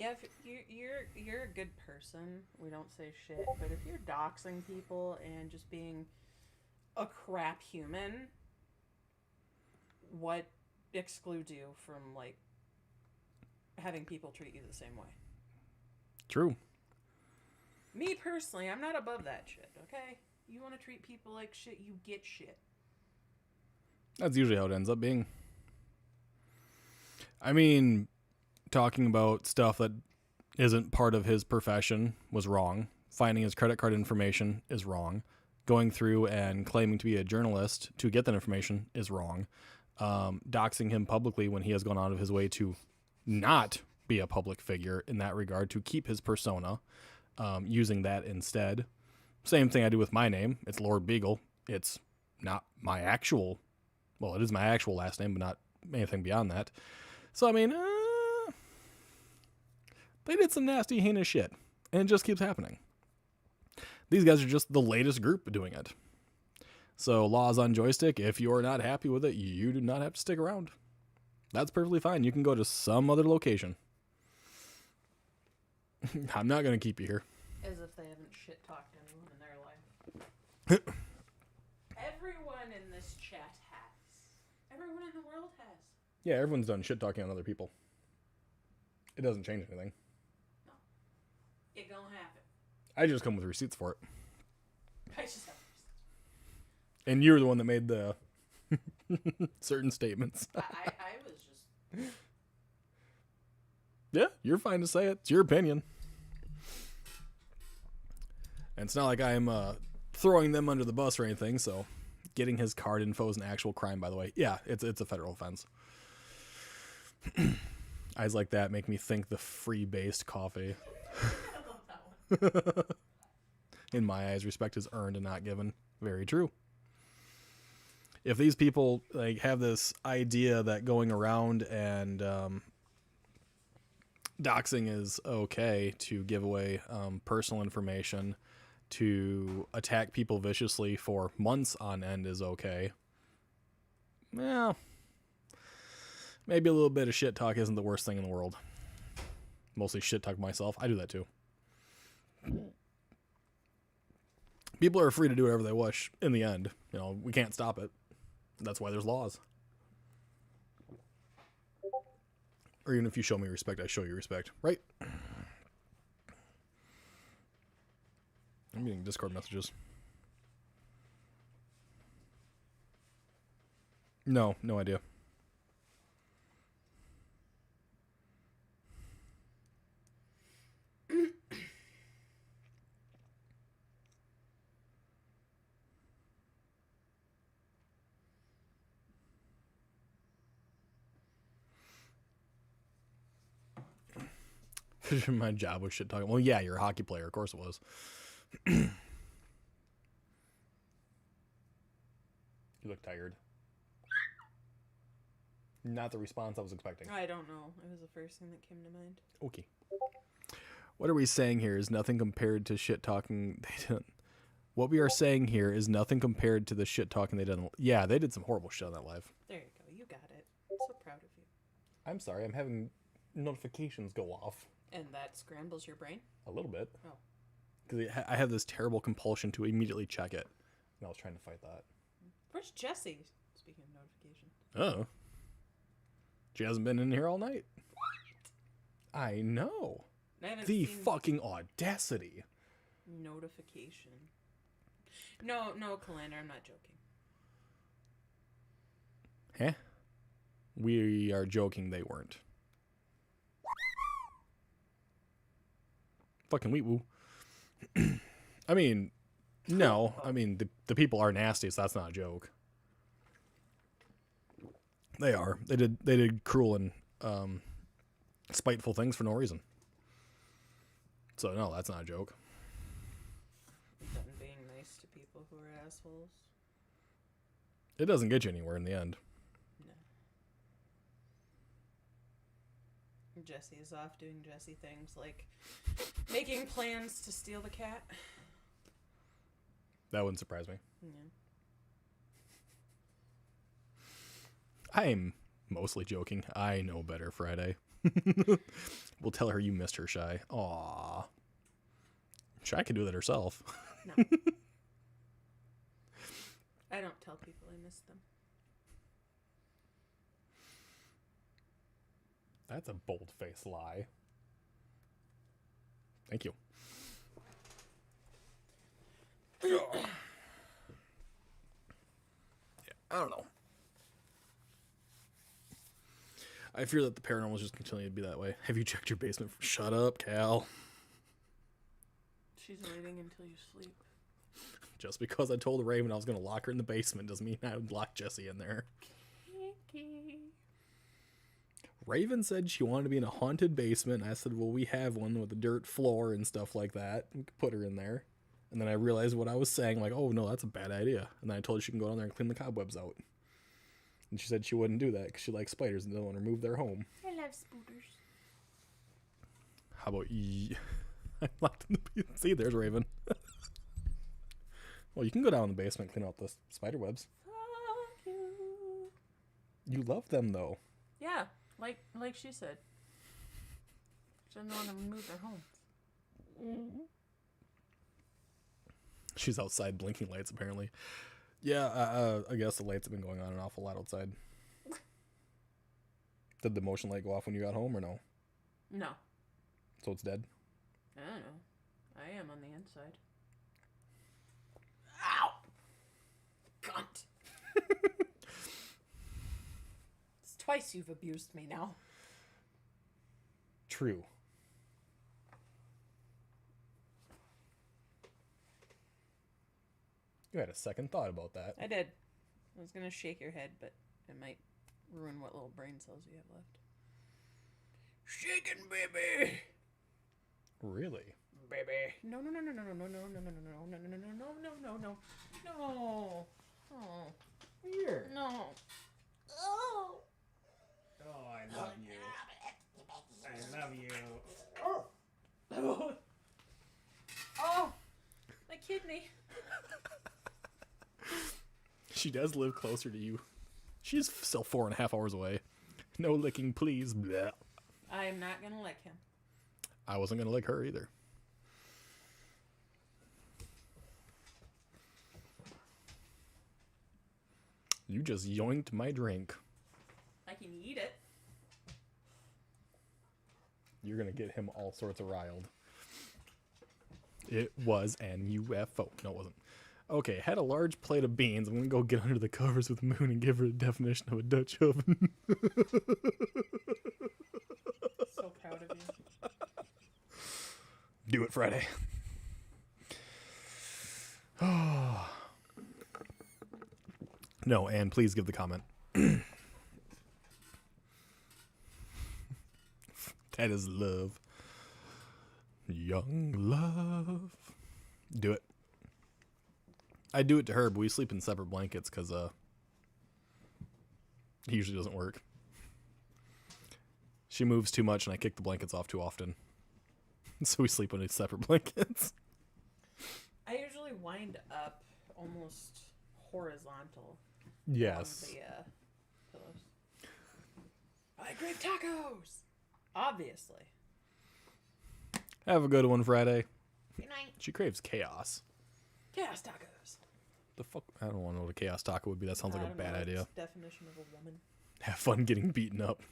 Yeah, if you're a good person, we don't say shit. But if you're doxing people and just being a crap human, what excludes you from like having people treat you the same way? True. Me personally, I'm not above that shit. Okay, you want to treat people like shit, you get shit. That's usually how it ends up being. I mean, talking about stuff that isn't part of his profession was wrong. Finding his credit card information is wrong. Going through and claiming to be a journalist to get that information is wrong. Doxing him publicly when he has gone out of his way to not be a public figure in that regard, to keep his persona, using that instead. Same thing I do with my name. It's LordBiegel. It's not my actual, well, it is my actual last name, but not anything beyond that. So, I mean, they did some nasty, heinous shit, and it just keeps happening. These guys are just the latest group doing it. So, laws on joystick, if you're not happy with it, you do not have to stick around. That's perfectly fine. You can go to some other location. I'm not going to keep you here. As if they haven't shit-talked anyone in their life. Everyone in this chat has. Everyone in the world has. Yeah, everyone's done shit talking on other people. It doesn't change anything. No. It gonna happen. I just come with receipts for it. I just have And you're the one that made the certain statements. I was just... Yeah, you're fine to say it. It's your opinion. And it's not like I'm throwing them under the bus or anything, so getting his card info is an actual crime, by the way. Yeah, it's a federal offense. Eyes like that make me think the free-based coffee. In my eyes, respect is earned and not given. Very true. If these people like have this idea that going around and doxing is okay, to give away personal information, to attack people viciously for months on end is okay, well, maybe a little bit of shit talk isn't the worst thing in the world. Mostly shit talk myself. I do that too. People are free to do whatever they wish in the end. You know, we can't stop it. That's why there's laws. Or even if you show me respect, I show you respect. Right? I'm getting Discord messages. No idea. My job was shit talking. Well, yeah, you're a hockey player. Of course it was. You look tired. Not the response I was expecting. I don't know. It was the first thing that came to mind. Okay. What are we saying here is nothing compared to shit talking they didn't. What we are saying here is nothing compared to the shit talking they didn't. Yeah, they did some horrible shit on that live. There you go. You got it. I'm so proud of you. I'm sorry. I'm having notifications go off. And that scrambles your brain? A little bit. Oh. Because I have this terrible compulsion to immediately check it. And I was trying to fight that. Where's Jessie? Speaking of notifications. Oh. She hasn't been in here all night. What? I know. I haven't The seen fucking audacity. notification. No, Calander, I'm not joking. Huh? We are joking they weren't. Fucking wheat woo. I mean, no. I mean, the people are nasty, so that's not a joke. They are. They did cruel and spiteful things for no reason. So no, that's not a joke. Done being nice to people who are assholes. It doesn't get you anywhere in the end. No. Jessie is off doing Jessie things like making plans to steal the cat. That wouldn't surprise me. Yeah. I'm mostly joking. I know better, Friday. We'll tell her you missed her, Shy. Aw. Shy can do that herself. No. I don't tell people I miss them. That's a bold-faced lie. Thank you. Yeah, I don't know. I fear that the paranormal is just continuing to be that way. Have you checked your basement? Shut up, Cal. She's waiting until you sleep. Just because I told Raven I was going to lock her in the basement doesn't mean I would lock Jesse in there. Kiki. Raven said she wanted to be in a haunted basement. I said, well, we have one with a dirt floor and stuff like that. We could put her in there. And then I realized what I was saying, like, oh, no, that's a bad idea. And then I told her she can go down there and clean the cobwebs out. And she said she wouldn't do that because she likes spiders and doesn't want to remove their home. I love spooters. How about I'm locked in the See, there's Raven. Well, you can go down in the basement and clean out the spider webs. Fuck you. You love them, though. Yeah, like she said. She doesn't want to remove their homes. She's outside blinking lights, apparently. Yeah, I guess the lights have been going on an awful lot outside. Did the motion light go off when you got home, or no? No. So it's dead? I don't know. I am on the inside. Ow! Cunt. It's twice you've abused me now. True. You had a second thought about that. I did. I was going to shake your head, but it might ruin what little brain cells you have left. Shaking, baby. Really? Baby. No. Oh. Here. No. Oh. Oh, I love you. I love you. Oh. My kidney. She does live closer to you. She's still 4.5 hours away. No licking, please. Blech. I am not going to lick him. I wasn't going to lick her either. You just yoinked my drink. I can eat it. You're going to get him all sorts of riled. It was an UFO. No, it wasn't. Okay, had a large plate of beans. I'm going to go get under the covers with Moon and give her the definition of a Dutch oven. So proud of you. Do it Friday. No, and please give the comment. That is love. Young love. Do it. I do it to her, but we sleep in separate blankets because it usually doesn't work. She moves too much and I kick the blankets off too often. So we sleep on separate blankets. I usually wind up almost horizontal. Yes. On the pillows. I crave tacos. Obviously. Have a good one Friday. Good night. She craves chaos. Chaos tacos. The fuck? I don't want to know what a chaos taco would be. That sounds like I a don't bad know, idea. it's definition of a woman. Have fun getting beaten up.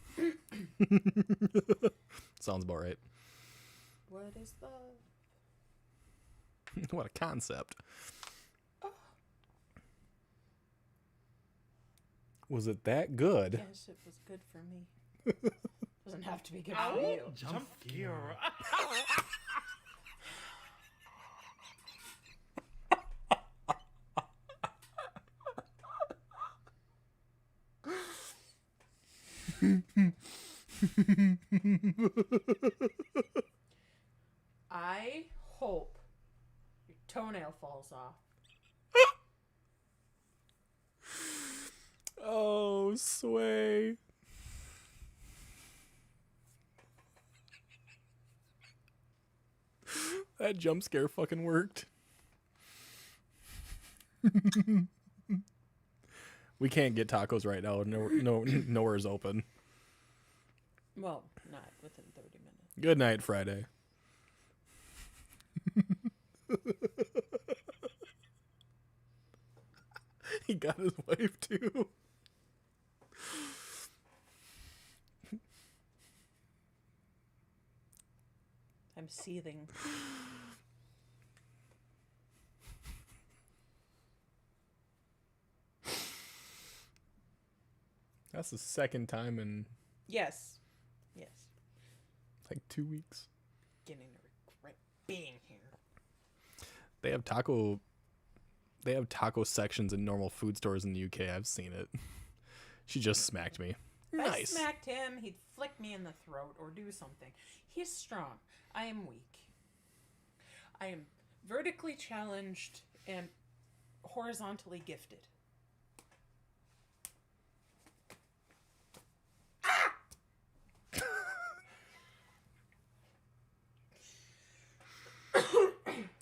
Sounds about right. What is love? What a concept. Oh. Was it that good? Yes, it was good for me. Doesn't have to be good for you. Jump gear. I hope your toenail falls off. Oh, Sway. That jump scare fucking worked. We can't get tacos right now. Nowhere's open. Well, not within 30 minutes. Good night, Friday. He got his wife too. I'm seething. That's the second time in Yes. Yes. like 2 weeks. Getting to regret being here. They have taco sections in normal food stores in the UK. I've seen it. She just smacked me. If I Nice. smacked him, he'd flick me in the throat or do something. He's strong. I am weak. I am vertically challenged and horizontally gifted.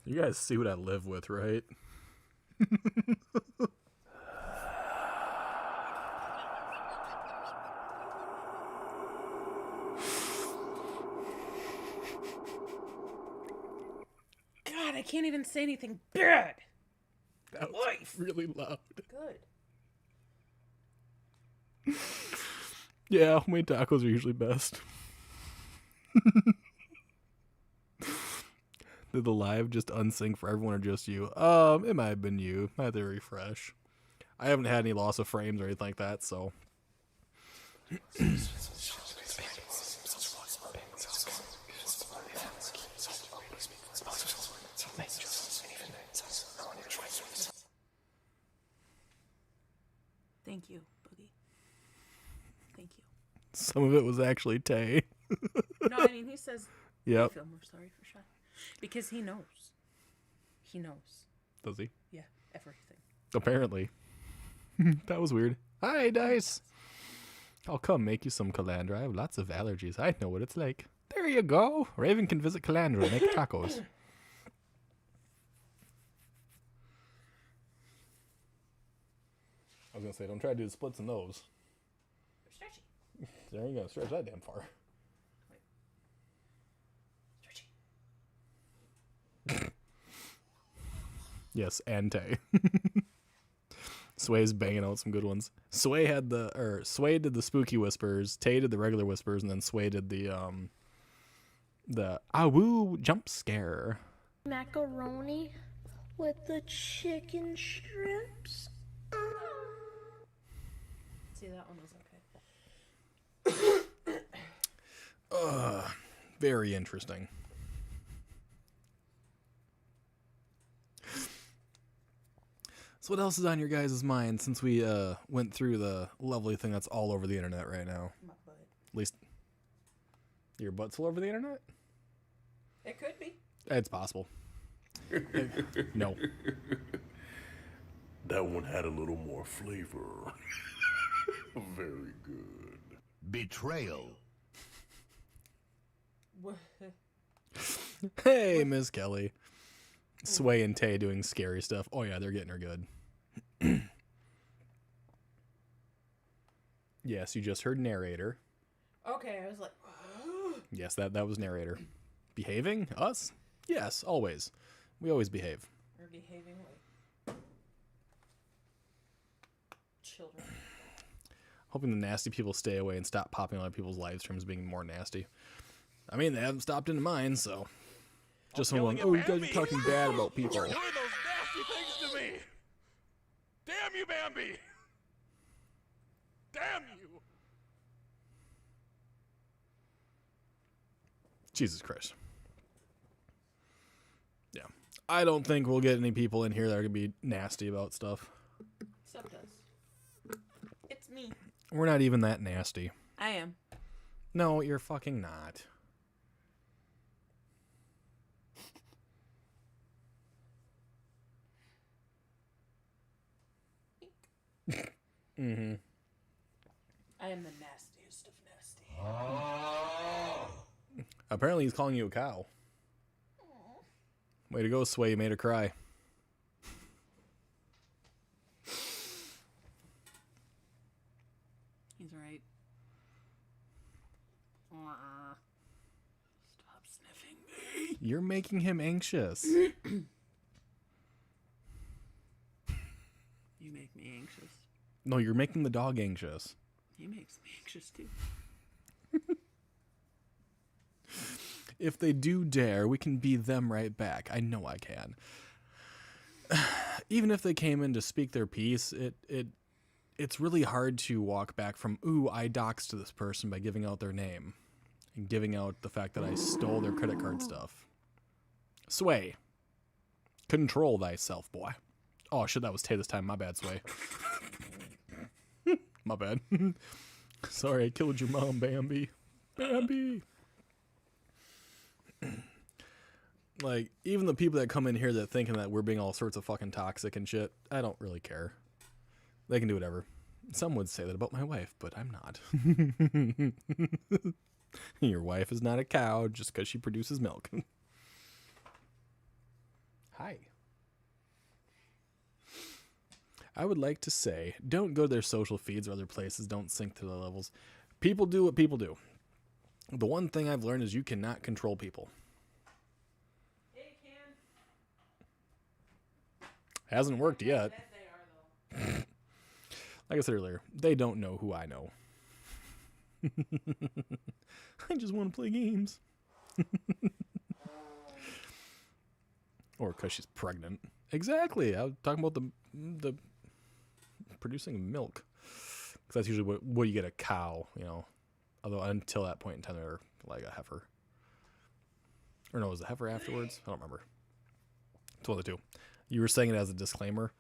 You guys see what I live with, right? God, I can't even say anything bad. That was really loud. Good. Yeah, homemade tacos are usually best. Did the live just unsync for everyone or just you? It might have been you. I had to refresh. I haven't had any loss of frames or anything like that, so. Thank you, Boogie. Thank you. Some of it was actually Tay. No, I mean, he says, I Yep. feel more sorry for Sean. Because he knows. He knows. Does he? Yeah, everything. Apparently. That was weird. Hi, Dice. I'll come make you some Calandra. I have lots of allergies. I know what it's like. There you go. Raven can visit Calandra and make tacos. I was going to say, don't try to do the splits in those. They're stretchy. There you go. Stretch that damn far. Stretchy. Yes, and Tay. Sway's banging out some good ones. Sway did the spooky whispers, Tay did the regular whispers, and then Sway did the awoo jump scare. Macaroni with the chicken strips. See, that one was okay. Very interesting. So what else is on your guys' mind since we went through the lovely thing that's all over the internet right now? My butt. At least your butt's all over the internet? It could be. It's possible. No. That one had a little more flavor. Very good. Betrayal. Hey, Miss Kelly. Sway and Tay doing scary stuff. Oh yeah, they're getting her good. Yes, you just heard narrator. Okay, I was like, Yes, that was narrator. Behaving? Us? Yes, always. We always behave. we're behaving like children. Hoping the nasty people stay away and stop popping on other people's live streams being more nasty. I mean, they haven't stopped into mine, so. Just someone, oh, you guys are talking bad about people. You're doing those nasty things to me. Damn you, Bambi. Damn you. Jesus Christ. Yeah. I don't think we'll get any people in here that are going to be nasty about stuff. Except us. It's me. We're not even that nasty. I am. No, you're fucking not. Mm-hmm. I am the nastiest of nasty. Apparently he's calling you a cow. Way to go, Sway. You made her cry. He's right. You're making him anxious. You make me anxious. No, you're making the dog anxious. He makes me anxious too. If they do dare, we can be them right back. I know I can. Even if they came in to speak their piece, it's really hard to walk back from, ooh, I doxed this person by giving out their name and giving out the fact that I stole their credit card stuff. Sway. Control thyself, boy. Oh, shit, that was Tay this time. My bad, Sway. My bad. Sorry, I killed your mom, Bambi. Bambi. Like, even the people that come in here that thinking that we're being all sorts of fucking toxic and shit, I don't really care. They can do whatever. Some would say that about my wife, but I'm not. Your wife is not a cow just because she produces milk. Hi. I would like to say, don't go to their social feeds or other places. Don't sink to their levels. People do what people do. The one thing I've learned is you cannot control people. Hasn't worked yet. Like I said earlier, they don't know who I know. I just want to play games. Or because she's pregnant. Exactly. I was talking about the producing milk. Because that's usually what you get a cow, you know. Although until that point in time, they're like a heifer. Or no, was it heifer afterwards? I don't remember. It's one of the two. You were saying it as a disclaimer.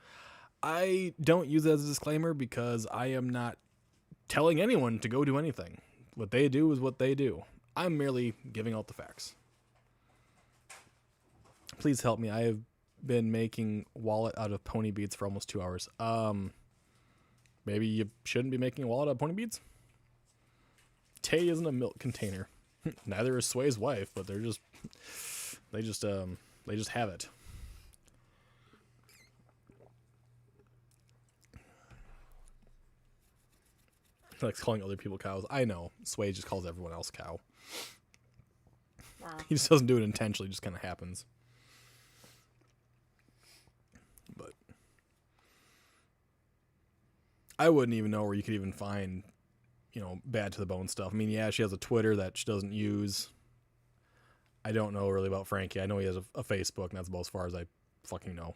I don't use it as a disclaimer because I am not telling anyone to go do anything. What they do is what they do. I'm merely giving out the facts. Please help me. I have been making wallet out of pony beads for almost 2 hours. Maybe you shouldn't be making a wallet out of pony beads? Tay isn't a milk container. Neither is Sway's wife, but they just have it. He likes calling other people cows. I know. Sway just calls everyone else cow. Wow. He just doesn't do it intentionally. It just kind of happens. But I wouldn't even know where you could even find, bad to the bone stuff. I mean, yeah, she has a Twitter that she doesn't use. I don't know really about Frankie. I know he has a Facebook, and that's about as far as I fucking know.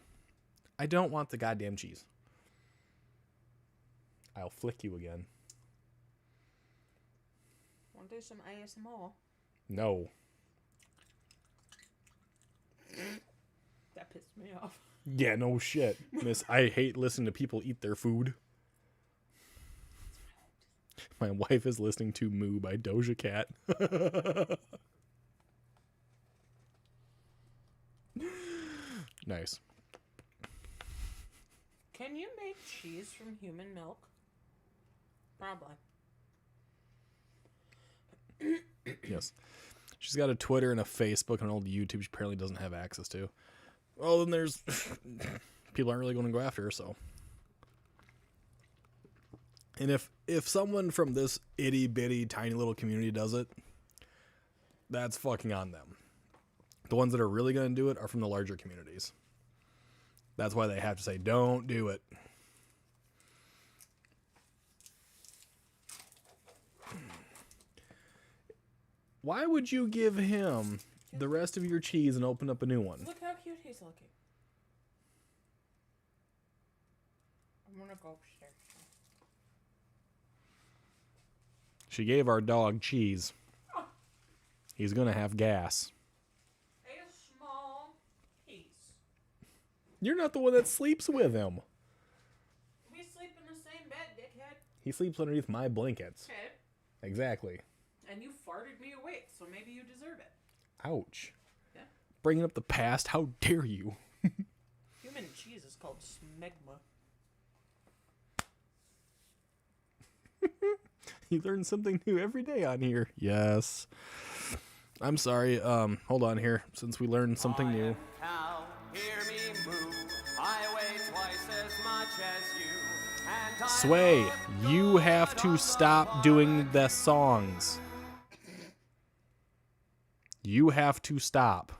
I don't want the goddamn cheese. I'll flick you again. Want to do some ASMR? No. That pissed me off. Yeah, no shit. Miss, I hate listening to people eat their food. My wife is listening to Moo by Doja Cat. Nice. Can you make cheese from human milk? Probably. Yes. She's got a Twitter and a Facebook and an old YouTube she apparently doesn't have access to. Well, then there's... people aren't really going to go after her, so... And if someone from this itty-bitty, tiny little community does it, that's fucking on them. The ones that are really going to do it are from the larger communities. That's why they have to say, don't do it. Why would you give him the rest of your cheese and open up a new one? Look how cute he's looking. I'm gonna go upstairs. She gave our dog cheese. He's gonna have gas. A small piece. You're not the one that sleeps with him. We sleep in the same bed, dickhead. He sleeps underneath my blankets. Okay. Exactly. And you farted me awake, so maybe you deserve it. Ouch. Yeah. Bringing up the past, how dare you? Human cheese is called smegma. You learn something new every day on here. Yes. I'm sorry. Hold on here. Since we learned something new. Cow, hear me moo. I weigh twice as much as you. And I Sway, look you good have to on the stop doing the songs. You have to stop.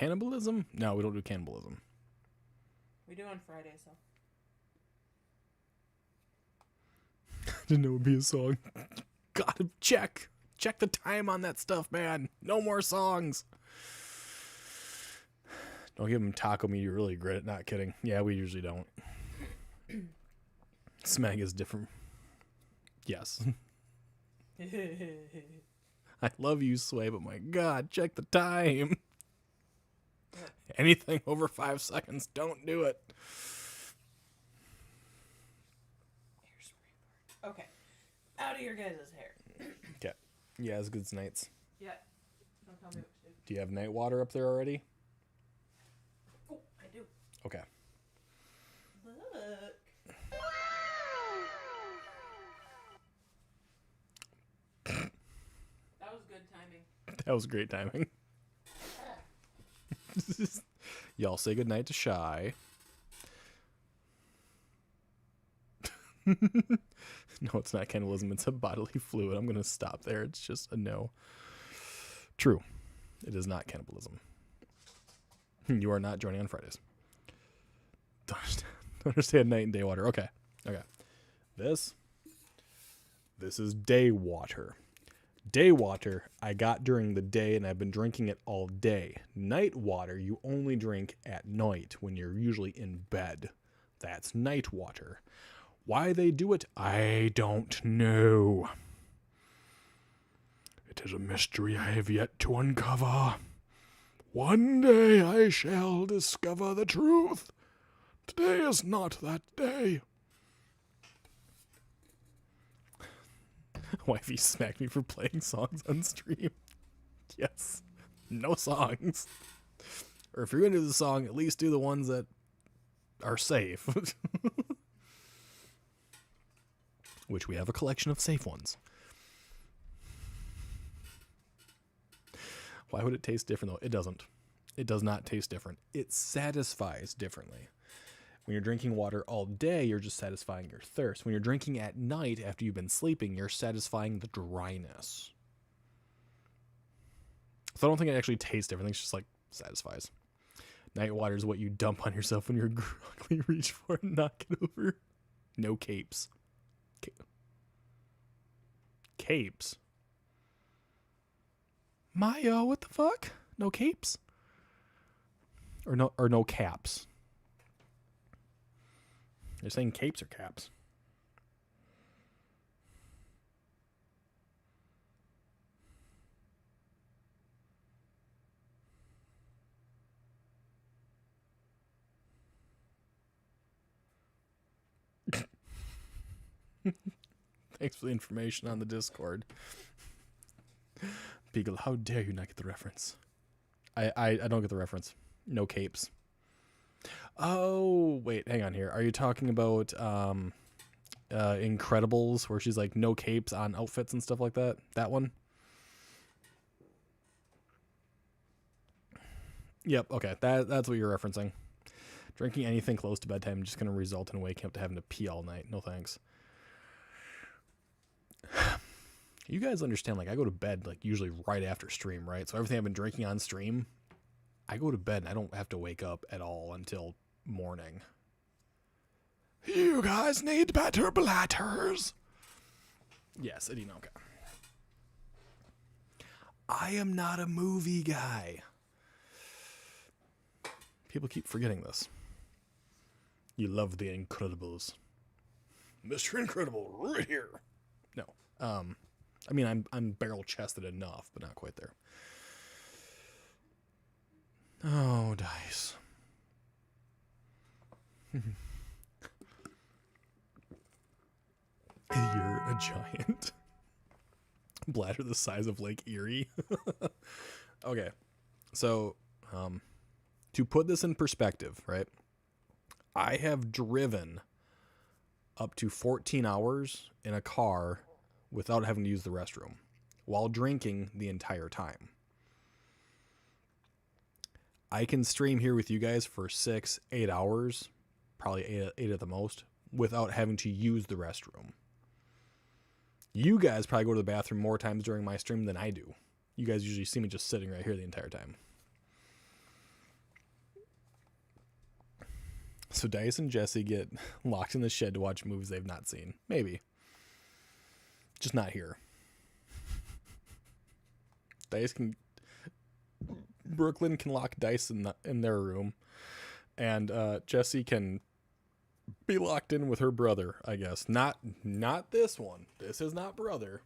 Cannibalism? No, we don't do cannibalism. We do on Friday, so. Didn't know it would be a song. Gotta check the time on that stuff, man. No more songs. Don't give them taco meat. You really regret it. Not kidding. Yeah, we usually don't. Smeg is different. Yes. I love you, Sway, but my God, check the time. Anything over 5 seconds, don't do it. Okay. Out of your guys' hair. Okay. Yeah, it's good nights. Yeah. Don't tell me what to do. Do you have night water up there already? Oh, I do. Okay. Look. That was good timing. That was great timing. Y'all say goodnight to Shy. No, it's not cannibalism. It's a bodily fluid. I'm going to stop there. It's just a no. True. It is not cannibalism. You are not joining on Fridays. Don't understand night and day water. Okay. Okay. This is day water. Day water I got during the day and I've been drinking it all day. Night water you only drink at night when you're usually in bed. That's night water. Why they do it, I don't know. It is a mystery I have yet to uncover. One day I shall discover the truth. Today is not that day. Wifey smacked me for playing songs on stream. Yes. No songs. Or if you're going to do the song, at least do the ones that are safe. Which we have a collection of safe ones. Why would it taste different, though? It doesn't. It does not taste different. It satisfies differently. When you're drinking water all day, you're just satisfying your thirst. When you're drinking at night after you've been sleeping, you're satisfying the dryness. So I don't think it actually tastes different. I think it's just like satisfies. Night water is what you dump on yourself when you're groggily reach for and knock it over. No capes. Capes? Mayo, what the fuck? No capes? Or no caps? You're saying capes or caps? Thanks for the information on the Discord. Beagle, how dare you not get the reference? I don't get the reference. No capes. Oh, wait, hang on here. Are you talking about Incredibles, where she's like no capes on outfits and stuff like that? That one? Yep, okay. That's what you're referencing. Drinking anything close to bedtime is just going to result in waking up to having to pee all night. No thanks. You guys understand, like, I go to bed, like, usually right after stream, right? So everything I've been drinking on stream, I go to bed and I don't have to wake up at all until morning. You guys need better bladders. Yes, Adina, okay. I am not a movie guy. People keep forgetting this. You love the Incredibles. Mr. Incredible, right here. No. I mean, I'm barrel-chested enough, but not quite there. Oh, dice. You're a giant. Bladder the size of Lake Erie. Okay. So, to put this in perspective, right? I have driven up to 14 hours in a car without having to use the restroom while drinking the entire time. I can stream here with you guys for 6-8 hours, probably eight at the most, without having to use the restroom. You guys probably go to the bathroom more times during my stream than I do. You guys usually see me just sitting right here the entire time. So Dice and Jesse get locked in the shed to watch movies they've not seen. Maybe. Just not here. Brooklyn can lock Dice in their room. And Jesse can be locked in with her brother, I guess. Not this one. This is not brother.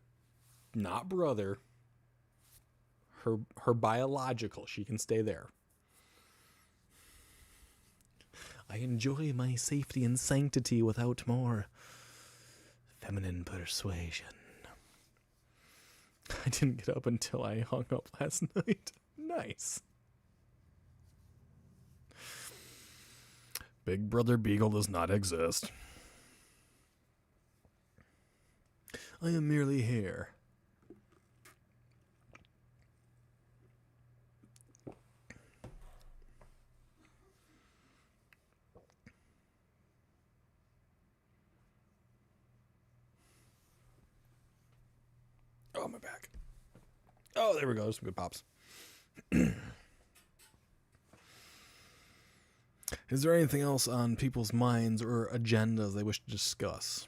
Not brother. Her biological. She can stay there. I enjoy my safety and sanctity without more feminine persuasion. I didn't get up until I hung up last night. Nice. Big Brother Beagle does not exist. I am merely here. Oh, my back. Oh, there we go. There's some good pops. Is there anything else on people's minds or agendas they wish to discuss?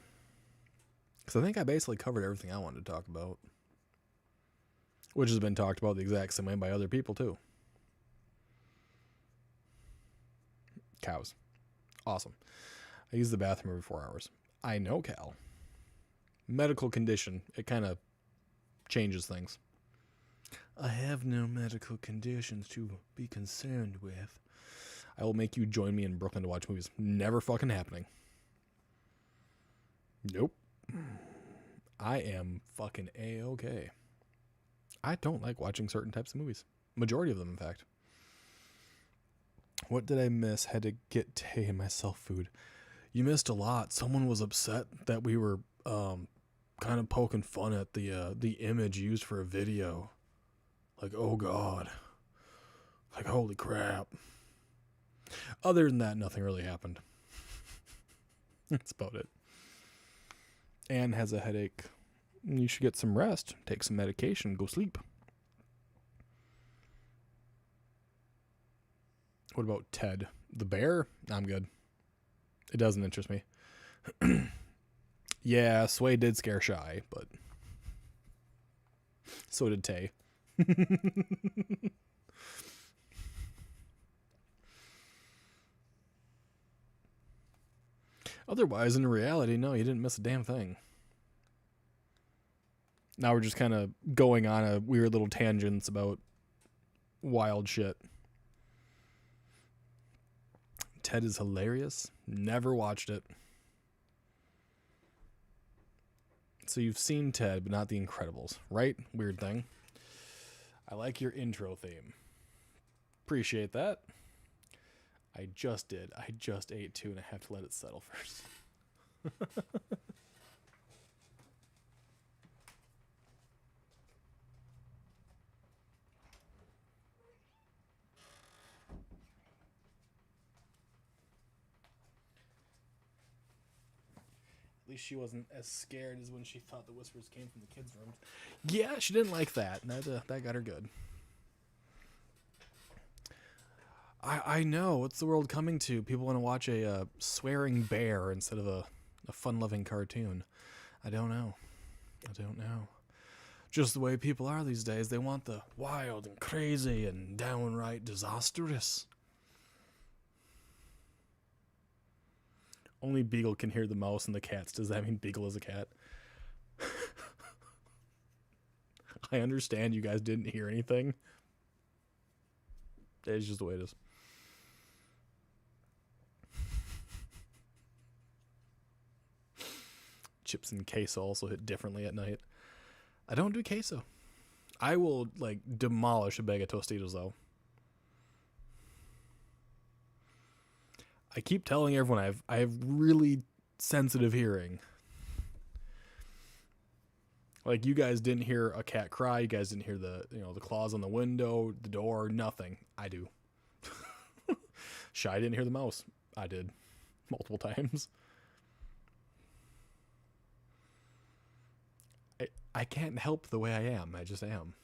Because I think I basically covered everything I wanted to talk about. Which has been talked about the exact same way by other people, too. Cows. Awesome. I use the bathroom every 4 hours. I know, Cal. Medical condition. It kind of changes things. I have no medical conditions to be concerned with. I will make you join me in Brooklyn to watch movies. Never fucking happening. Nope. I am fucking A-okay. I don't like watching certain types of movies. Majority of them, in fact. What did I miss? Had to get Tay and myself food. You missed a lot. Someone was upset that we were kind of poking fun at the image used for a video. Like, oh God. Like, holy crap. Other than that, nothing really happened. That's about it. Anne has a headache. You should get some rest. Take some medication. Go sleep. What about Ted? The bear? I'm good. It doesn't interest me. Yeah, Sway did scare Shy, but so did Tay. Otherwise, in reality, no, you didn't miss a damn thing. Now we're just kind of going on a weird little tangents about wild shit. Ted is hilarious. Never watched it. So you've seen Ted, but not The Incredibles, right? Weird thing. I like your intro theme. Appreciate that. I just did. I just ate two and I have to let it settle first. At least she wasn't as scared as when she thought the whispers came from the kids' room. Yeah, she didn't like that. That got her good. I know. What's the world coming to? People want to watch a swearing bear instead of a fun-loving cartoon. I don't know. Just the way people are these days. They want the wild and crazy and downright disastrous. Only Beagle can hear the mouse and the cats. Does that mean Beagle is a cat? I understand you guys didn't hear anything. It's just the way it is. Chips and queso also hit differently at night. I don't do queso. I will demolish a bag of Tostitos though. I keep telling everyone I have really sensitive hearing. Like, you guys didn't hear a cat cry. You guys didn't hear the claws on the window, the door, nothing. I do. Shy didn't hear the mouse. I did. Multiple times. I can't help the way I am. I just am.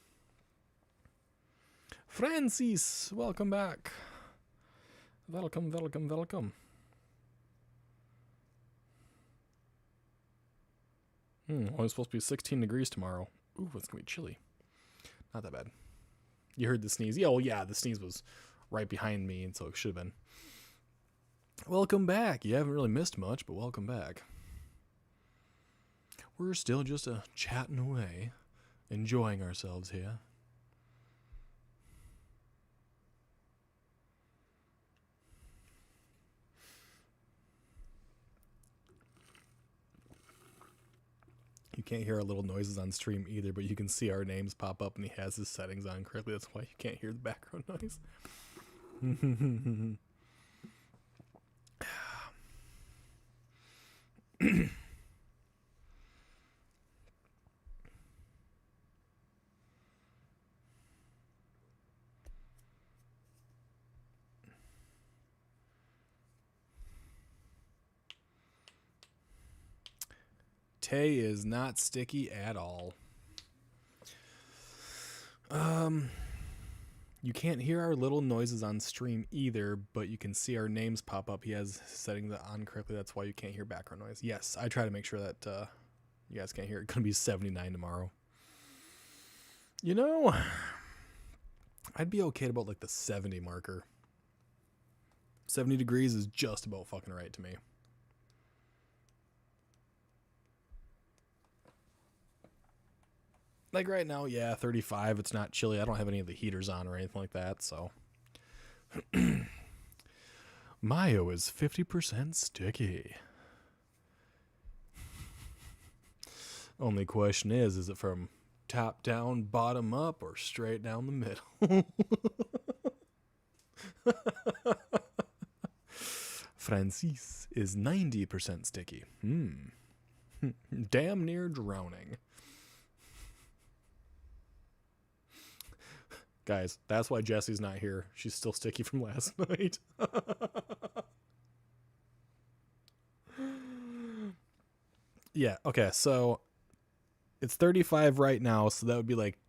Francis, welcome back. Welcome. Only supposed to be 16 degrees tomorrow. Ooh, it's going to be chilly. Not that bad. You heard the sneeze. Yeah, well, yeah, the sneeze was right behind me, and so it should have been. Welcome back. You haven't really missed much, but welcome back. We're still just chatting away, enjoying ourselves here. You can't hear our little noises on stream either, but you can see our names pop up and he has his settings on correctly. That's why you can't hear the background noise. Tay is not sticky at all. You can't hear our little noises on stream either, but you can see our names pop up. He has setting that on correctly. That's why you can't hear background noise. Yes, I try to make sure that you guys can't hear it. It's going to be 79 tomorrow. You know, I'd be okay at about like the 70 marker. 70 degrees is just about fucking right to me. Like right now, yeah, 35. It's not chilly. I don't have any of the heaters on or anything like that, so. Mayo is 50% sticky. Only question is it from top down, bottom up, or straight down the middle? Francis is 90% sticky. Damn near drowning. Guys, that's why Jessie's not here. She's still sticky from last night. Yeah, okay, so it's 35 right now, so that would be like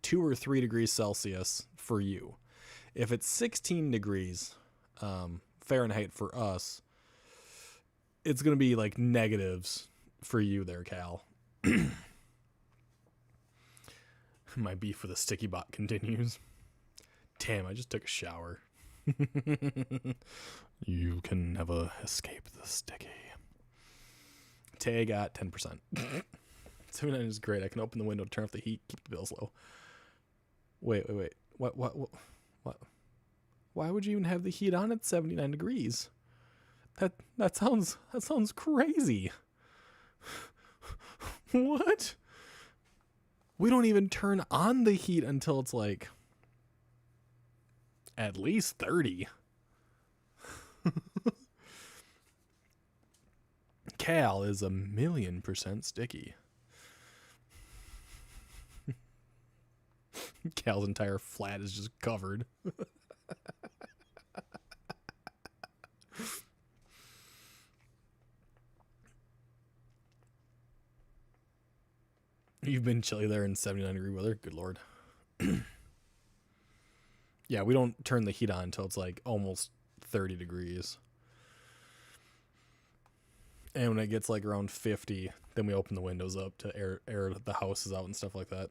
2 or 3 degrees Celsius for you. If it's 16 degrees Fahrenheit for us, it's going to be like negatives for you there, Cal. My beef with a sticky bot continues. Damn, I just took a shower. You can never escape the sticky. Tay got 10%. 79 is great. I can open the window, turn off the heat, keep the bills low. Wait. What? Why would you even have the heat on at 79 degrees? That sounds crazy. What? We don't even turn on the heat until it's like at least 30. Cal is 1,000,000% sticky. Cal's entire flat is just covered. You've been chilly there in 79-degree weather? Good Lord. Yeah, we don't turn the heat on until it's like almost 30 degrees. And when it gets like around 50, then we open the windows up to air the houses out and stuff like that.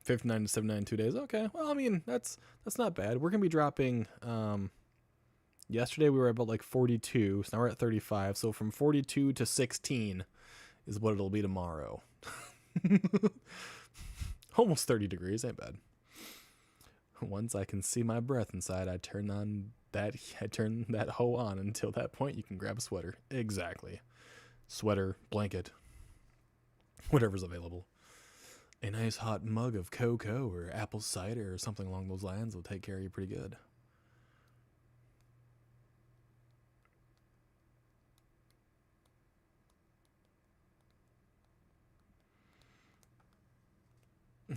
59 to 79 2 days. Okay. Well, I mean, that's not bad. We're going to be dropping yesterday we were about like 42, so now we're at 35. So from 42 to 16 is what it'll be tomorrow. Almost 30 degrees, ain't bad. Once I can see my breath inside, I turn that hoe on. Until that point, you can grab a sweater. Exactly. Sweater, blanket, whatever's available. A nice hot mug of cocoa or apple cider or something along those lines will take care of you pretty good.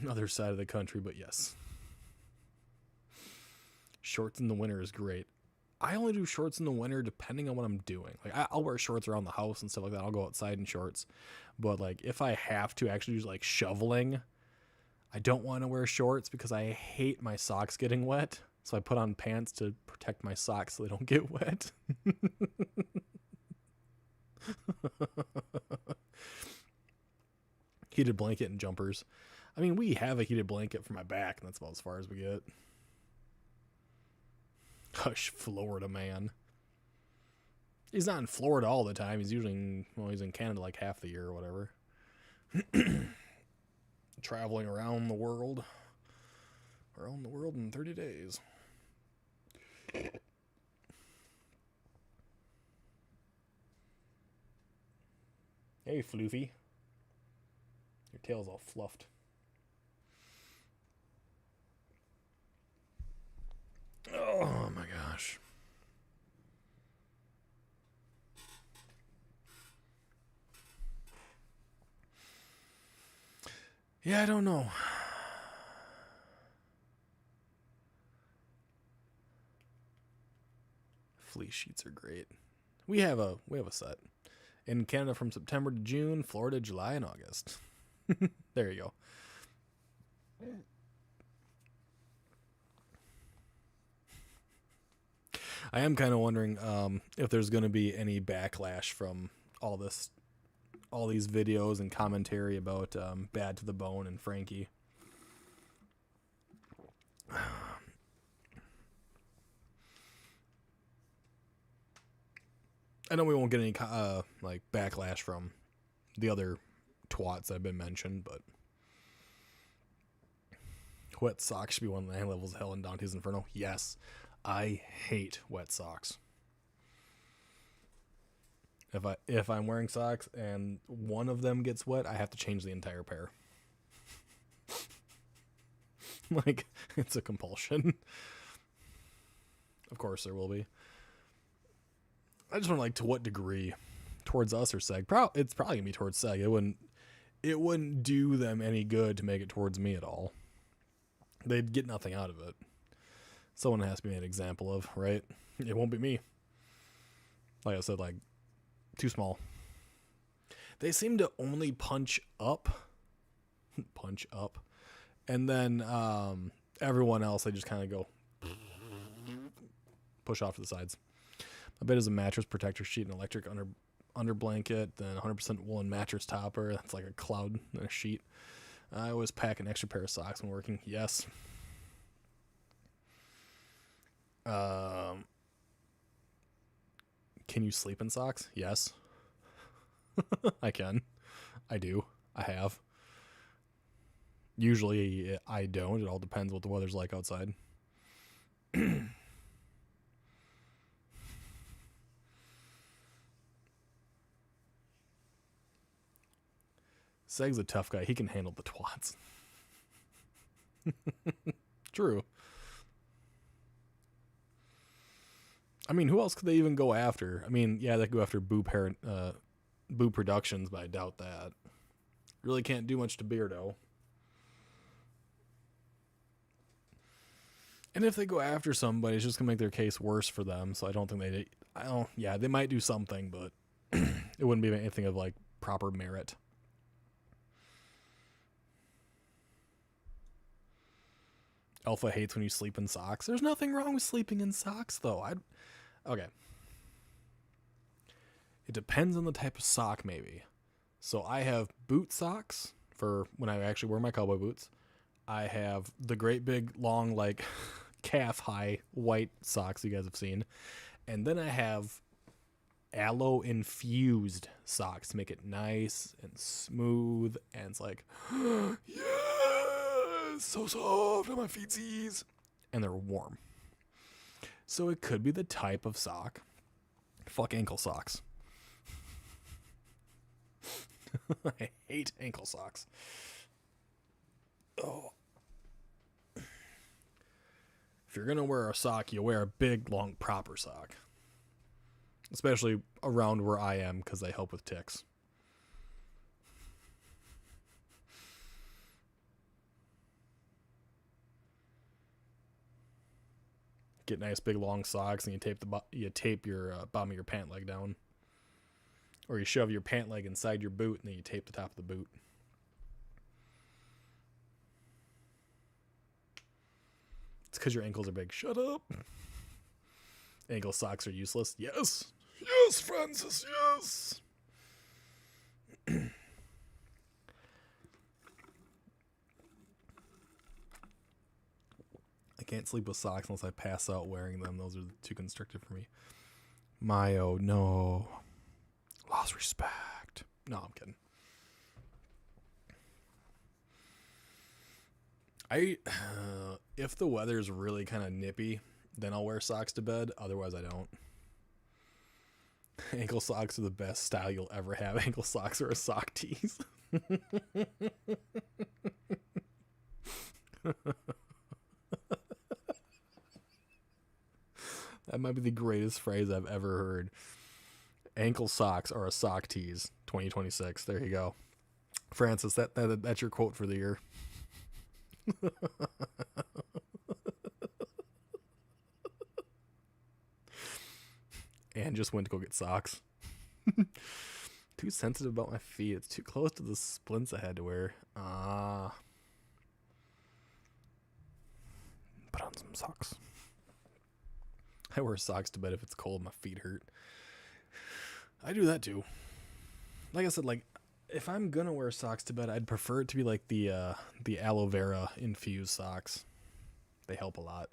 Other side of the country, but yes. Shorts in the winter is great. I only do shorts in the winter depending on what I'm doing. Like I'll wear shorts around the house and stuff like that. I'll go outside in shorts. But like if I have to actually do like shoveling, I don't want to wear shorts because I hate my socks getting wet. So I put on pants to protect my socks so they don't get wet. Heated blanket and jumpers. I mean, we have a heated blanket for my back, and that's about as far as we get. Hush, Florida man. He's not in Florida all the time. He's usually, he's in Canada like half the year or whatever. Traveling around the world. Around the world in 30 days. Hey, Floofy. Your tail's all fluffed. Oh my gosh. Yeah, I don't know. Fleece sheets are great. We have a set. In Canada from September to June, Florida, July, and August. There you go. I am kind of wondering if there's going to be any backlash from all these videos and commentary about Bad to the Bone and Frankie. I know we won't get any like backlash from the other twats that have been mentioned, but wet socks should be one of the 9 levels of hell in Dante's Inferno. Yes, I hate wet socks. If I'm wearing socks and one of them gets wet, I have to change the entire pair. Like, it's a compulsion. Of course there will be. I just wonder, like, to what degree? Towards us or Seg? It's probably gonna be towards Seg. It wouldn't do them any good to make it towards me at all. They'd get nothing out of it. Someone has to be an example of, right? It won't be me. Like I said, like, too small. They seem to only punch up. And then everyone else, they just kind of go push off to the sides. My bed is a mattress protector sheet and electric under blanket, then 100% woolen mattress topper. That's like a cloud and a sheet. I always pack an extra pair of socks when working. Yes. Can you sleep in socks? Yes. I can. I do. I have. Usually I don't. It all depends what the weather's like outside. Seg's a tough guy. He can handle the twats. True. I mean, who else could they even go after? I mean, yeah, they could go after Boo Productions, but I doubt that. Really can't do much to Beardo. And if they go after somebody, it's just gonna make their case worse for them. So I don't think they might do something, but it wouldn't be anything of like proper merit. Alpha hates when you sleep in socks. There's nothing wrong with sleeping in socks, though. Okay. It depends on the type of sock, maybe. So I have boot socks for when I actually wear my cowboy boots. I have the great big, long, like, calf-high white socks you guys have seen. And then I have aloe-infused socks to make it nice and smooth. And it's like, yeah! So soft on my feetsies, and they're warm. So it could be the type of sock. Fuck ankle socks. I hate ankle socks. Oh. If you're gonna wear a sock, you wear a big, long, proper sock. Especially around where I am, because they help with ticks. Get nice big long socks, and you tape your bottom of your pant leg down, or you shove your pant leg inside your boot, and then you tape the top of the boot. It's because your ankles are big. Shut up. Ankle socks are useless. Yes, Francis. Yes. can't sleep with socks unless I pass out wearing them. Those are too constricted for me. Mayo, no. Lost respect. No, I'm kidding. If the weather's really kind of nippy, then I'll wear socks to bed. Otherwise, I don't. Ankle socks are the best style you'll ever have. Ankle socks are a sock tease. That might be the greatest phrase I've ever heard. Ankle socks are a sock tease. 2026. There you go. Francis, that's your quote for the year. And just went to go get socks. Too sensitive about my feet. It's too close to the splints I had to wear. Put on some socks. I wear socks to bed if it's cold. My feet hurt. I do that too. Like I said, like if I'm gonna wear socks to bed, I'd prefer it to be like the aloe vera infused socks. They help a lot.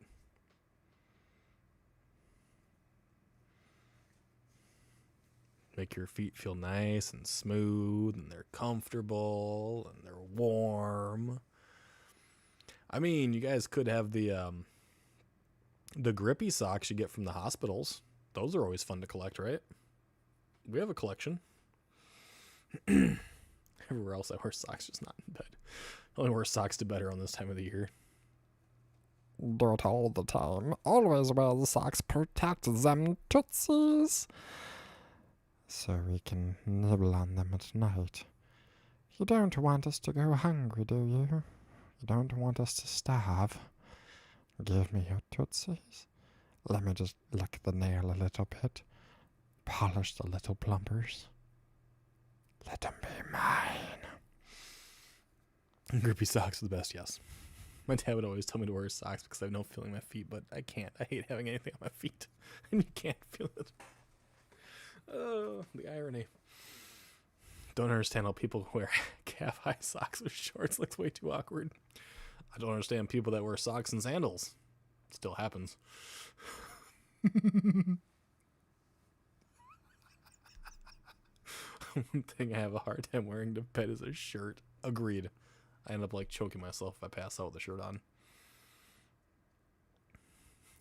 Make your feet feel nice and smooth, and they're comfortable, and they're warm. I mean, you guys could have the grippy socks you get from the hospitals. Those are always fun to collect, right? We have a collection. Everywhere else I wear socks, just not in bed. I only wear socks to bed around this time of the year. Do it all the time. Always wear the socks. Protect them tootsies. So we can nibble on them at night. You don't want us to go hungry, do you? You don't want us to starve. Give me your tootsies. Let me just lick the nail a little bit. Polish the little plumpers. Let them be mine. Grippy socks are the best, yes. My dad would always tell me to wear socks because I have no feeling in my feet, but I can't. I hate having anything on my feet. And you can't feel it. Oh, the irony. Don't understand how people wear calf-high socks with shorts. Looks way too awkward. I don't understand people that wear socks and sandals. It still happens. One thing I have a hard time wearing to bed is a shirt. Agreed. I end up like choking myself if I pass out with the shirt on.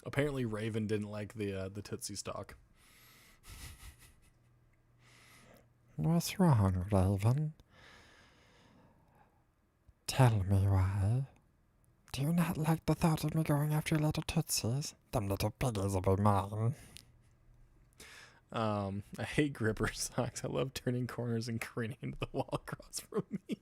Apparently Raven didn't like the Tootsie Stock. What's wrong, Raven? Tell me why. Do you not like the thought of me going after your little tootsies? Them little piggies will be mine. I hate gripper socks. I love turning corners and craning into the wall across from me.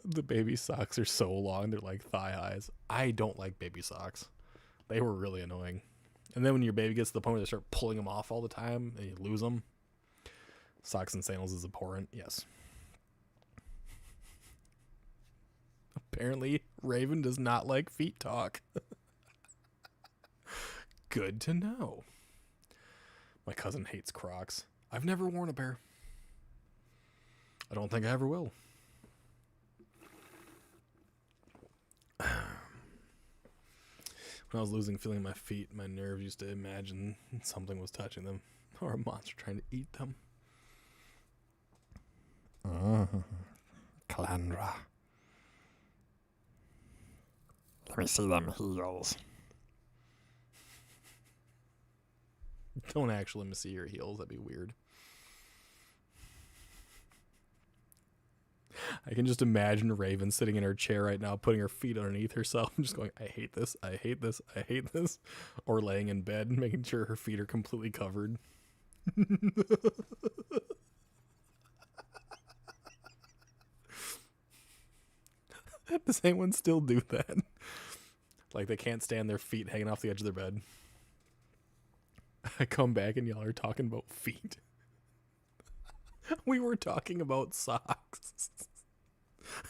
The baby socks are so long, they're like thigh highs. I don't like baby socks. They were really annoying. And then when your baby gets to the point where they start pulling them off all the time and you lose them. Socks and sandals is abhorrent, yes. Apparently, Raven does not like feet talk. Good to know. My cousin hates Crocs. I've never worn a pair. I don't think I ever will. When I was losing feeling in my feet, my nerves used to imagine something was touching them or a monster trying to eat them. Calandra. Let me see them heels. Don't actually let me see your heels. That'd be weird. I can just imagine Raven sitting in her chair right now, putting her feet underneath herself and just going, I hate this, I hate this, I hate this. Or laying in bed and making sure her feet are completely covered. Does anyone still do that? Like they can't stand their feet hanging off the edge of their bed. I come back and y'all are talking about feet. We were talking about socks.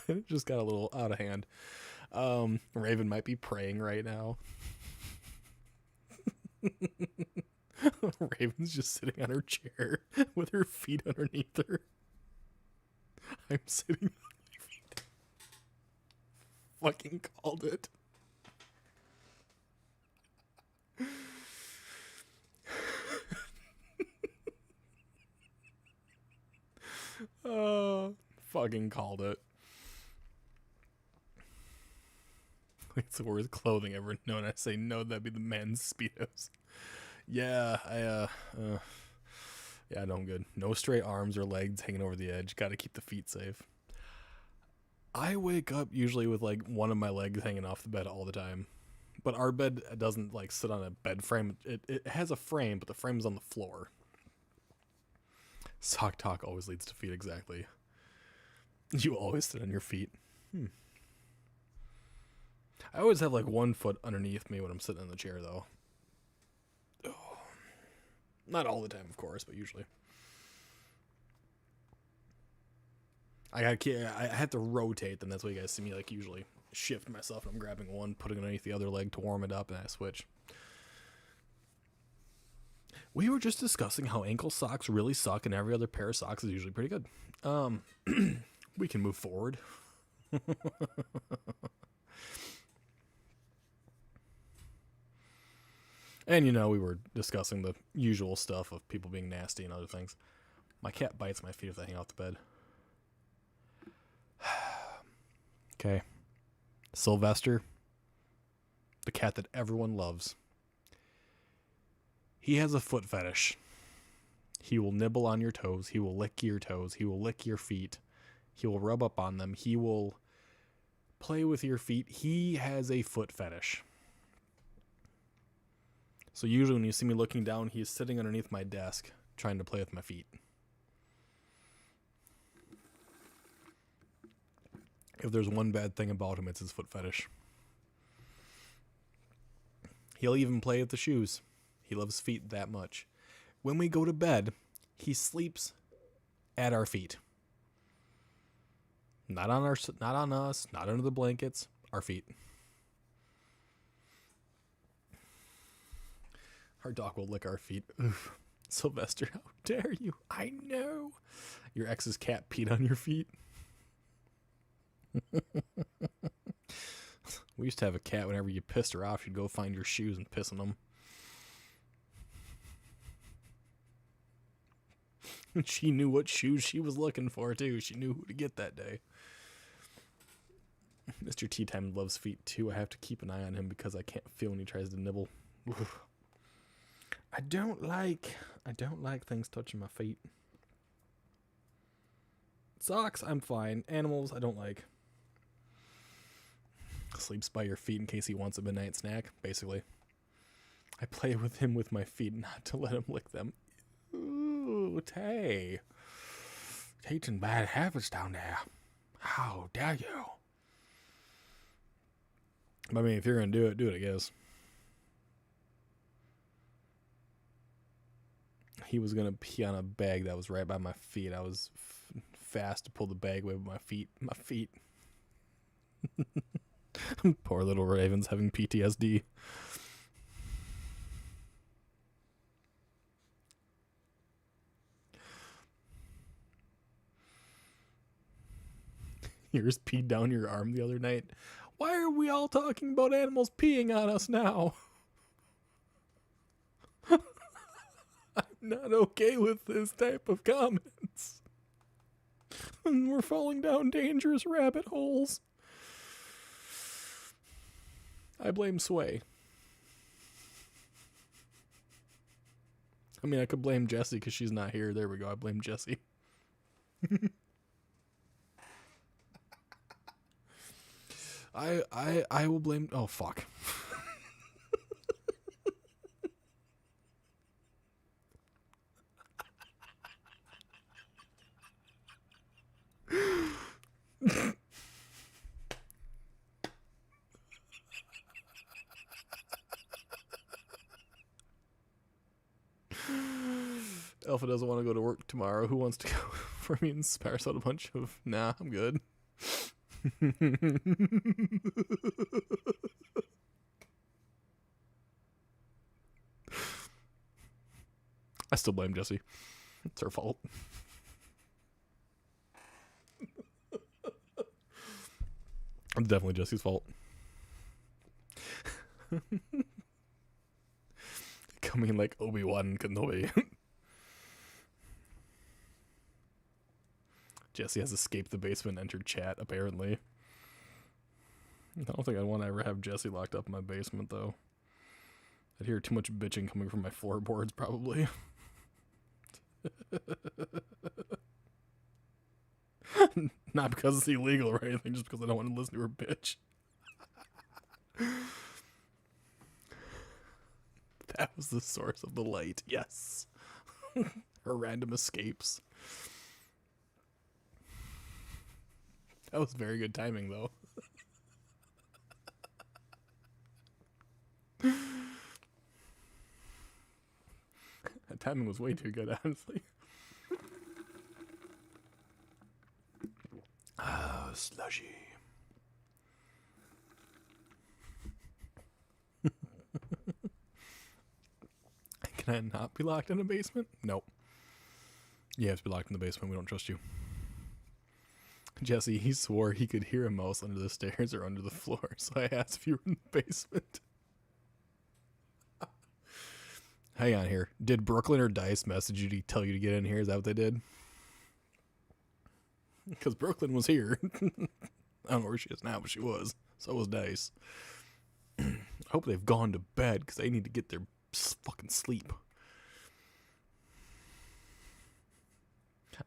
It just got a little out of hand. Raven might be praying right now. Raven's just sitting on her chair with her feet underneath her. I'm sitting on my feet. Fucking called it. Fucking called it. It's the worst clothing ever known. I say no, that'd be the men's Speedos. Yeah, yeah, no, I'm good. No stray arms or legs hanging over the edge. Gotta keep the feet safe. I wake up usually with like one of my legs hanging off the bed all the time. But our bed doesn't like sit on a bed frame. It has a frame, but the frame's on the floor. Sock talk always leads to feet, exactly. You always sit on your feet. I always have like one foot underneath me when I'm sitting in the chair, though. Oh. Not all the time, of course, but usually. I have to rotate, then that's why you guys see me like usually shift myself, and I'm grabbing one, putting it underneath the other leg to warm it up, and I switch. We were just discussing how ankle socks really suck, and every other pair of socks is usually pretty good. We can move forward. And, you know, we were discussing the usual stuff of people being nasty and other things. My cat bites my feet if they hang out the bed. Okay. Sylvester, the cat that everyone loves. He has a foot fetish. He will nibble on your toes. He will lick your toes. He will lick your feet. He will rub up on them. He will play with your feet. He has a foot fetish. So usually when you see me looking down, he's sitting underneath my desk trying to play with my feet. If there's one bad thing about him, it's his foot fetish. He'll even play with the shoes. He loves feet that much. When we go to bed, he sleeps at our feet. Not on us, not under the blankets, our feet. Our dog will lick our feet. Oof. Sylvester, how dare you? I know. Your ex's cat peed on your feet. We used to have a cat, whenever you pissed her off, she'd go find your shoes and piss on them. And she knew what shoes she was looking for, too. She knew who to get that day. Mr. Tea Time loves feet, too. I have to keep an eye on him because I can't feel when he tries to nibble. Oof. I don't like things touching my feet. Socks, I'm fine. Animals, I don't like. Sleeps by your feet in case he wants a midnight snack, basically. I play with him with my feet not to let him lick them. Ooh, Tay. Teaching bad habits down there. How dare you? I mean, if you're going to do it, I guess. He was going to pee on a bag that was right by my feet. I was fast to pull the bag away with my feet. My feet. Poor little Raven's having PTSD. Yours peed down your arm the other night. Why are we all talking about animals peeing on us now? I'm not okay with this type of comments. We're falling down dangerous rabbit holes. I blame Sway. I mean, I could blame Jessie because she's not here. There we go. I blame Jessie. I will blame... Oh, fuck. Alpha doesn't want to go to work tomorrow. Who wants to go for me and sparse out a bunch of... Nah, I'm good. I still blame Jessie. It's her fault. It's definitely Jessie's fault. Coming like Obi-Wan Kenobi. Jessie has escaped the basement and entered chat, apparently. I don't think I'd want to ever have Jessie locked up in my basement, though. I'd hear too much bitching coming from my floorboards, probably. Not because it's illegal or anything, just because I don't want to listen to her bitch. That was the source of the light, yes. Her random escapes. That was very good timing, though. That timing was way too good, honestly. Oh, slushy. Can I not be locked in a basement? Nope. You have to be locked in the basement. We don't trust you. Jesse, he swore he could hear a mouse under the stairs or under the floor, so I asked if you were in the basement. Hang on here. Did Brooklyn or Dice message you to tell you to get in here? Is that what they did? Because Brooklyn was here. I don't know where she is now, but she was. So was Dice. I hope they've gone to bed, because they need to get their fucking sleep.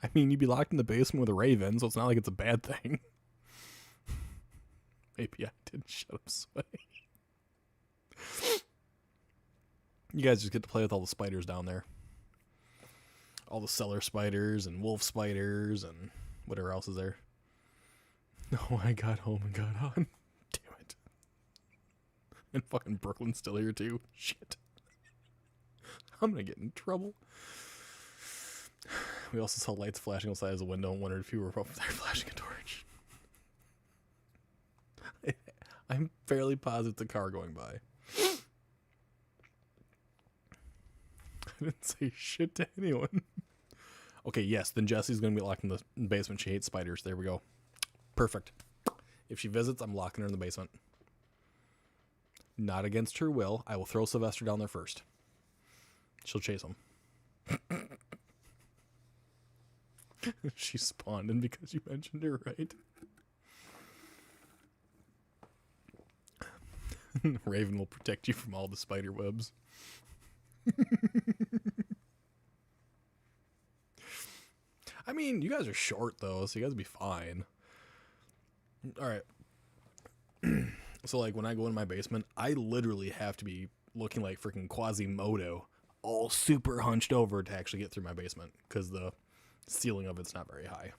I mean, you'd be locked in the basement with a raven, so it's not like it's a bad thing. Maybe I didn't shut up, Sway. You guys just get to play with all the spiders down there. All the cellar spiders and wolf spiders and whatever else is there. No, I got home and got on. Damn it. And fucking Brooklyn's still here too. Shit. I'm gonna get in trouble. We also saw lights flashing outside the window and wondered if you were up there flashing a torch. I'm fairly positive the car going by. I didn't say shit to anyone. Okay, yes, then Jessie's going to be locked in the basement. She hates spiders. There we go. Perfect. If she visits, I'm locking her in the basement. Not against her will. I will throw Sylvester down there first. She'll chase him. She spawned in because you mentioned her, right? Raven will protect you from all the spider webs. I mean, you guys are short, though, so you guys will be fine. Alright. So, like, when I go in my basement, I literally have to be looking like freaking Quasimodo, all super hunched over to actually get through my basement, because the ceiling of it's not very high.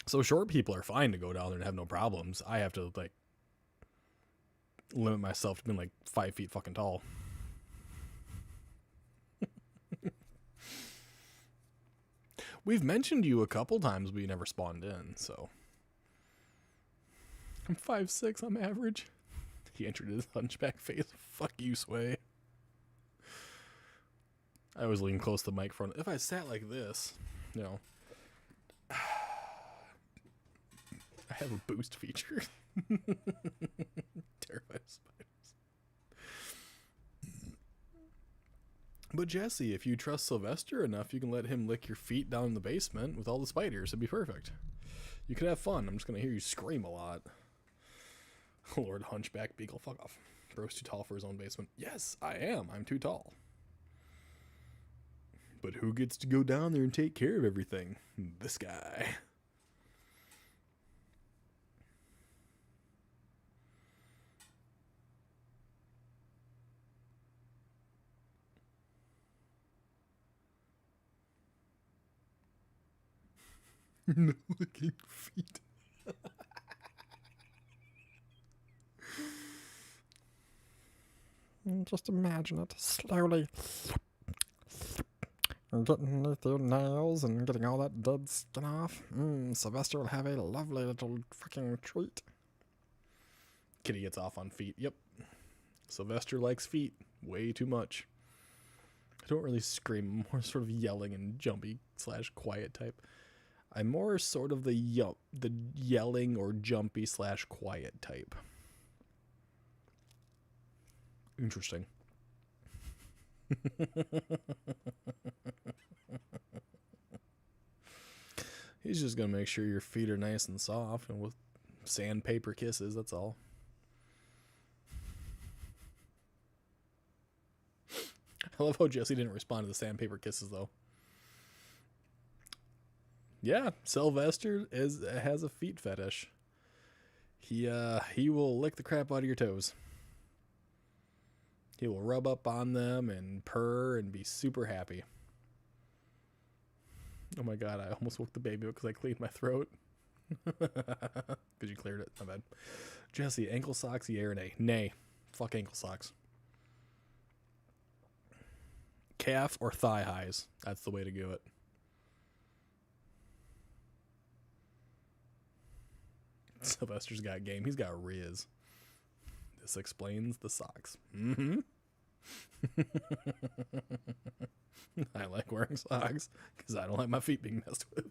So short people are fine to go down there and have no problems. I have to, like, limit myself to being, like, 5 feet fucking tall. We've mentioned you a couple times, but you never spawned in, so. I'm 5'6", I'm average. He entered his hunchback face. Fuck you, Sway. I always lean close to the microphone. If I sat like this, you know. I have a boost feature. Terrified of spiders. But Jesse, if you trust Sylvester enough, you can let him lick your feet down in the basement with all the spiders. It'd be perfect. You could have fun. I'm just going to hear you scream a lot. Lord Hunchback Beagle, fuck off. Bro's too tall for his own basement. Yes, I am. I'm too tall. But who gets to go down there and take care of everything? This guy. No licking feet. Just imagine it slowly getting underneath your nails and getting all that dead skin off. Sylvester will have a lovely little fucking treat. Kitty gets off on feet. Yep. Sylvester likes feet way too much. I don't really scream. I'm more sort of yelling and jumpy / quiet type. I'm more sort of the yelling or jumpy / quiet type. Interesting. He's just gonna make sure your feet are nice and soft and with sandpaper kisses, that's all. I love how Jesse didn't respond to the sandpaper kisses though. Yeah, Sylvester has a feet fetish. He will lick the crap out of your toes. He will rub up on them and purr and be super happy. Oh my god, I almost woke the baby up because I cleaned my throat. Because you cleared it. My bad. Jesse, ankle socks, yeah or nay? Nay. Fuck ankle socks. Calf or thigh highs. That's the way to do it. Sylvester's got game. He's got Riz. This explains the socks. Mm-hmm. I like wearing socks because I don't like my feet being messed with.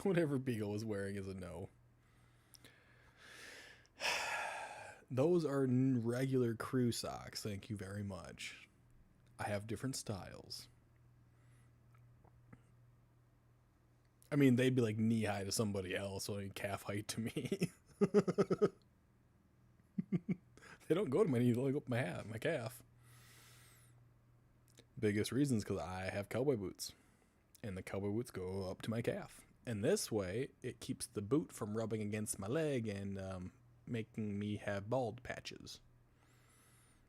Whatever Beagle was wearing is a no. Those are regular crew socks. Thank you very much. I have different styles. I mean, they'd be like knee high to somebody else, or calf height to me. They don't go to my knee, they only go up my calf. Biggest reason is because I have cowboy boots. And the cowboy boots go up to my calf. And this way, it keeps the boot from rubbing against my leg and making me have bald patches.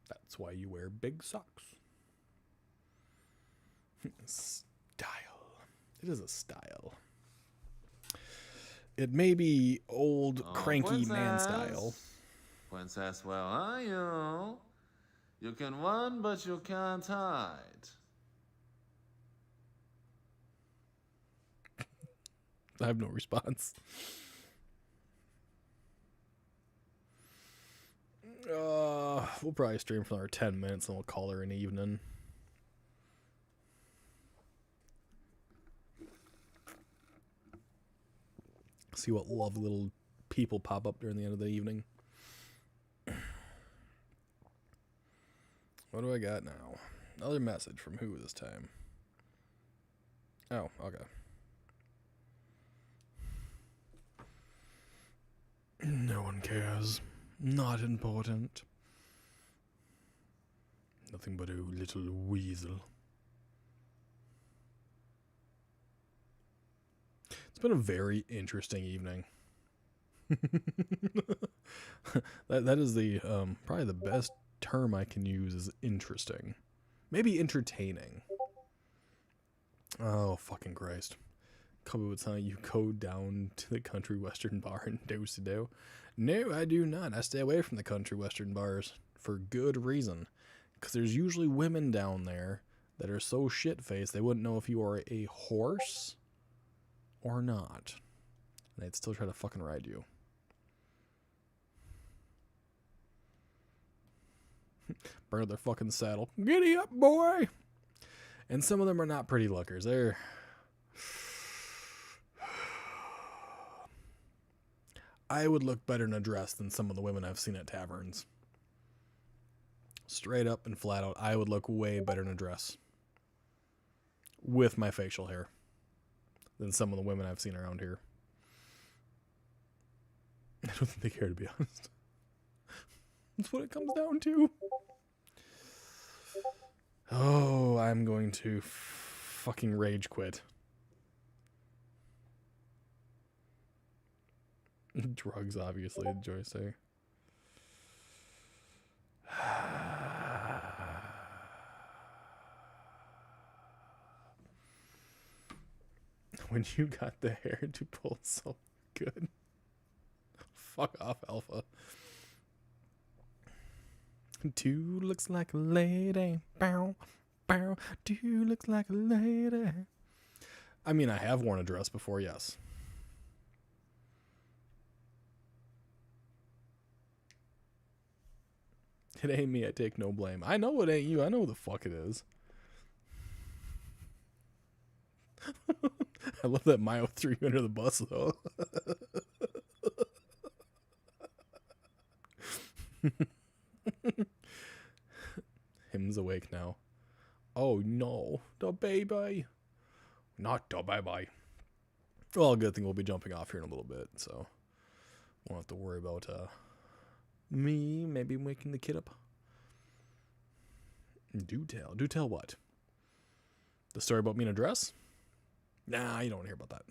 That's why you wear big socks. Style. It is a style. It may be old, cranky man style. Princess, where are you? You can run, but you can't hide. I have no response. We'll probably stream for another 10 minutes and we'll call her an evening. See what lovely little people pop up during the end of the evening. What do I got now? Another message from who this time? Oh, okay. No one cares. Not important. Nothing but a little weasel. It's been a very interesting evening. that is the probably the best term I can use is interesting. Maybe entertaining. Oh, fucking Christ. Kobe would tell you go down to the country western bar and do-si-do. No, I do not. I stay away from the country western bars for good reason. Because there's usually women down there that are so shit-faced they wouldn't know if you are a horse or not. And they'd still try to fucking ride you. Burn up their fucking saddle. Giddy up, boy! And some of them are not pretty lookers. They're... I would look better in a dress than some of the women I've seen at taverns. Straight up and flat out, I would look way better in a dress. With my facial hair. Than some of the women I've seen around here. I don't think they care, to be honest. That's what it comes down to. Oh, I'm going to fucking rage quit. Drugs, obviously, did Joyce say. When you got the hair to pull so good. Fuck off, Alpha. Two looks like a lady. Bow, bow. Two looks like a lady. I mean, I have worn a dress before, yes. It ain't me, I take no blame. I know it ain't you, I know who the fuck it is. I love that Mayo threw you under the bus, though. Him's awake now. Oh no, the baby. Not the baby. Well, good thing we'll be jumping off here in a little bit, so won't have to worry about me maybe waking the kid up. Do tell. Do tell what? The story about me in a dress? Nah, you don't want to hear about that.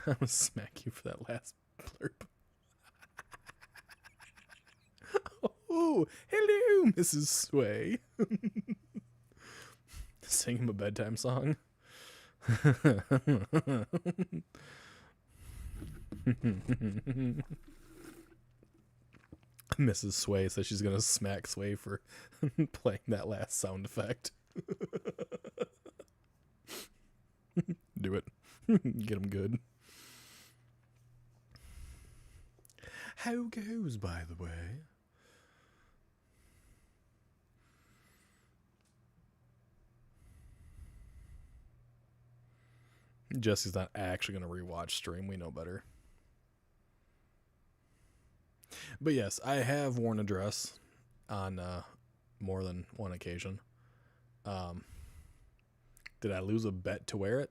I'm gonna smack you for that last blurb. Oh, hello, Mrs. Sway. Sing him a bedtime song. Mrs. Sway says she's gonna smack Sway for playing that last sound effect. Do it. Get him good. How goes, by the way? Jesse's not actually going to rewatch stream. We know better. But yes, I have worn a dress on more than one occasion. Did I lose a bet to wear it?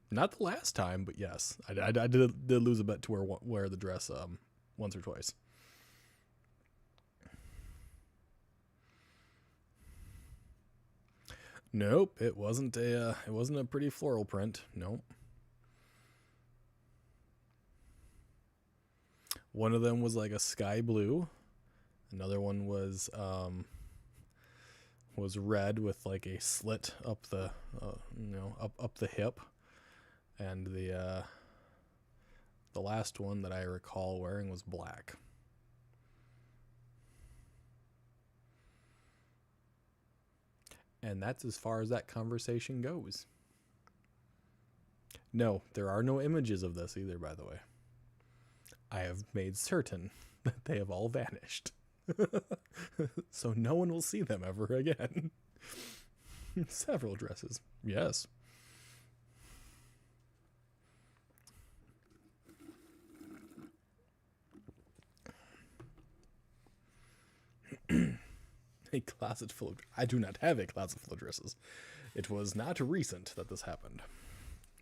Not the last time, but yes, I did lose a bet to wear the dress once or twice. Nope, it wasn't a pretty floral print. Nope. One of them was like a sky blue. Another one was red with like a slit up the up the hip. And the last one that I recall wearing was black. And that's as far as that conversation goes. No, there are no images of this either, by the way. I have made certain that they have all vanished. So no one will see them ever again. Several dresses. Yes. A closet full of... I do not have a closet full of dresses. It was not recent that this happened.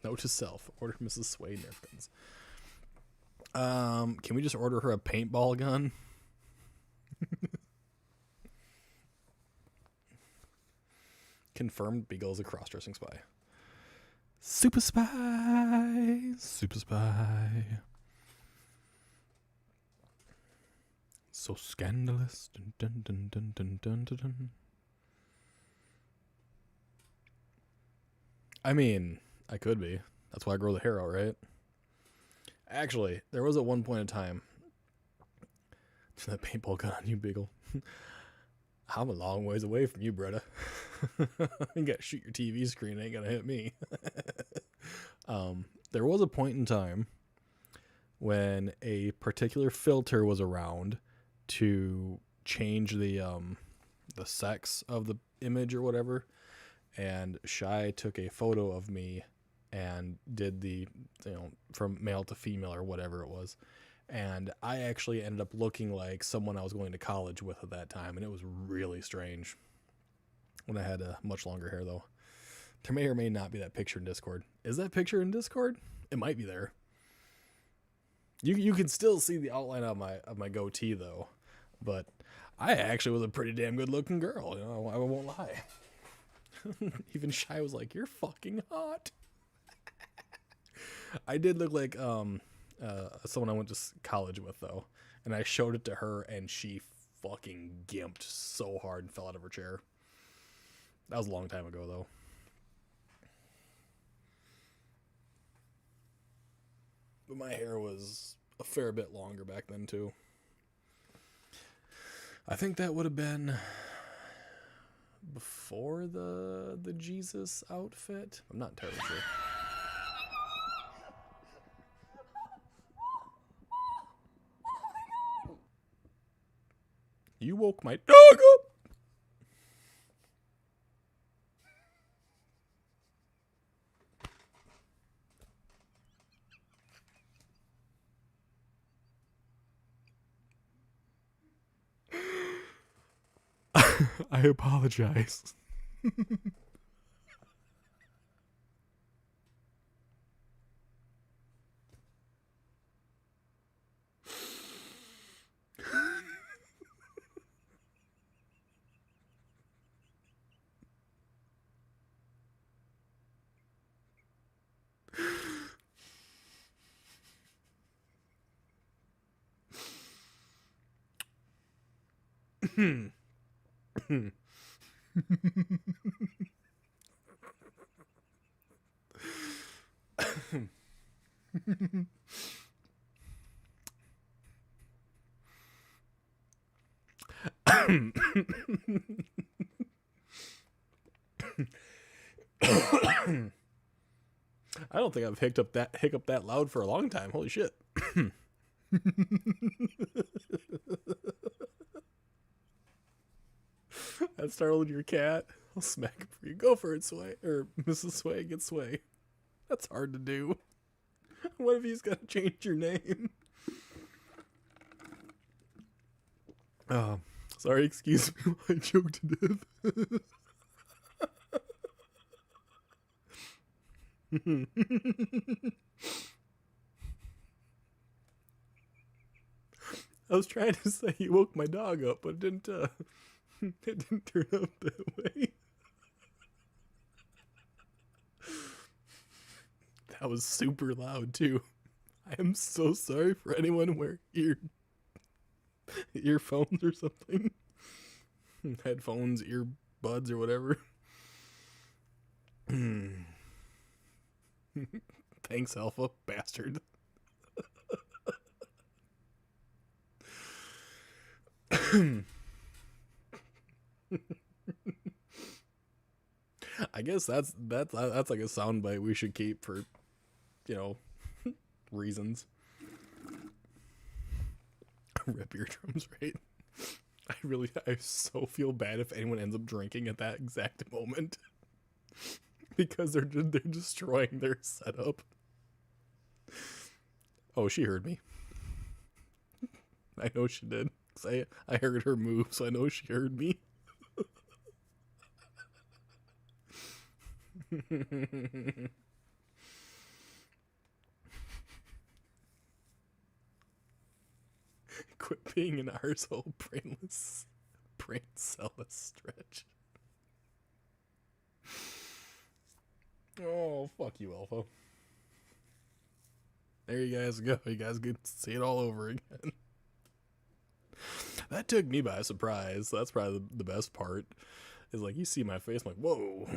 Note to self. Order Mrs. Sway Nerf guns. Can we just order her a paintball gun? Confirmed Beagle's a cross-dressing spy. Super spy! Super spy. So scandalous. Dun, dun, dun, dun, dun, dun, dun, dun. I mean, I could be. That's why I grow the hair out, right? Actually, there was at one point in time that paintball gun on you, Beagle. I'm a long ways away from you, Bretta. You gotta shoot your TV screen, it ain't gonna hit me. There was a point in time when a particular filter was around to change the sex of the image or whatever, and Shy took a photo of me and did the, from male to female or whatever it was, and I actually ended up looking like someone I was going to college with at that time, and it was really strange when I had much longer hair, though. There may or may not be that picture in Discord. Is that picture in Discord? It might be there. You can still see the outline of my goatee, though. But I actually was a pretty damn good looking girl. I won't lie. Even Shy was like, "You're fucking hot." I did look like someone I went to college with, though, and I showed it to her, and she fucking gimped so hard and fell out of her chair. That was a long time ago, though. But my hair was a fair bit longer back then, too. I think that would have been before the Jesus outfit. I'm not entirely sure. You woke my dog up. I apologize. I don't think I've hiccup that loud for a long time. Holy shit. That startled your cat. I'll smack it for you. Go for it, Sway. Or Mrs. Sway, get Sway. That's hard to do. What if he's got to change your name? Sorry, excuse me while I choke to death. I was trying to say you woke my dog up, but it didn't turn out that way. That was super loud too. I am so sorry for anyone wearing earphones or something. Headphones, earbuds, or whatever. Thanks, Alpha, bastard. I guess that's like a soundbite we should keep for, reasons. Rip eardrums, right? I so feel bad if anyone ends up drinking at that exact moment. Because they're destroying their setup. Oh, she heard me. I know she did. 'Cause I heard her move, so I know she heard me. Quit being an arsehole, brain cellless stretch. Oh, fuck you, Alpha. There you guys go. You guys get to see it all over again. That took me by surprise. That's probably the best part. Is like, you see my face, I'm like, whoa.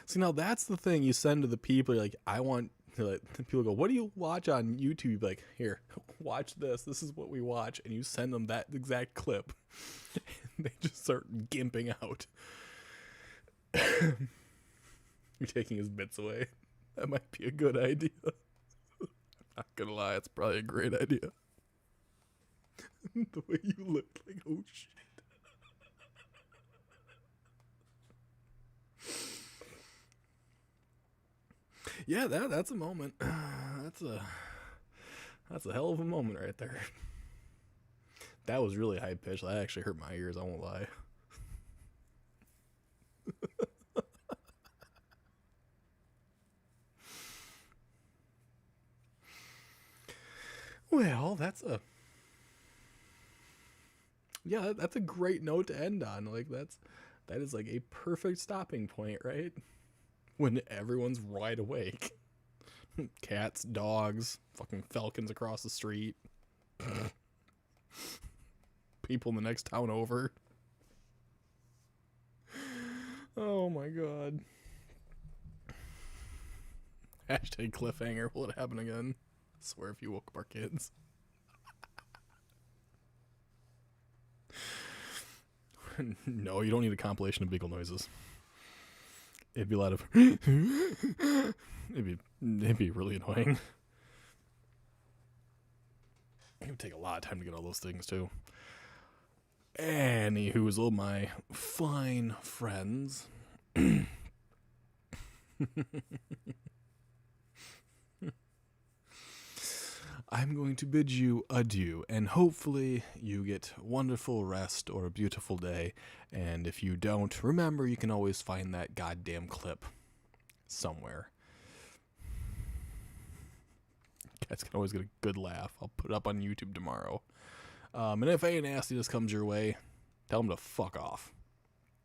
See, now that's the thing you send to the people. You're like, people go, what do you watch on YouTube? You're like, here, watch this. This is what we watch. And you send them that exact clip. And they just start gimping out. You're taking his bits away. That might be a good idea. I'm not gonna lie, it's probably a great idea. The way you look, like, oh shit. Yeah, that's a moment. That's a hell of a moment right there. That was really high pitched. That actually hurt my ears, I won't lie. Well, that's a great note to end on. Like that is like a perfect stopping point, right? When everyone's wide awake. Cats, dogs, fucking falcons across the street. People in the next town over. Oh my god. Hashtag cliffhanger. Will it happen again? I swear if you woke up our kids. No, you don't need a compilation of beagle noises. It'd be a lot of it'd be really annoying. It would take a lot of time to get all those things too. Anywhoozle, my fine friends. I'm going to bid you adieu, and hopefully you get wonderful rest or a beautiful day. And if you don't, remember you can always find that goddamn clip somewhere. You guys can always get a good laugh. I'll put it up on YouTube tomorrow. And if any nastiness comes your way, tell them to fuck off.